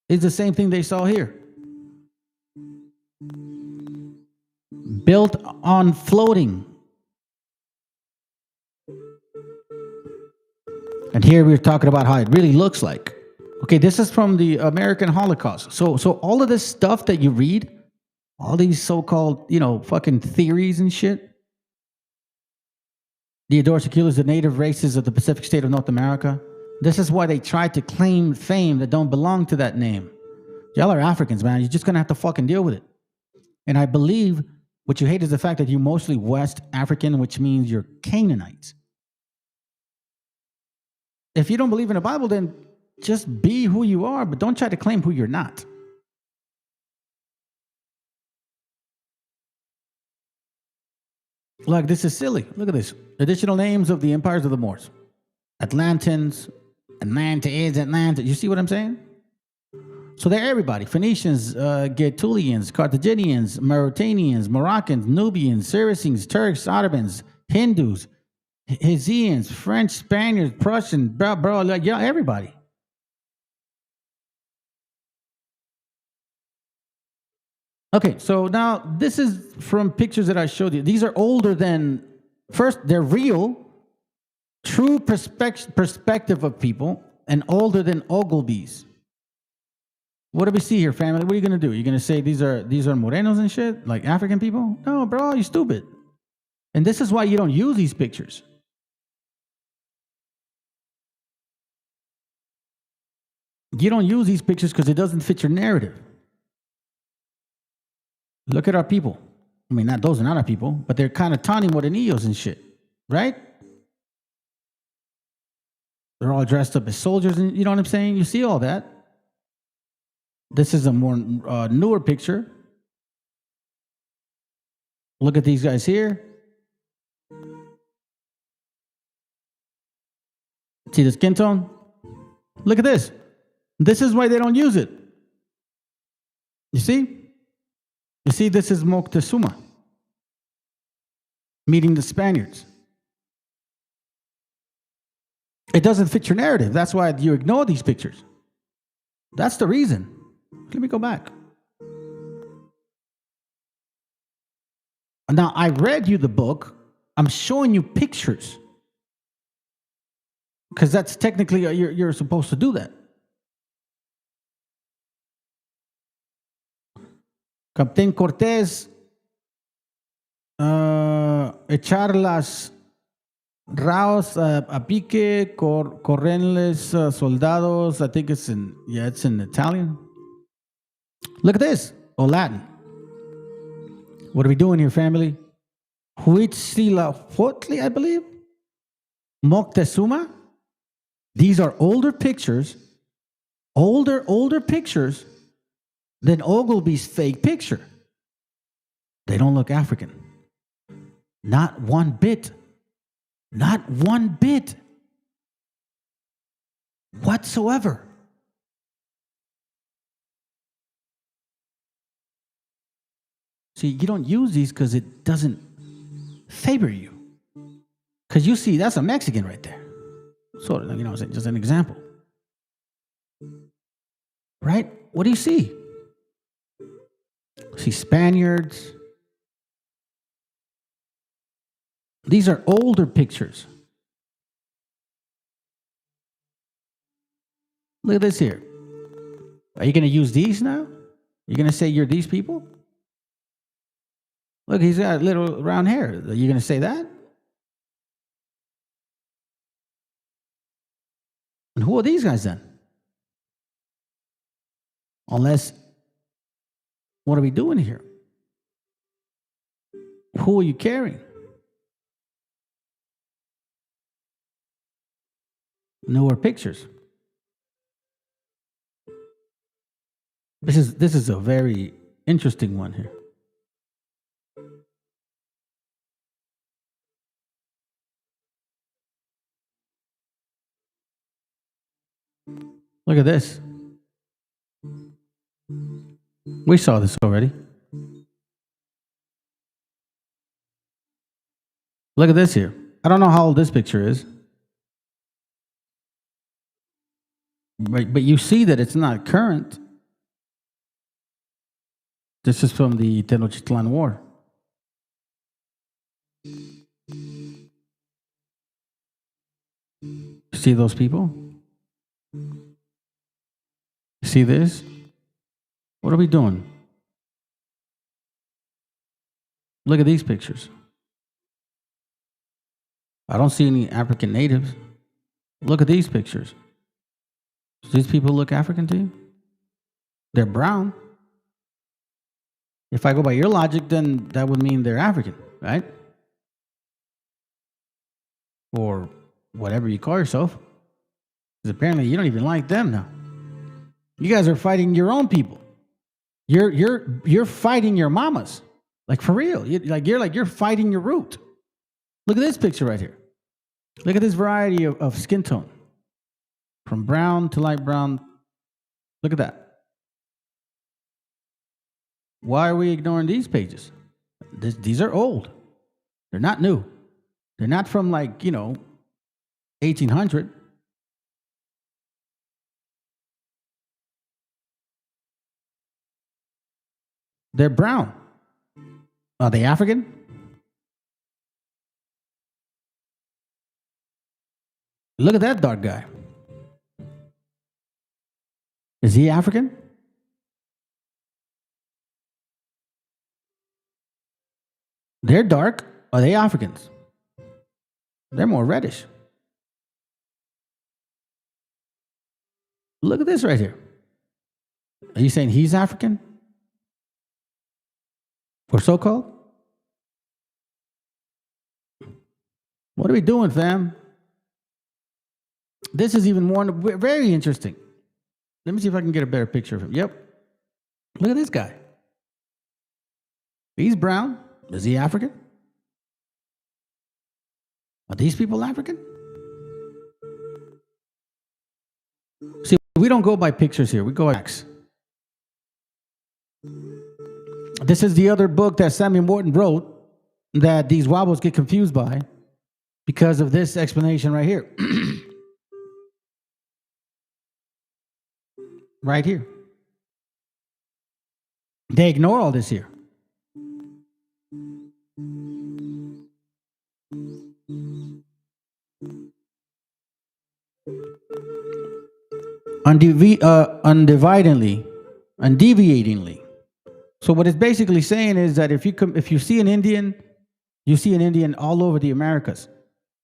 It's the same thing they saw here. Built on floating. And here we're talking about how it really looks like. Okay, this is from the American Holocaust. So all of this stuff that you read, all these so-called, fucking theories and shit. Diodorus Siculus, the native races of the Pacific state of North America. This is why they tried to claim fame that don't belong to that name. Y'all are Africans, man. You're just going to have to fucking deal with it. And I believe what you hate is the fact that you're mostly West African, which means you're Canaanites. If you don't believe in the Bible, then just be who you are, but don't try to claim who you're not. Like, this is silly. Look at this. Additional names of the empires of the Moors. Atlantans, Atlanta. You see what I'm saying? So they're everybody. Phoenicians, Gaetulians, Carthaginians, Mauritanians, Moroccans, Nubians, Saracens, Turks, Ottomans, Hindus, Hessians, French, Spaniards, Prussians, everybody. Okay, so now this is from pictures that I showed you. These are older than, first, they're real, true perspective of people, and older than Ogilvy's. What do we see here, family? What are you going to do? You're going to say these are morenos and shit? Like African people? No, bro, you stupid. And this is why you don't use these pictures. You don't use these pictures because it doesn't fit your narrative. Look at our people. I mean, those are not our people, but they're kind of tawny morenillos and shit, right? They're all dressed up as soldiers, and you know what I'm saying? You see all that. This is a more newer picture. Look at these guys here. See the skin tone? Look at this. This is why they don't use it. You see? You see, this is Moctezuma meeting the Spaniards. It doesn't fit your narrative. That's why you ignore these pictures. That's the reason. Let me go back. Now, I read you the book. I'm showing you pictures. Because that's technically, you're supposed to do that. Captain Cortés, echar las raos a pique, correnles soldados. I think it's in Italian. Look at this, or Latin. What are we doing here, family? Huitzilopochtli, I believe. Moctezuma. These are older pictures, older pictures than Ogilvy's fake picture. They don't look African. Not one bit. Not one bit. Whatsoever. See, you don't use these because it doesn't favor you. Because you see, that's a Mexican right there. Sort of, you know, just an example. Right? What do you see? See Spaniards. These are older pictures. Look at this here. Are you going to use these now? You're going to say you're these people? Look, he's got little round hair. Are you going to say that? And who are these guys then? Unless, what are we doing here? Who are you carrying? Newer pictures. This is a very interesting one here. Look at this. We saw this already. Look at this here. I don't know how old this picture is. But you see that it's not current. This is from the Tenochtitlan War. See those people? See this? What are we doing? Look at these pictures. I don't see any African natives. Look at these pictures. Does these people look African to you? They're brown. If I go by your logic, then that would mean they're African, right? Or whatever you call yourself. Because apparently you don't even like them now. You guys are fighting your own people. You're fighting your mamas. Like for real. You're fighting your root. Look at this picture right here. Look at this variety of skin tone. From brown to light brown. Look at that. Why are we ignoring these pages? These are old. They're not new. They're not from 1800. They're brown. Are they African? Look at that dark guy. Is he African? They're dark. Are they Africans? They're more reddish. Look at this right here. Are you saying he's African? Or so-called? What are we doing, fam? This is even more very interesting. Let me see if I can get a better picture of him. Yep. Look at this guy. He's brown. Is he African? Are these people African? See, we don't go by pictures here. We go by facts. This is the other book that Samuel Morton wrote that these wobbles get confused by because of this explanation right here. Right here. They ignore all this here. Undeviatingly. So what it's basically saying is that if you see an Indian, you see an Indian all over the Americas.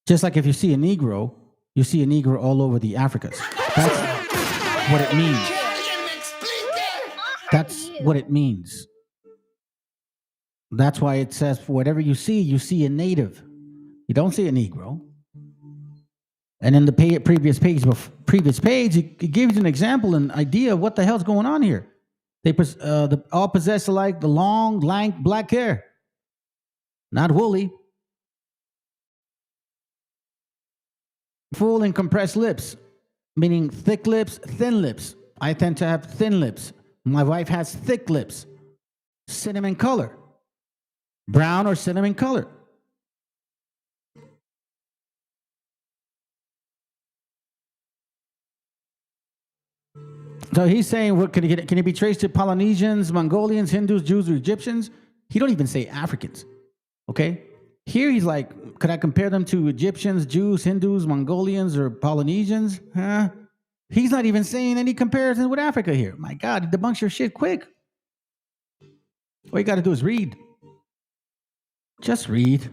Just like if you see a Negro, you see a Negro all over the Africas. That's what it means. That's what it means. That's why it says, for whatever you see a native. You don't see a Negro. And in the previous page, it gives you an example, an idea of what the hell's going on here. They all possess alike the long, lank, black hair. Not woolly. Full and compressed lips, meaning thick lips, thin lips. I tend to have thin lips. My wife has thick lips. Cinnamon color. Brown or cinnamon color. So he's saying, what can it be traced to Polynesians, Mongolians, Hindus, Jews, or Egyptians? He don't even say Africans. Okay? Here he's like, could I compare them to Egyptians, Jews, Hindus, Mongolians, or Polynesians? Huh? He's not even saying any comparison with Africa here. My God, he debunks your shit quick. All you got to do is read. Just read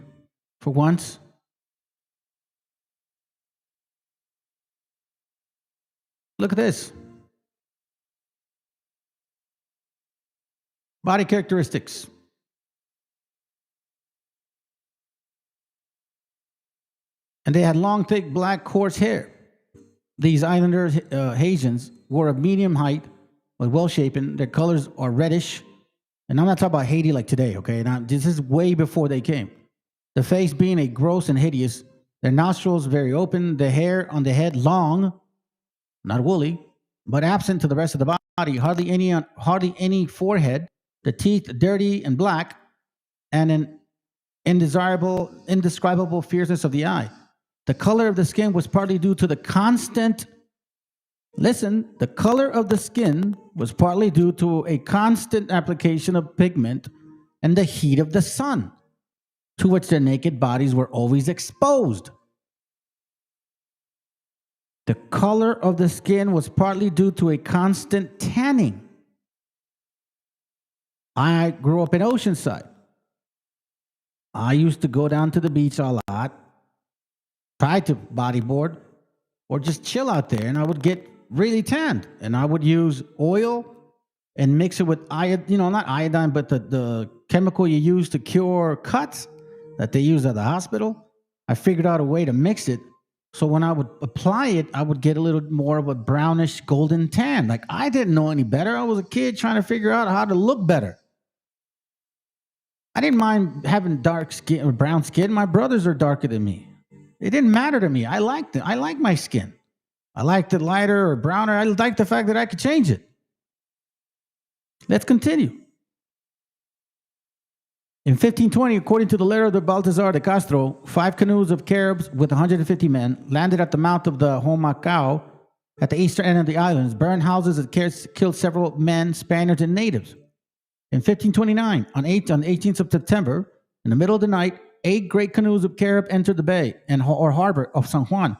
for once. Look at this. Body characteristics. And they had long, thick, black, coarse hair. These islanders, Haitians, were of medium height, but well-shapen. Their colors are reddish. And I'm not talking about Haiti like today, okay? Now, this is way before they came. The face being a gross and hideous. Their nostrils very open. The hair on the head long, not woolly, but absent to the rest of the body. Hardly any forehead. The teeth dirty and black, and an indescribable fierceness of the eye. The color of the skin was partly due to the constant, the color of the skin was partly due to a constant application of pigment and the heat of the sun, to which their naked bodies were always exposed. The color of the skin was partly due to a constant tanning. I grew up in Oceanside. I used to go down to the beach a lot, try to bodyboard, or just chill out there, and I would get really tanned. And I would use oil and mix it with not iodine, but the chemical you use to cure cuts that they use at the hospital. I figured out a way to mix it, so when I would apply it, I would get a little more of a brownish golden tan. Like, I didn't know any better. I was a kid trying to figure out how to look better. I didn't mind having dark skin or brown skin. My brothers are darker than me. It didn't matter to me. I liked it. I like my skin. I liked it lighter or browner. I liked the fact that I could change it. Let's continue. In 1520, according to the letter of the Baltazar de Castro, 5 canoes of Caribs with 150 men landed at the mouth of the Homacao at the eastern end of the islands, burned houses and killed several men, Spaniards, and natives. In 1529, on the 18th of September, in the middle of the night, 8 great canoes of Carib entered the bay or harbor of San Juan.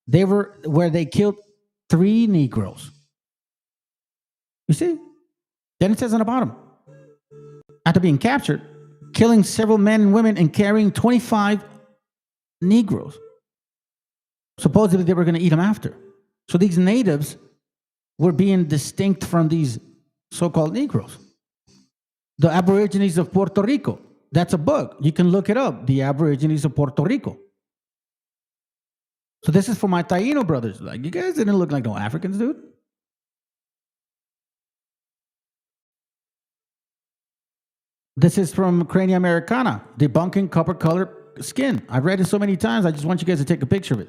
They were where they killed 3 Negroes. You see? Then it says on the bottom, after being captured, killing several men and women and carrying 25 Negroes. Supposedly they were going to eat them after. So these natives were being distinct from these so-called Negroes. The Aborigines of Puerto Rico. That's a book. You can look it up. The Aborigines of Puerto Rico. So this is for my Taino brothers. Like, you guys didn't look like no Africans, dude. This is from Crania Americana, debunking copper-colored skin. I've read it so many times, I just want you guys to take a picture of it.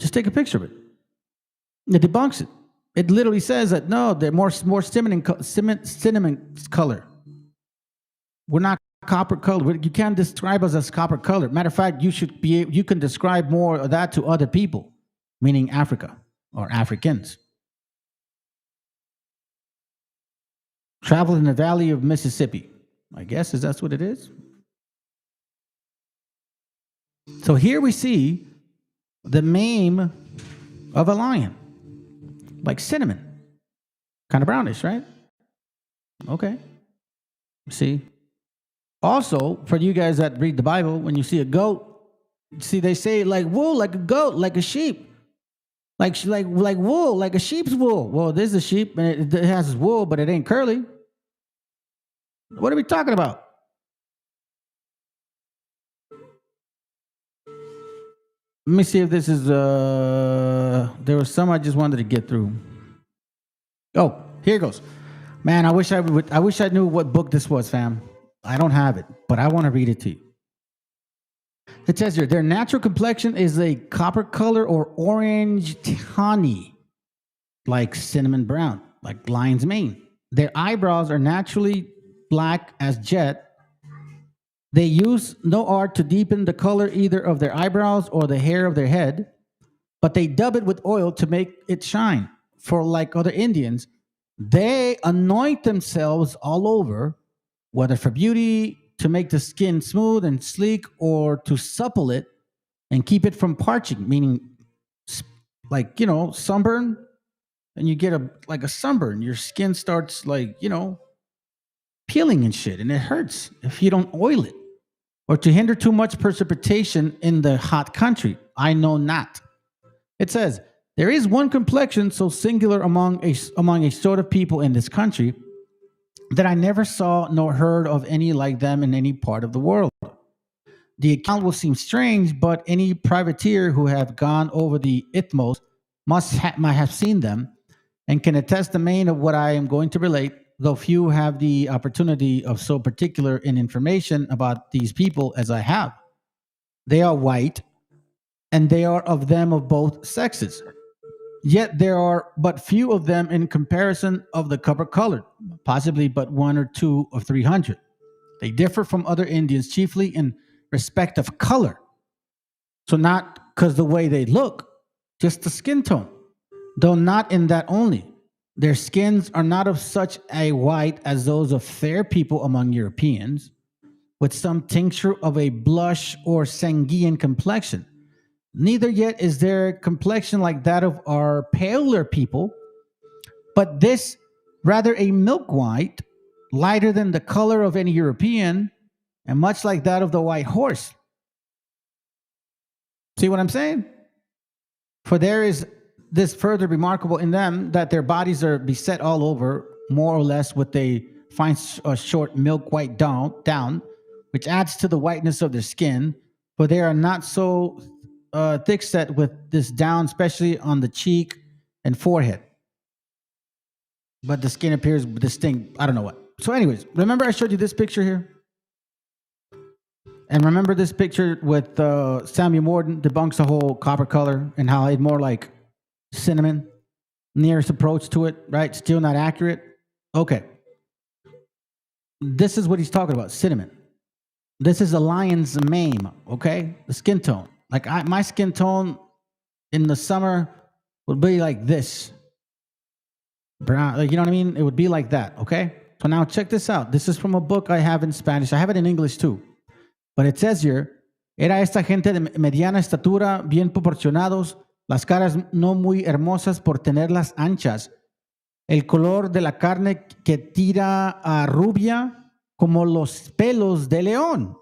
Just take a picture of it. It debunks it. It literally says that, no, they're more cinnamon color. We're not copper colored. You can't describe us as copper colored. Matter of fact, you can describe more of that to other people, meaning Africa or Africans. Traveled in the valley of Mississippi. I guess that's what it is. So here we see the mane of a lion, like cinnamon, kind of brownish, right? Okay. See. Also, for you guys that read the Bible, when you see a goat, see they say like wool, like a goat, like a sheep, like wool, like a sheep's wool. Well, this is a sheep and it has wool, but it ain't curly. What are we talking about? Let me see if this is, there was some I just wanted to get through. Oh, here it goes. Man, I wish I knew what book this was, fam. I don't have it, but I want to read it to you. It says here, their natural complexion is a copper color or orange tawny, like cinnamon brown, like lion's mane. Their eyebrows are naturally black as jet. They use no art to deepen the color either of their eyebrows or the hair of their head, but they dub it with oil to make it shine. For like other Indians, they anoint themselves all over, whether for beauty, to make the skin smooth and sleek, or to supple it and keep it from parching, meaning like, sunburn, and you get a sunburn. Your skin starts peeling and shit, and it hurts if you don't oil it. Or to hinder too much precipitation in the hot country. I know not. It says, there is one complexion so singular among a sort of people in this country that I never saw nor heard of any like them in any part of the world. The account will seem strange, but any privateer who have gone over the Isthmus might have seen them and can attest the main of what I am going to relate, though few have the opportunity of so particular in information about these people as I have. They are white, and they are of them of both sexes. Yet there are but few of them in comparison of the copper-colored, possibly but 1 or 2 of 300. They differ from other Indians chiefly in respect of color. So not because the way they look, just the skin tone, though not in that only. Their skins are not of such a white as those of fair people among Europeans, with some tincture of a blush or sanguine complexion. Neither yet is their complexion like that of our paler people, but this rather a milk white, lighter than the color of any European, and much like that of the white horse. See what I'm saying? For there is this further remarkable in them, that their bodies are beset all over, more or less with a fine short milk white down, which adds to the whiteness of their skin, for they are not so thick set with this down, especially on the cheek and forehead. But the skin appears distinct. I don't know what. So anyways, remember I showed you this picture here? And remember this picture with Samuel Morton debunks the whole copper color and how it's more like cinnamon, nearest approach to it, right? Still not accurate. Okay. This is what he's talking about, cinnamon. This is a lion's mane, okay? The skin tone. Like my skin tone in the summer would be like this. brown, like, you know what I mean? It would be like that, okay? So now check this out. This is from a book I have in Spanish. I have it in English too. But it says here, era esta gente de mediana estatura, bien proporcionados, las caras no muy hermosas por tenerlas anchas, el color de la carne que tira a rubia como los pelos de león.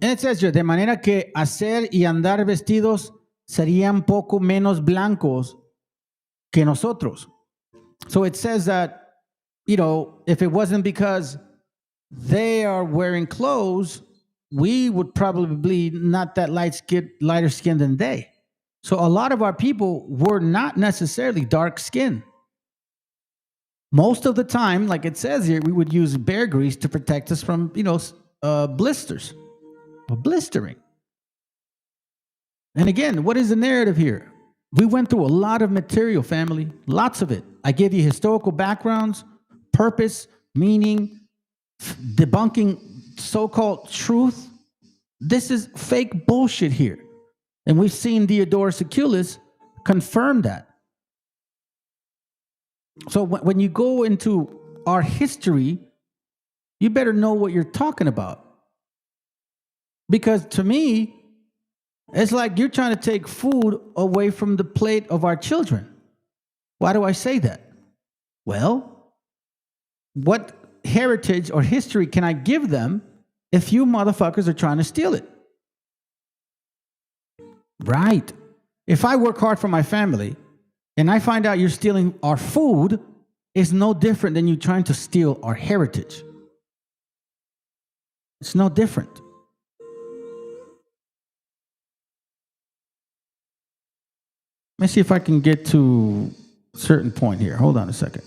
And it says here, de manera que hacer y andar vestidos serían poco menos blancos que nosotros. So it says that, you know, if it wasn't because they are wearing clothes, we would probably be not that lighter skinned than they. So a lot of our people were not necessarily dark skinned. Most of the time, like it says here, we would use bear grease to protect us from, you know, blisters or blistering. And again, what is the narrative here? We went through a lot of material, family, lots of it. I gave you historical backgrounds, purpose, meaning, debunking so-called truth. This is fake bullshit here. And we've seen Diodorus Siculus confirm that. So when you go into our history, you better know what you're talking about. Because to me, it's like you're trying to take food away from the plate of our children. Why do I say that? Well, what heritage or history can I give them if you motherfuckers are trying to steal it? Right. If I work hard for my family and I find out you're stealing our food, it's no different than you trying to steal our heritage. It's no different. Let me see if I can get to a certain point here. Hold on a second.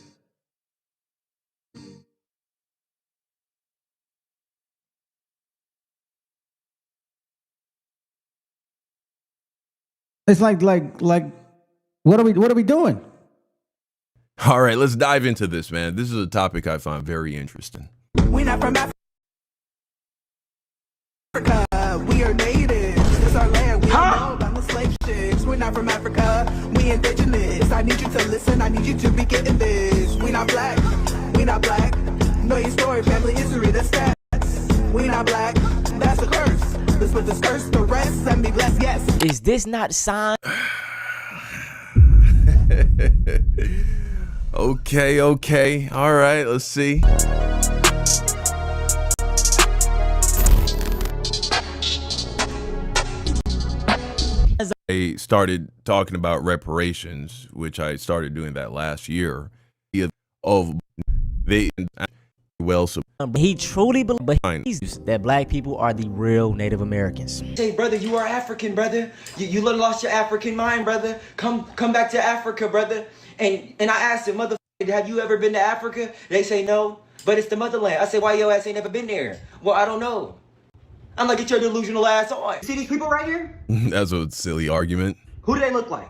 It's like, what are we doing? All right, let's dive into this, man. This is a topic I find very interesting. We're not from Africa, we are natives. This our land, we are known by the slave ships. We're not from Africa, we indigenous. I need you to listen, I need you to be getting this. We not black, know your story, family history, that's stats. We not black, that's a curse. Let's put this curse to rest and be blessed, yes. Is this not sign? Okay. All right, let's see. I started talking about reparations, which I started doing that last year. He truly believes that black people are the real Native Americans. Hey, brother, you are African, brother. You lost your African mind, brother. Come back to Africa, brother. And I asked him, motherfucker, have you ever been to Africa? They say no, but it's the motherland. I say, why your ass ain't never been there? Well, I don't know. I'm like, get your delusional ass on. See these people right here? That's a silly argument. Who do they look like?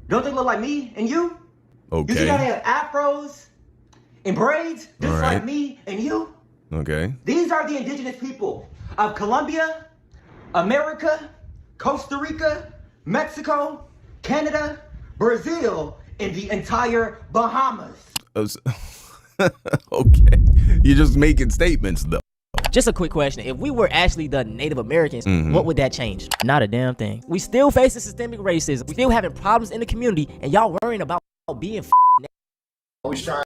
Don't they look like me and you? Okay. You see how they have afros and braids just like me and you? Okay. These are the indigenous people of Colombia, America, Costa Rica, Mexico, Canada, Brazil, and the entire Bahamas. Okay. You're just making statements, though. Just a quick question. If we were actually the Native Americans, what would that change? Not a damn thing. We still facing systemic racism. We still having problems in the community, and y'all worrying about being always trying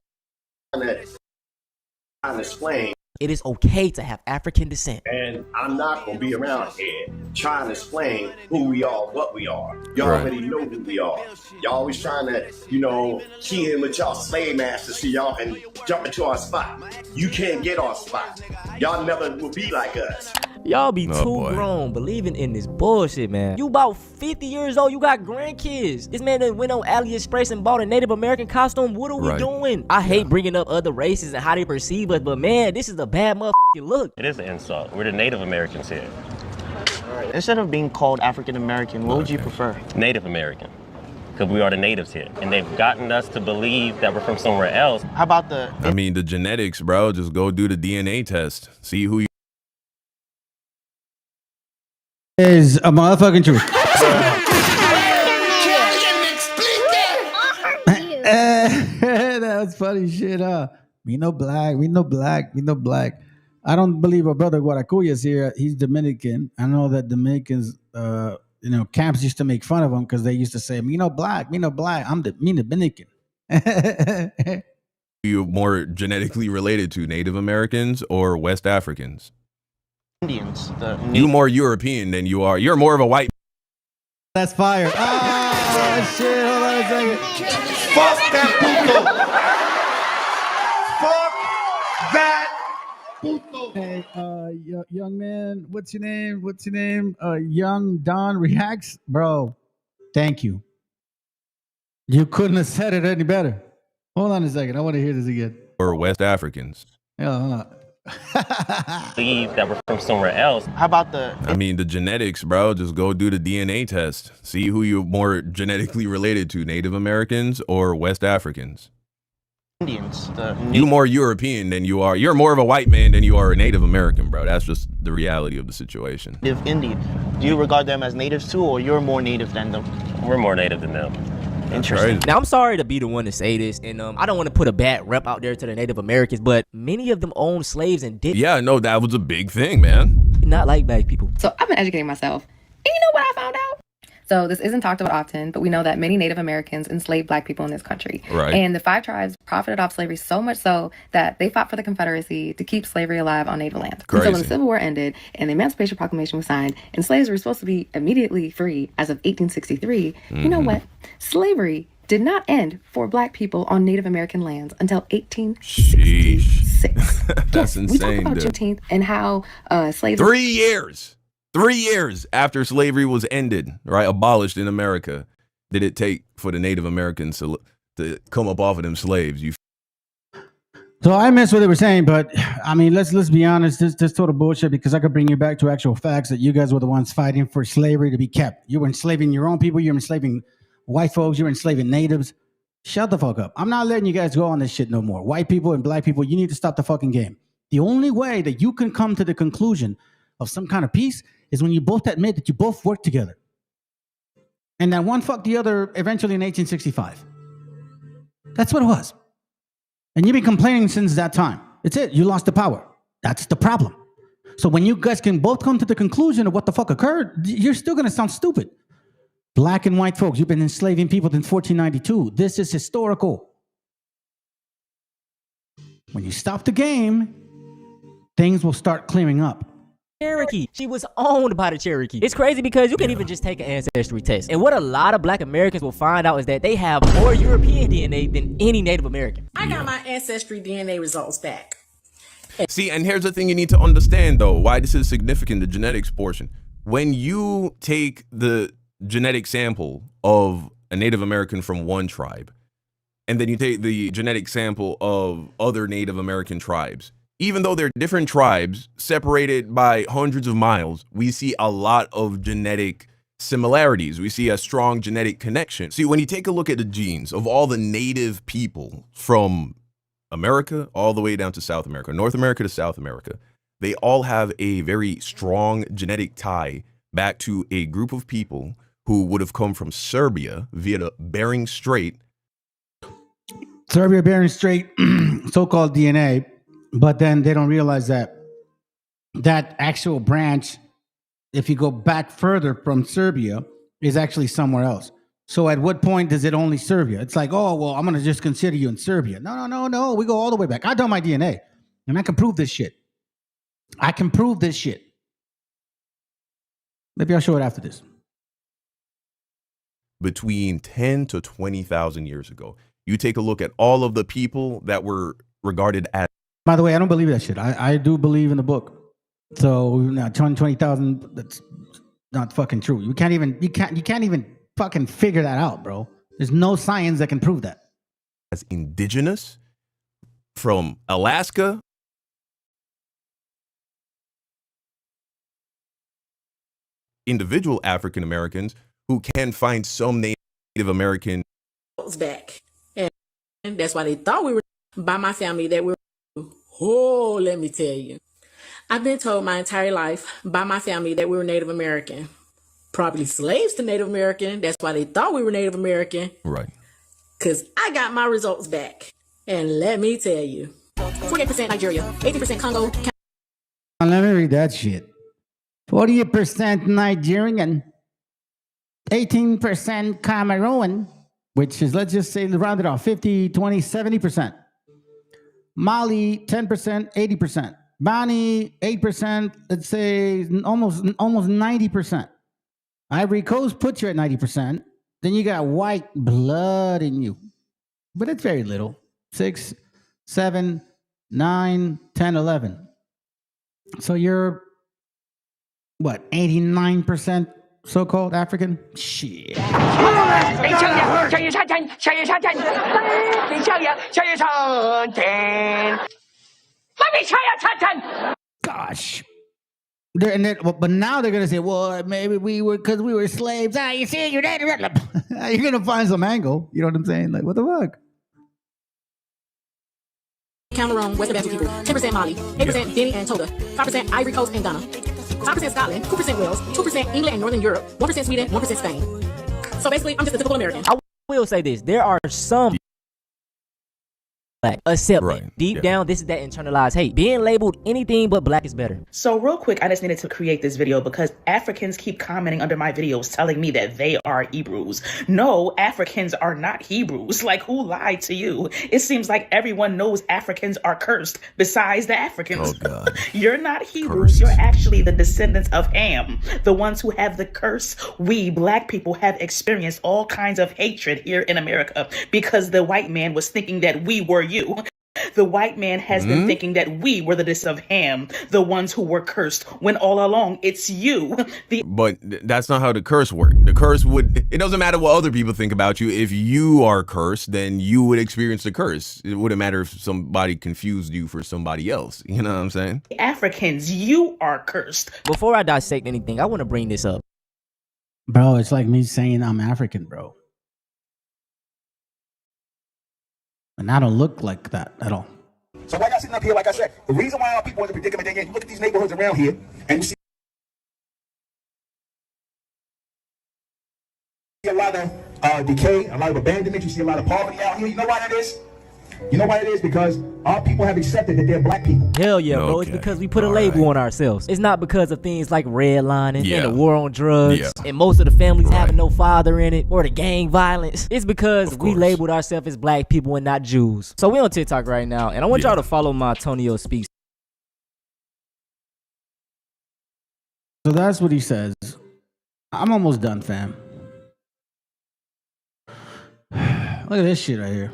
to explain. It is okay to have African descent. And I'm not going to be around here trying to explain who we are, what we are. Y'all already know who we are. Y'all always trying to, key in with y'all slave masters so y'all can jump into our spot. You can't get our spot. Y'all never will be like us. Y'all be too grown believing in this bullshit, man. You about 50 years old, you got grandkids. This man that went on AliExpress and bought a Native American costume. What are we doing? I hate bringing up other races and how they perceive us, but man, this is a bad motherfucking look. It is an insult. We're the Native Americans here. Instead of being called African American, what would you prefer? Native American. Because we are the natives here. And they've gotten us to believe that we're from somewhere else. How about the... I mean, the genetics, bro. Just go do the DNA test. See who you... Is a motherfucking truth. funny shit, huh? We no black, we no black, we no black. I don't believe our brother Guaracuya is here. He's Dominican. I know that Dominicans, camps used to make fun of him because they used to say, me no black, me no black. Me Dominican. You more genetically related to Native Americans or West Africans? Indians. You more European than you are. You're more of a white. That's fire. Oh, shit. Hold on a second. Fuck that puto. Fuck that puto. Hey, young man, what's your name? Young Don Reacts? Bro, thank you. You couldn't have said it any better. Hold on a second. I want to hear this again. Or West Africans. Yeah, Believe that we're from somewhere else. How about the genetics, bro. Just go do the DNA test. See who you're more genetically related to, Native Americans or West Africans. Indians. You more European than you are. You're more of a white man than you are a Native American, bro. That's just the reality of the situation. Native Indian. Do you regard them as natives too, or you're more native than them? We're more native than them. Interesting. Now, I'm sorry to be the one to say this, and I don't want to put a bad rep out there to the Native Americans, but many of them owned slaves and did. Yeah, no, that was a big thing, man. Not like black people. So I've been educating myself, and you know what I found out? So this isn't talked about often, but we know that many Native Americans enslaved black people in this country. Right. And the 5 tribes profited off slavery so much so that they fought for the Confederacy to keep slavery alive on Native land. Crazy. Until when the Civil War ended and the Emancipation Proclamation was signed and slaves were supposed to be immediately free as of 1863, you know what? Slavery did not end for black people on Native American lands until 1866. That's We insane, talk about dude. Juneteenth and how slaves... 3 years. 3 years after slavery was ended, right, abolished in America, did it take for the Native Americans to come up off of them slaves? So I missed what they were saying, but I mean, let's be honest. This total bullshit, because I could bring you back to actual facts that you guys were the ones fighting for slavery to be kept. You were enslaving your own people. You were enslaving white folks. You were enslaving natives. Shut the fuck up. I'm not letting you guys go on this shit no more. White people and black people, you need to stop the fucking game. The only way that you can come to the conclusion of some kind of peace is when you both admit that you both work together. And that one fucked the other eventually in 1865. That's what it was. And you've been complaining since that time. It's it. You lost the power. That's the problem. So when you guys can both come to the conclusion of what the fuck occurred, you're still going to sound stupid. Black and white folks, you've been enslaving people since 1492. This is historical. When you stop the game, things will start clearing up. Cherokee. She was owned by the Cherokee. It's crazy because you can even just take an ancestry test. And what a lot of black Americans will find out is that they have more European DNA than any Native American. I got my ancestry DNA results back. See, and here's the thing you need to understand, though, why this is significant, the genetics portion. When you take the genetic sample of a Native American from one tribe, and then you take the genetic sample of other Native American tribes, even though they're different tribes separated by hundreds of miles, we see a lot of genetic similarities. We see a strong genetic connection. See, when you take a look at the genes of all the native people from America all the way down to South America, North America to South America, they all have a very strong genetic tie back to a group of people who would have come from Serbia via the Bering Strait. Serbia, Bering Strait, so-called DNA. But then they don't realize that that actual branch, if you go back further from Serbia, is actually somewhere else. So at what point does it only Serbia? It's like, oh, well, I'm going to just consider you in Serbia. No. We go all the way back. I done my DNA, and I can prove this shit. Maybe I'll show it after this. Between 10 to 20,000 years ago, you take a look at all of the people that were regarded as. By the way, I don't believe that shit. I do believe in the book. So now 20,000, that's not fucking true. You can't even fucking figure that out, bro. There's no science that can prove that. As indigenous from Alaska individual African Americans who can find some Native American back. And that's why they thought we were by my family that we were. Oh, let me tell you. I've been told my entire life by my family that we were Native American. Probably slaves to Native American. That's why they thought we were Native American. Right. Because I got my results back. And let me tell you, 48% Nigeria, 18% Congo. Let me read that shit. 48% Nigerian, 18% Cameroon, which is, let's just say, round it off, 50, 20, 70%. Mali, 10%, 80%. Bani, 8%, let's say almost 90%. Ivory Coast puts you at 90%. Then you got white blood in you. But it's very little. 6, 7, 9, 10, 11. So you're, what, 89% so-called African? Shit. Gosh. But now they're going to say, well, maybe we were, because we were slaves. You see, you're dead. You're going to find some angle. You know what I'm saying? Like, what the fuck? Cameroon, West African people, 10% Mali, 8% Guinea and Togo, 5% Ivory Coast and Ghana, 5% Scotland, 2% Wales, 2% England and Northern Europe, 1% Sweden, 1% Spain. So basically, I'm just a typical American. I will say this: there are some black, except deep down, this is that internalized hate. Being labeled anything but black is better. So real quick, I just needed to create this video because Africans keep commenting under my videos telling me that they are Hebrews. No, Africans are not Hebrews. Like, who lied to you? It seems like everyone knows Africans are cursed besides the Africans. Oh, God. You're not Hebrews. You're actually the descendants of Ham, the ones who have the curse. We black people have experienced all kinds of hatred here in America because the white man was thinking that we were you. The white man has been thinking that we were the descendants of Ham, the ones who were cursed, when all along it's you. But that's not how the curse worked. The curse it doesn't matter what other people think about you. If you are cursed, then you would experience the curse. It wouldn't matter if somebody confused you for somebody else. You know what I'm saying? Africans, you are cursed. Before I dissect anything, I want to bring this up. Bro, it's like me saying I'm African, bro. And I don't look like that at all. So why y'all sitting up here, like I said, the reason why our people in the predicament they're in, you look at these neighborhoods around here, and you see a lot of decay, a lot of abandonment, you see a lot of poverty out here. You know why that is? You know why it is? Because our people have accepted that they're black people. Hell yeah, bro. It's because we put a label on ourselves. It's not because of things like redlining and the war on drugs and most of the families having no father in it or the gang violence. It's because we labeled ourselves as black people and not Jews. So we on TikTok right now, and I want y'all to follow my Antonio Speaks. So that's what he says. I'm almost done, fam. Look at this shit right here.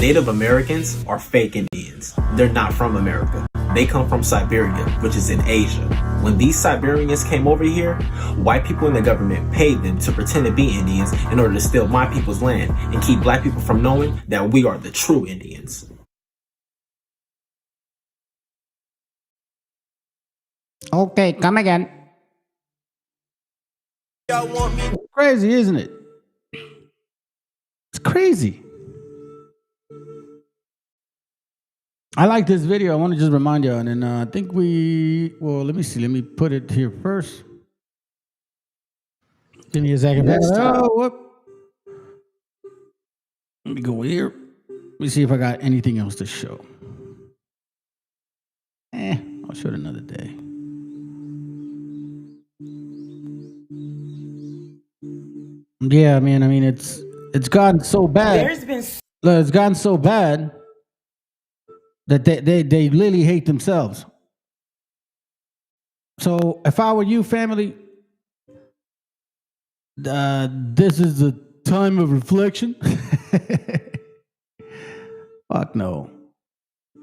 Native Americans are fake Indians. They're not from America. They come from Siberia, which is in Asia. When these Siberians came over here, white people in the government paid them to pretend to be Indians in order to steal my people's land and keep black people from knowing that we are the true Indians. Okay, come again. Crazy, isn't it? It's crazy. I like this video. I want to just remind you, and then I think let me see. Let me put it here first. Give me a second. Let me go here. Let me see if I got anything else to show. I'll show it another day. Yeah, man. I mean, it's gotten so bad. It's gotten so bad that they literally hate themselves. So if I were you, family, this is a time of reflection. Fuck no.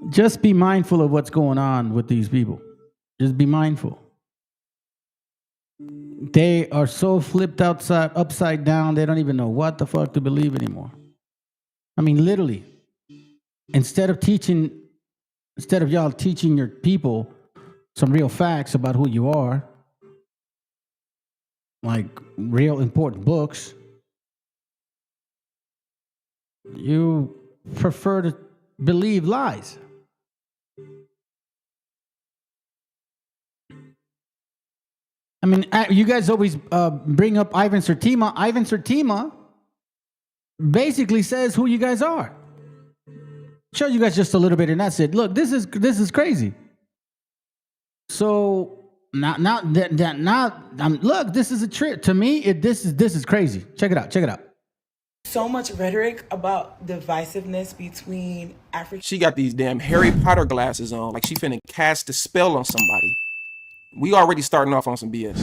Just be mindful of what's going on with these people. Just be mindful. They are so flipped upside down, they don't even know what the fuck to believe anymore. I mean, literally, instead of y'all teaching your people some real facts about who you are, like real important books, you prefer to believe lies. I mean, you guys always bring up Ivan Sertima. Ivan Sertima basically says who you guys are. Show you guys just a little bit, and that's it. Look, this is crazy. So look, this is a trip to me. This is crazy. Check it out. Check it out. So much rhetoric about divisiveness between African. She got these damn Harry Potter glasses on, like she finna cast a spell on somebody. We already starting off on some BS.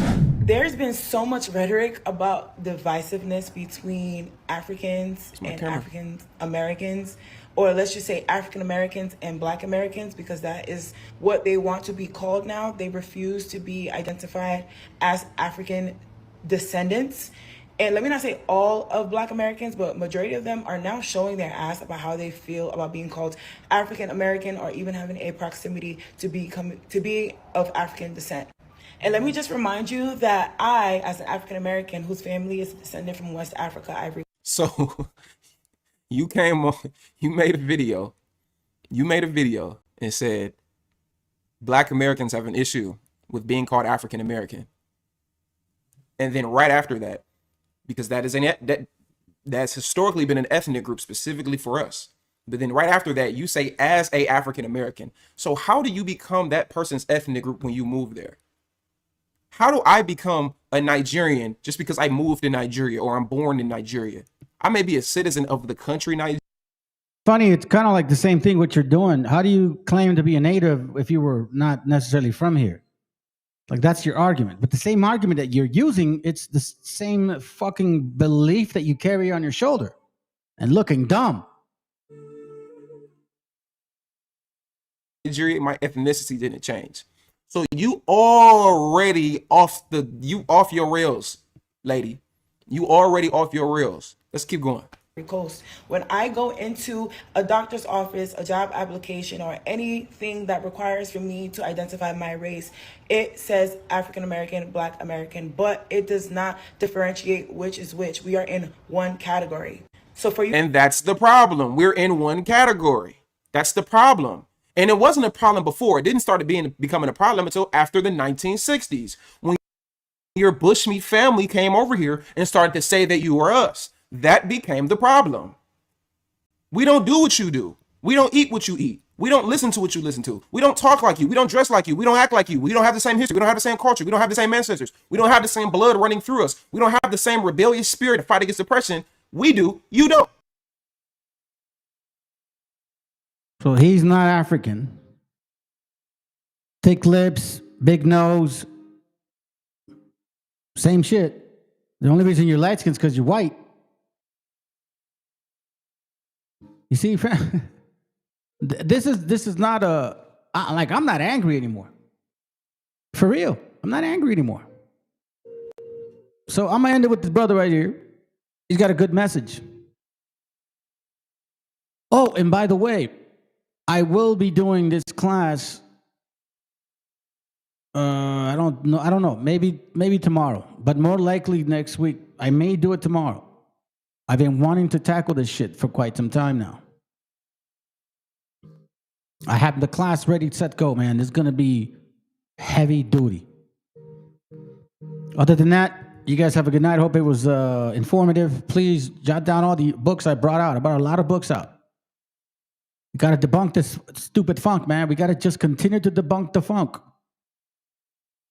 There's been so much rhetoric about divisiveness between Africans and African Americans, or let's just say African Americans and Black Americans, because that is what they want to be called now. They refuse to be identified as African descendants. And let me not say all of Black Americans, but majority of them are now showing their ass about how they feel about being called African American, or even having a proximity to be of African descent. And let me just remind you that I, as an African American whose family is descended from West Africa, So you came on, you made a video and said Black Americans have an issue with being called African American. And then right after that, because that's historically been an ethnic group specifically for us. But then right after that, you say as a African American. So how do you become that person's ethnic group when you move there? How do I become a Nigerian just because I moved to Nigeria or I'm born in Nigeria? I may be a citizen of the country Nigeria. Funny, it's kind of like the same thing what you're doing. How do you claim to be a native if you were not necessarily from here? Like, that's your argument. But the same argument that you're using, it's the same fucking belief that you carry on your shoulder and looking dumb. Nigeria, my ethnicity didn't change. So you already off your rails, lady. You already off your rails. Let's keep going. Coast. When I go into a doctor's office, a job application, or anything that requires for me to identify my race, it says African American, Black American, but it does not differentiate which is which. We are in one category. So for you, and that's the problem. We're in one category. That's the problem. And it wasn't a problem before. It didn't start becoming a problem until after the 1960s, when your Bushmeat family came over here and started to say that you were us. That became the problem. We don't do what you do. We don't eat what you eat. We don't listen to what you listen to. We don't talk like you. We don't dress like you. We don't act like you. We don't have the same history. We don't have the same culture. We don't have the same ancestors. We don't have the same blood running through us. We don't have the same rebellious spirit to fight against oppression. We do. You don't. So he's not African. Thick lips, big nose. Same shit. The only reason you're light skinned is because you're white. You see, this is not I'm not angry anymore. For real, I'm not angry anymore. So I'm gonna end it with this brother right here. He's got a good message. Oh, and by the way, I will be doing this class. I don't know. Maybe tomorrow, but more likely next week. I may do it tomorrow. I've been wanting to tackle this shit for quite some time now. I have the class ready, set, go, man. It's going to be heavy duty. Other than that, you guys have a good night. Hope it was informative. Please jot down all the books I brought out. I brought a lot of books out. We got to debunk this stupid funk, man. We got to just continue to debunk the funk.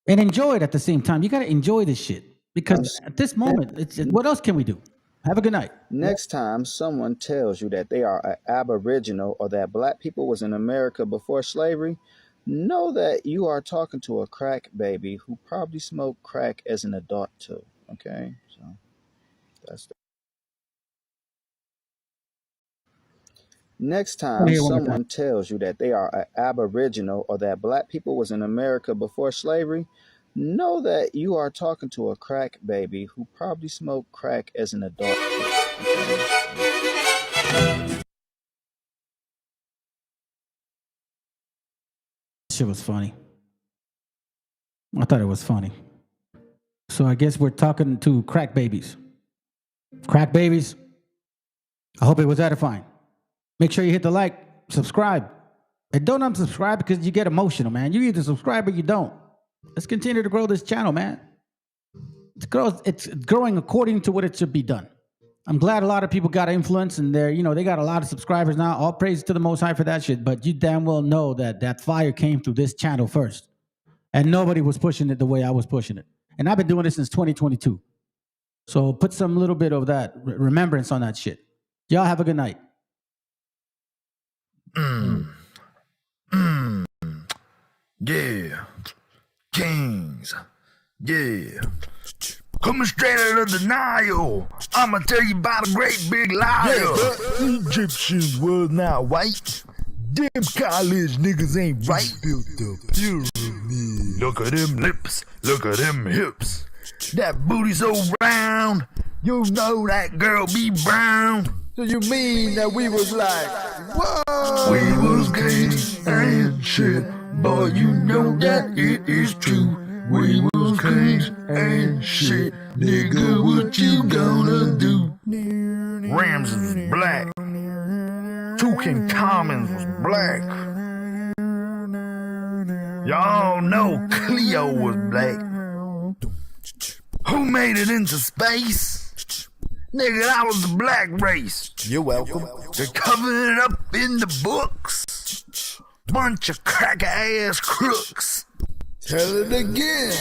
And enjoy it at the same time. You got to enjoy this shit. Because at this moment, what else can we do? Have a good night. Next time someone tells you that they are an Aboriginal or that Black people was in America before slavery, know that you are talking to a crack baby who probably smoked crack as an adult too. Okay? So that's Next time someone tells you that they are an Aboriginal or that Black people was in America before slavery, know that you are talking to a crack baby who probably smoked crack as an adult. Shit was funny. I thought it was funny. So I guess we're talking to crack babies. Crack babies. I hope it was edifying. Make sure you hit the like, subscribe. And don't unsubscribe because you get emotional, man. You either subscribe or you don't. Let's continue to grow this channel, man. It's growing according to what it should be done. I'm glad a lot of people got influence and they got a lot of subscribers now. All praise to the Most High for that shit. But you damn well know that fire came through this channel first. And nobody was pushing it the way I was pushing it. And I've been doing this since 2022. So put some little bit of that remembrance on that shit. Y'all have a good night. Yeah. Kings. Yeah. Coming straight out of the Nile, I'ma tell you about a great big liar. Yeah, Egyptians were not white. Them college niggas ain't right. Built the pyramid. Look at them lips, look at them hips. That booty so round, you know that girl be brown. So you mean that we was like, whoa? We was kings and shit, boy, you know that it is true. We was kings and shit, nigga, what you gonna do? Ramses was black, Tutankhamun was black. Y'all know Cleo was black. Who made it into space? Nigga, that was the black race. You're welcome. They're covering it up in the books. Bunch of cracker-ass crooks. Tell it again.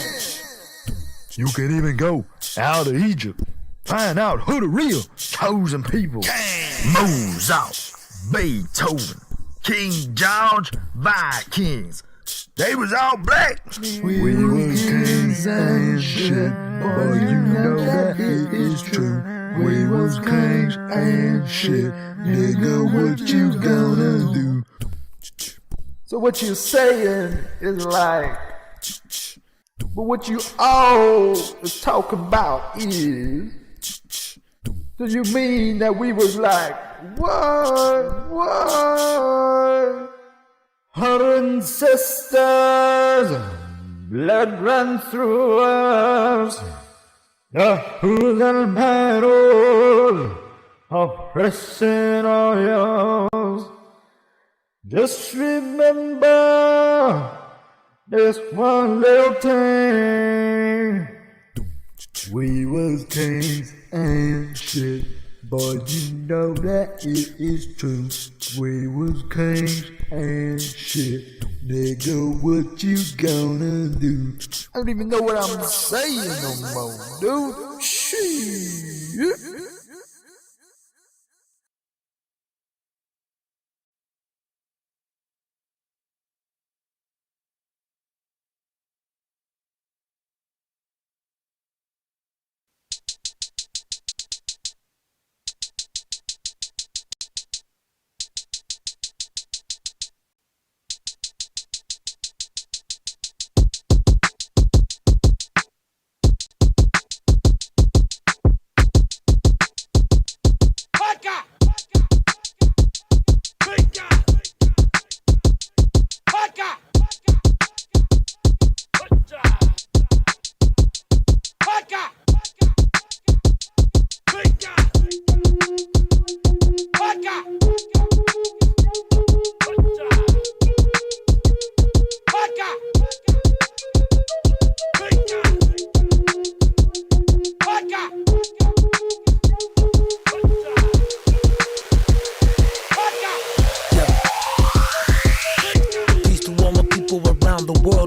You can even go out of Egypt, find out who the real chosen people. Mozart, Beethoven, King George, Vikings. They was all black. We was kings and shit, boy, you know that it is true. We was kings and shit, nigga, what you gonna do? So what you saying is like, but what you all talk about is, do you mean that we was like, what? Her ancestors, blood ran through us, the hooligan battle of pressing oils. Just remember this one little thing. We was kings and shit, but you know that it is true. We was kings and shit, nigga, what you gonna do? I don't even know what I'm saying no more, dude. Shit.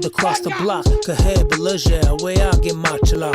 Across the block, Kaheb, Belajah, where I get my chala.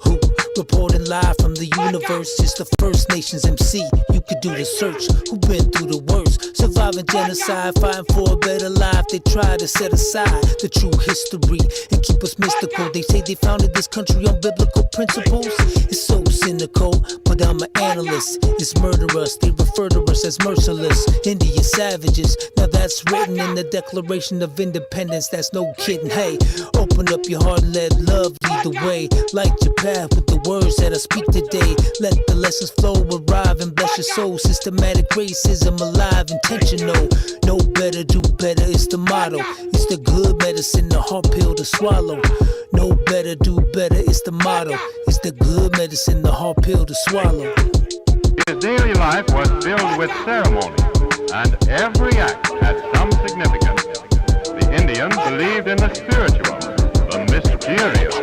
Who reporting live from the universe? It's the First Nations MC. You could do the search. Who been through the worst? Surviving genocide, fighting for a better life. They try to set aside the true history and keep us mystical. They say they founded this country on biblical principles. It's so cynical, but I'm an analyst. It's murderous. They refer to us as merciless. Indian savages. Now that's written in the Declaration of Independence. That's no kidding. Hey, open up your heart and let love lead the way. Light your path with the words that I speak today. Let the lessons flow, arrive and bless your soul. Systematic racism alive, intentional. Know better, do better, it's the motto. It's the good medicine, the hard pill to swallow. Know better, do better, it's the motto. It's the good medicine, the hard pill to swallow. His daily life was filled with ceremony, and every act had some significance. The Indians believed in the spiritual, the mysterious.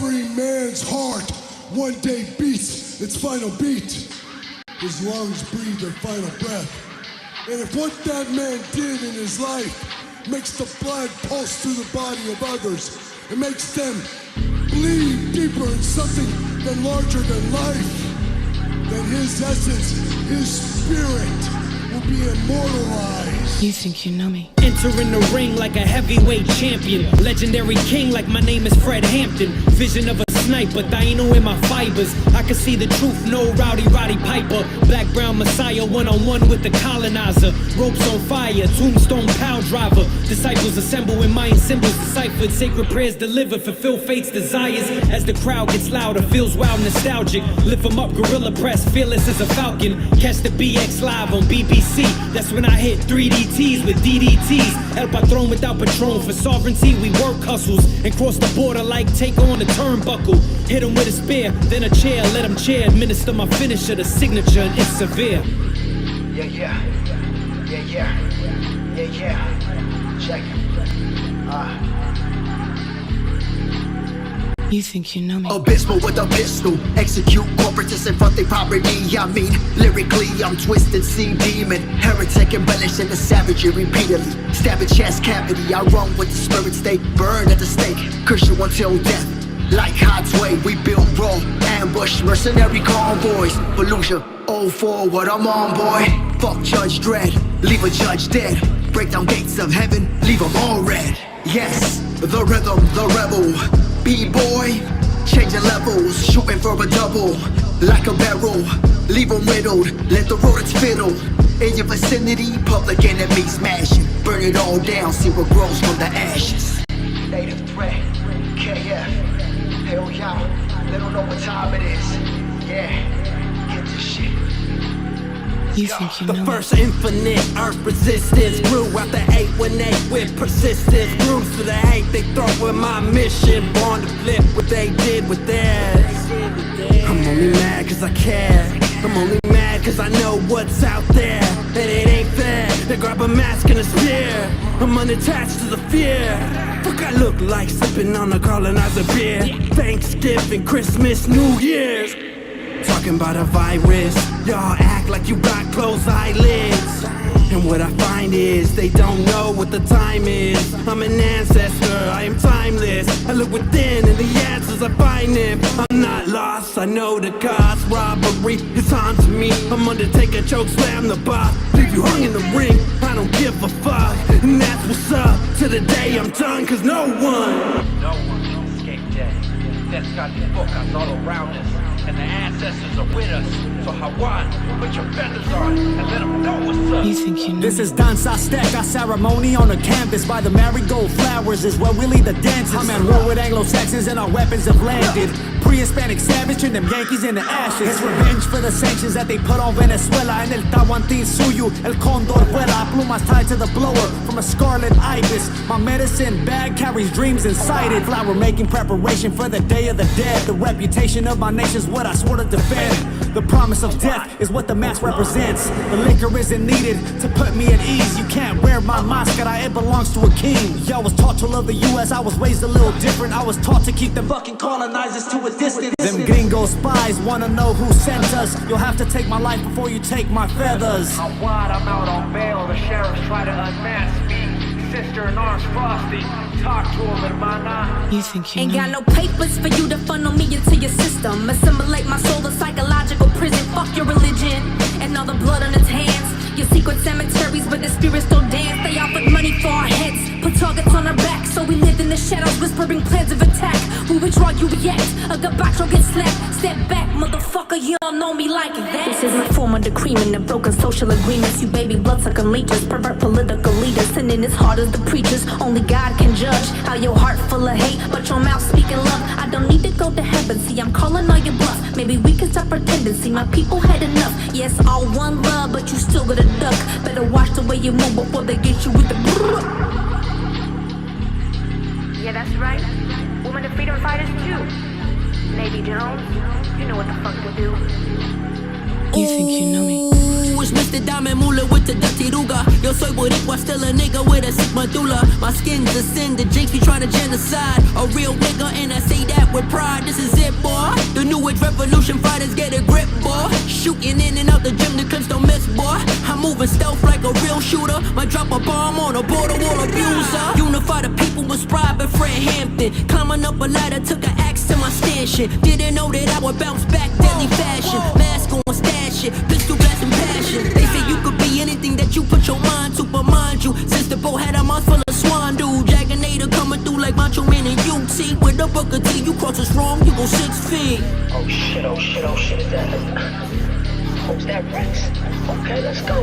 Every man's heart one day beats its final beat. His lungs breathe their final breath. And if what that man did in his life makes the blood pulse through the body of others, it makes them bleed deeper in something than larger than life, then his essence, his spirit will be immortalized. You think you know me? Entering the ring like a heavyweight champion. Legendary king like my name is Fred Hampton. Vision of a sniper, Dino in my fibers. I can see the truth, no Rowdy Piper. Black Brown Messiah, one-on-one with the colonizer. Ropes on fire, tombstone pound driver. Disciples assemble in Mayan symbols deciphered. Sacred prayers delivered, fulfill fate's desires. As the crowd gets louder, feels wild nostalgic. Lift 'em up, gorilla press, fearless as a falcon. Catch the BX live on BBC. That's when I hit 3DTs with DDTs. El Patron without Patron. For sovereignty, we work hustles. And cross the border like take on the turnbuckle. Hit 'em with a spear, then a chair. Let 'em chair, administer my finisher, the signature, and it's severe. Yeah, yeah. Yeah, yeah. Yeah, yeah. Check. You think you know me? Abysmal with a pistol, execute corporatists in front of poverty. I mean, lyrically, I'm twisted, sea demon, heretic, embellishing the savagery repeatedly. Stabbing chest cavity, I run with the spirits, they burn at the stake. Curse you until death. Like Hod's way, we build raw, ambush, mercenary convoys. Fallujah, oh forward, I'm on, boy. Fuck Judge Dredd, leave a judge dead. Break down gates of heaven, leave them all red. Yes, the rhythm, the rebel. B-boy, changing levels, shooting for a double. Like a barrel, leave them riddled, let the rodents fiddle. In your vicinity, public enemy smashing. Burn it all down, see what grows from the ashes. Native threat, KF. Hell yeah, they don't know what time it is. Yeah, get this shit. You think you know The first infinite earth resistance grew out the 818 with persistence. Grooves to the hate they throw with my mission. Born to flip what they did with theirs. I'm only mad cause I care. I'm only mad cause I know what's out there. And it ain't fair. They grab a mask and a spear. I'm unattached to the fear. Fuck I look like sipping on a colonizer beer. Thanksgiving, Christmas, New Year's. Talking about a virus. Y'all act like you got closed eyelids. And what I find is they don't know what the time is. I'm an ancestor, I am timeless. I look within and the answers I find them. I'm not lost, I know the cost. Robbery is haunting me. I'm Undertaker, choke slam the boss. Leave you hung in the ring, I don't give a fuck. And that's what's up, to the day I'm done. Cause no one escape death. Death's got the book us all around us. And the ancestors are with us. So Hawan, put your feathers on and let them know what's up. You think you know This is Dance Aztec, our ceremony on the campus by the marigold flowers is where we lead the dances. I'm at war with Anglo-Saxons and our weapons have landed. Pre-Hispanic savage and them Yankees in the ashes. It's revenge for the sanctions that they put on Venezuela. En el Tahuantín suyo, el cóndor vuela. Plumas tied to the blower from a scarlet ibis. My medicine bag carries dreams inside it. Flower making preparation for the day of the dead. The reputation of my nation's what I swore to defend. The promise of death is what the mask represents. The liquor isn't needed to put me at ease. You can't wear my mascara, it belongs to a king. Y'all was taught to love the US, I was raised a little different. I was taught to keep the fucking colonizers to a distance. Them gringo spies wanna know who sent us. You'll have to take my life before you take my feathers. I'm out on bail, the sheriffs try to unmask me. Sister in arms, Frosty, talk to him, hermana. You think you Ain't know got no papers for you to funnel me into your system. Assimilate my soul to psychological prison. Fuck your religion and all the blood on its hands. Your secret cemeteries where the spirits still dance. They offered money for our heads, put targets on our backs. So we lived in the shadows, whispering plans of attack. Who withdraw, you react. A gabacho gets slapped. Step back, motherfucker, you don't know me like that. This is my form of decreement of broken social agreements. You baby bloodsucking leeches, pervert political leaders, sinning as hard as the preachers. Only God can judge how your heart full of hate, but your mouth speaking love. I don't need to go to heaven, see I'm calling all your bluff. Maybe we can stop pretending, see my people had enough. Yes, all one love, but you still gotta duck. Better watch the way you move before they get you with the Yeah, that's right. Women are freedom fighters too. Navy Jones, you know what the fuck to do. You think you know me? Jewish Mr. Diamond Moolah with the dirty ruga. Yo soy boricua, still a nigga with a sick medulla. My skin's a sin, the jinx be trying to genocide. A real nigga, and I say that with pride. This is it, boy. The new age revolution fighters get a grip, boy. Shooting in and out the gym, the clips don't miss, boy. I'm moving stealth like a real shooter. Might drop a bomb on a border wall abuser. Unify the people was Pride by Fred Hampton. Climbing up a ladder, took an axe to my stanchion. Didn't know that I would bounce back deadly fashion. Mask on, stash it, pistol blast and passion. They say you could be anything that you put your mind to, but mind you, since the boat had a mouth full of swan dude. Jaganator coming through like Macho Man and UT. With a Booker T, you cross us wrong, you go 6 feet. Oh shit, oh shit, oh shit, is that who's that Rex? Okay, let's go.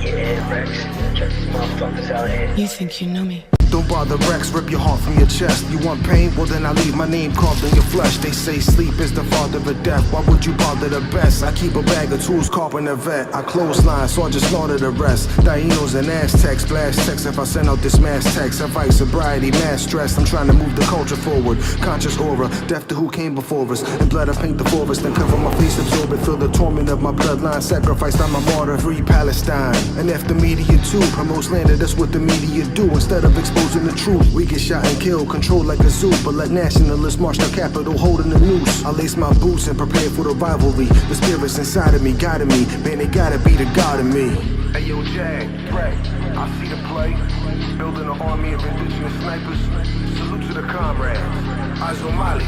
Yeah, Rex, check these motherfuckers out here. You think you know me? Don't bother Rex, rip your heart from your chest. You want pain? Well then I leave my name carved in your flesh. They say sleep is the father of death. Why would you bother the best? I keep a bag of tools, carpenter vet. I clothesline, so I just slaughter the rest. Dainos and Aztecs, blast text if I send out this mass text. I fight sobriety, mass stress. I'm trying to move the culture forward. Conscious aura, death to who came before us. In blood I paint the forest, then cover my face, absorb it. Feel the torment of my bloodline. Sacrificed, I'm a martyr, free Palestine. And if the media too promotes slander, that's what the media do. Instead of exposing the truth, we get shot and killed, controlled like a zoo. But let nationalists march the Capitol holding the noose. I lace my boots and prepare for the rivalry. The spirits inside of me guiding me. Man, they gotta be the God of me. Hey yo, Jag, Dre, I see the play. Building an army of indigenous snipers. Salute to the comrades. Asomali,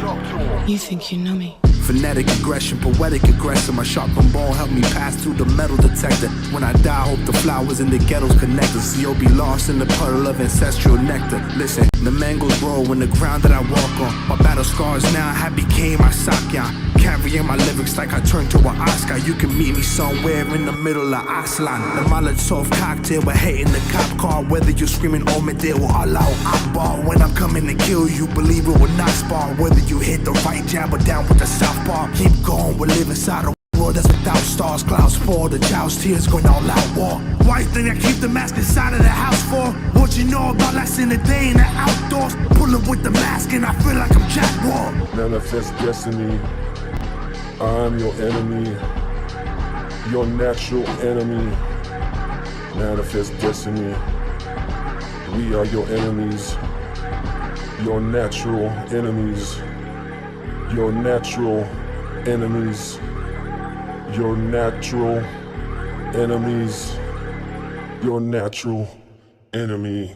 talk to them. You think you know me? Phonetic aggression, poetic aggression. My sharpened bone helped me pass through the metal detector. When I die, I hope the flowers in the ghettos connect us. So you'll be lost in the puddle of ancestral nectar. Listen, the mangoes grow in the ground that I walk on. My battle scars now have became my sakya. Carrying my lyrics like I turned to an Oscar. You can meet me somewhere in the middle of Aslan. The Molotov cocktail, we're hating the cop car. Whether you're screaming Omidale or Allahu Akbar. When I'm coming to kill you, believe it or not spar. Whether you hit the right jab or down with the southpaw. Keep going, we're living inside a world that's without stars. Clouds fall, the child's tears going all out war. Why you think I keep the mask inside of the house for? What you know about less in the day in the outdoors? Pulling with the mask and I feel like I'm Jack War. Manifest destiny. I'm your enemy, your natural enemy. Manifest destiny. We are your enemies, your natural enemies, your natural enemies, your natural enemies, your natural enemy.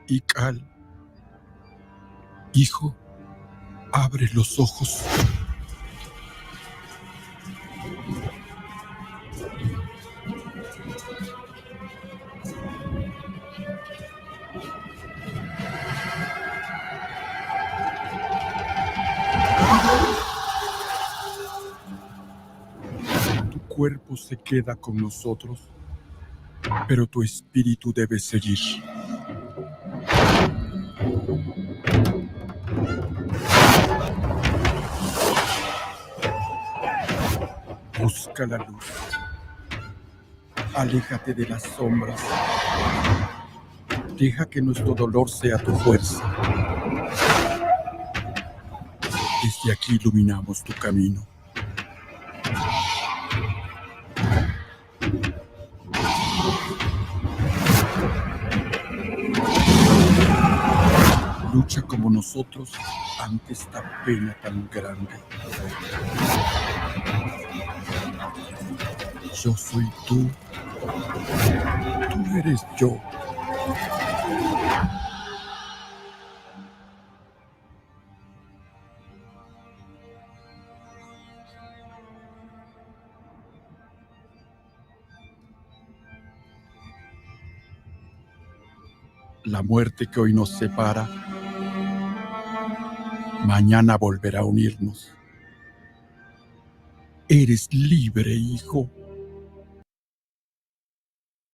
Ikal, hijo, abre los ojos. Tu cuerpo se queda con nosotros, pero tu espíritu debe seguir. Busca la luz. Aléjate de las sombras. Deja que nuestro dolor sea tu fuerza. Desde aquí iluminamos tu camino. Lucha como nosotros ante esta pena tan grande. Yo soy tú. Tú eres yo. La muerte que hoy nos separa, mañana volverá a unirnos. Eres libre, hijo.